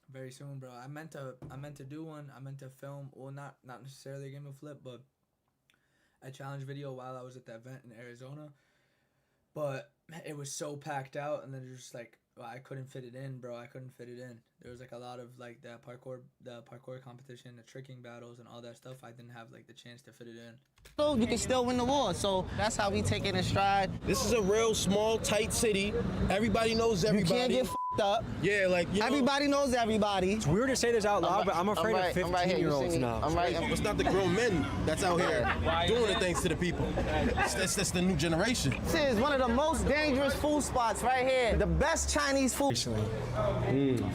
Very soon, bro. I meant to do one. I meant to film, well, not necessarily a game of Flip, but a challenge video while I was at that event in Arizona. But it was so packed out, and then just like, well, I couldn't fit it in, bro. I couldn't fit it in. There was like a lot of like the parkour competition, the tricking battles, and all that stuff. I didn't have like the chance to fit it in. So you can still win the war. So that's how we take it in stride. This is a real small, tight city. Everybody knows everybody. You can't get f***ed up. Yeah, like, you know, everybody knows everybody. It's weird to say this out loud, but I'm afraid of 15-year-olds now. It's not the grown men that's out here doing the things to the people. That's the new generation. This is one of the most dangerous food spots right here. The best Chinese food.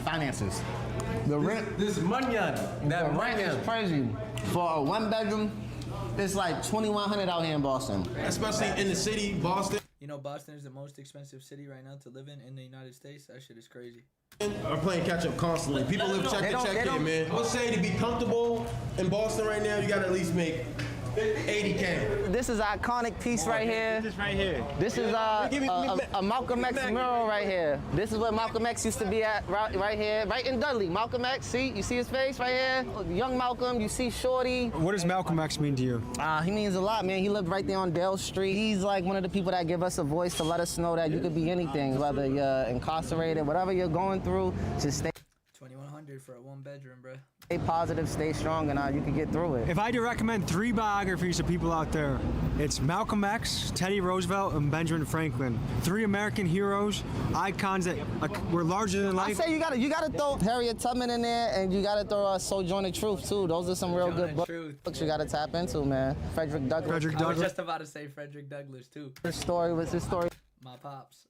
Finances. The rent. This money on that rent is crazy. For a one-bedroom, it's like $2,100 out here in Boston. Especially in the city, Boston. You know, Boston is the most expensive city right now to live in the United States. That shit is crazy. Are playing catch up constantly. People live check to check here, man. I would say to be comfortable in Boston right now, you gotta at least make 80K. This is an iconic piece right here. This right here. This is a Malcolm X mural right here. This is where Malcolm X used to be at, right here, right in Dudley. Malcolm X, see? You see his face right here? Young Malcolm, you see Shorty. What does Malcolm X mean to you? He means a lot, man. He lived right there on Dale Street. He's like one of the people that give us a voice to let us know that you could be anything, whether you're incarcerated, whatever you're going through, just stay 2100 for a 1-bedroom, bro. Stay positive, stay strong, and you can get through it. If I had to recommend 3 biographies to people out there, it's Malcolm X, Teddy Roosevelt, and Benjamin Franklin. 3 American heroes, icons that were larger than life. I say you gotta throw Harriet Tubman in there, and you gotta throw Sojourner Truth too. Those are some real good books you gotta tap into, man. Frederick Douglass. I was just about to say Frederick Douglass too. His story was his story. My pops.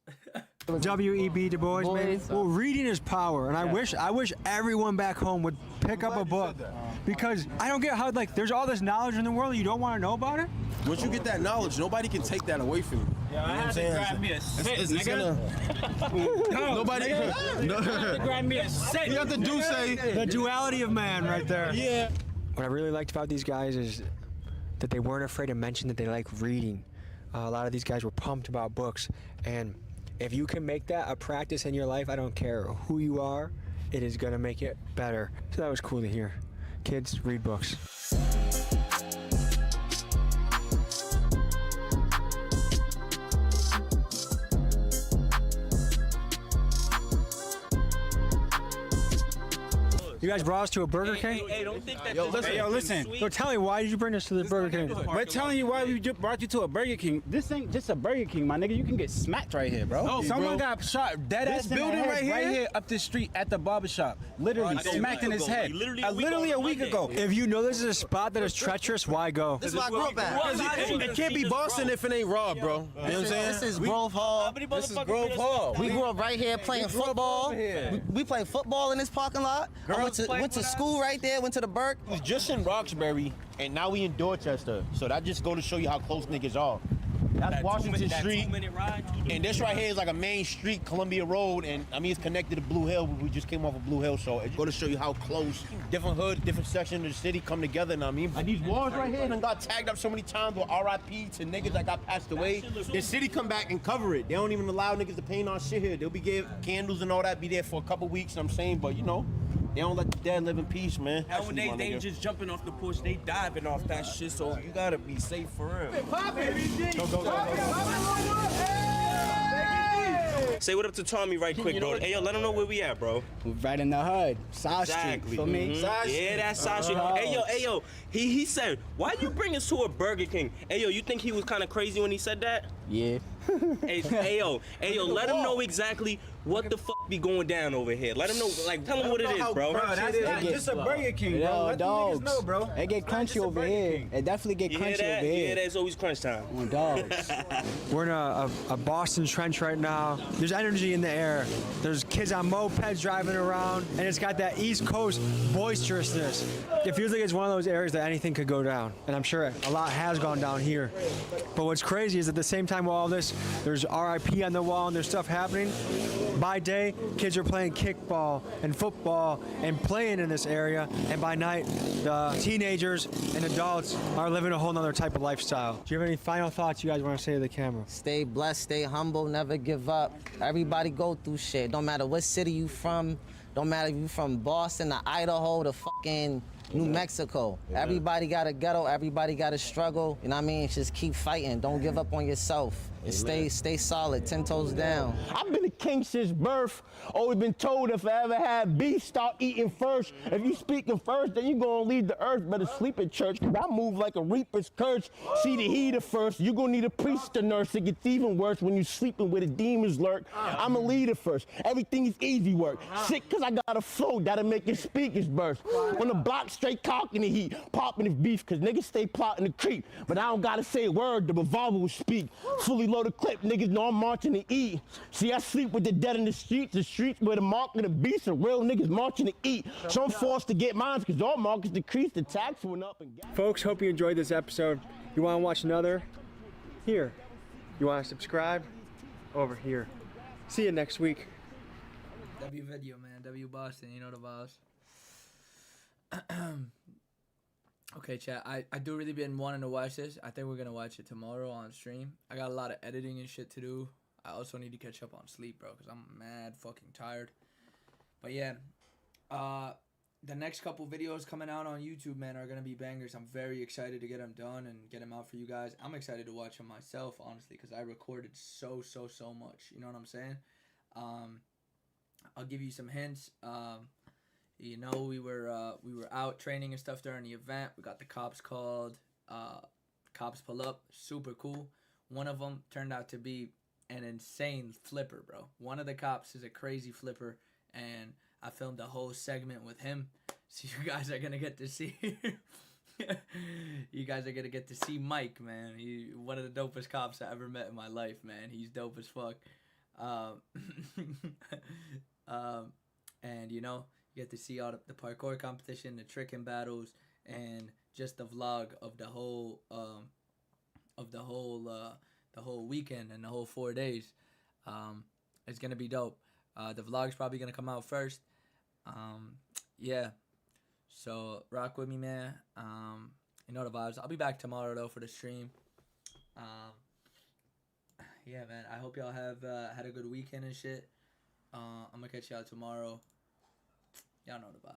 W.E.B. Du Bois, man. Well, reading is power, and I wish everyone back home would pick up a book, because I don't get how there's all this knowledge in the world, you don't want to know about it. Once you get that knowledge, nobody can take that away from you. Yeah, I had to grab me a sit, nigga. Nobody. Grab me a sit. You have to do say the duality of man right there. Yeah. What I really liked about these guys is that they weren't afraid to mention that they like reading. A lot of these guys were pumped about books, and if you can make that a practice in your life, I don't care who you are, it is gonna make it better. So that was cool to hear. Kids, read books. You guys brought us to a Burger King? Hey, don't think that listen. So tell me, why did you bring us to the Burger King? We're telling you why we brought you to a Burger King. This ain't just a Burger King, my nigga. You can get smacked right here, bro. No, Someone bro. got shot dead ass building right here up the street at the barbershop. Literally smacked in his head. Literally a week ago. If you know this is a spot that is treacherous, why go? This is where I grew up at. It can't be Boston if it ain't Rob, bro. You know what I'm saying? This is Grove Hall. This is Grove Hall. We grew up right here playing football. We played football in this parking lot. I went to school right there, went to the Burke. We was just in Roxbury, and now we in Dorchester. So that just go to show you how close niggas are. That's Washington Street, and this right here is like a main street, Columbia Road, and I mean it's connected to Blue Hill. We just came off of Blue Hill, so it's going to show you how close different hoods, different sections of the city come together. And I mean, and these walls right here done got tagged up so many times with RIP to niggas that got passed away. The city come back and cover it. They don't even allow niggas to paint on shit here. They'll be give candles and all that, be there for a couple weeks. I'm saying, but you know. They don't let the dead live in peace, man. Nowadays, they just jumping off the porch, they diving off that shit, so you gotta be safe for real. Say what up to Tommy right quick, bro. Hey, yo, let him know where we at, bro. We're right in the hood. Side Street, for me. Yeah, that's Side Street. Hey, yo, he said, why you bring us to a Burger King? Hey, yo, you think he was kind of crazy when he said that? Yeah. Hey, yo, let him know exactly what the fuck be going down over here. Let him know, like, tell him what it is, bro. That's not just a Burger King, bro. Let dogs. these niggas know, bro. It get crunchy over here. It definitely get crunchy over here. Yeah, that's always crunch time. On dogs. We're in a Boston trench right now. There's energy in the air. There's kids on mopeds driving around, and it's got that East Coast boisterousness. It feels like it's one of those areas that anything could go down, and I'm sure a lot has gone down here. But what's crazy is at the same time with all this, there's RIP on the wall and there's stuff happening. By day, kids are playing kickball and football and playing in this area, and by night, the teenagers and adults are living a whole nother type of lifestyle. Do you have any final thoughts you guys want to say to the camera? Stay blessed, stay humble, never give up. Everybody go through shit. Don't matter what city you from. Don't matter if you from Boston to Idaho to fucking New Mexico. Everybody got a ghetto, everybody got a struggle. You know what I mean? Just keep fighting. Don't give up on yourself. And stay solid, 10 toes down. I've been a king since birth. Always been told if I ever had beef, start eating first. If you speaking first, then you gonna leave the earth. Better sleep at church, cause I move like a reaper's curse. See the heater first, you gonna need a priest to nurse. It gets even worse when you sleeping where the demons lurk. I'm a leader first, everything is easy work. Sick cause I got a flow that'll make your speakers burst. When the block straight cock in the heat, popping the beef cause niggas stay plotting the creep. But I don't gotta say a word, the revolver will speak. Fully load a clip, niggas know I'm marching to eat. See, I sleep with the dead in the streets where the mark of the beast and real niggas marching to eat. So I'm forced to get mine because all markets decreased, the tax went up and gas. Folks, hope you enjoyed this episode. You want to watch another? Here. You want to subscribe? Over here. See you next week. W video, man. W Boston, you know the boss. Okay, chat. I do really been wanting to watch this. I think we're gonna watch it tomorrow on stream. I got a lot of editing and shit to do. I also need to catch up on sleep, bro, because I'm mad fucking tired. But yeah, the next couple videos coming out on YouTube, man, are gonna be bangers. I'm very excited to get them done and get them out for you guys. I'm excited to watch them myself, honestly, because I recorded so much. You know what I'm saying? I'll give you some hints. You know, we were out training and stuff during the event. We got the cops called. Cops pull up. Super cool. One of them turned out to be an insane flipper, bro. One of the cops is a crazy flipper, and I filmed a whole segment with him. So you guys are gonna get to see. You guys are gonna get to see Mike, man. He one of the dopest cops I ever met in my life, man. He's dope as fuck. And you know, you get to see all the parkour competition, the tricking battles, and just the vlog of the whole weekend and the whole 4 days. It's gonna be dope. The vlog's probably gonna come out first. Yeah. So rock with me, man. You know the vibes. I'll be back tomorrow though for the stream. Yeah, man. I hope y'all have had a good weekend and shit. I'm gonna catch y'all tomorrow. Y'all know the vibes.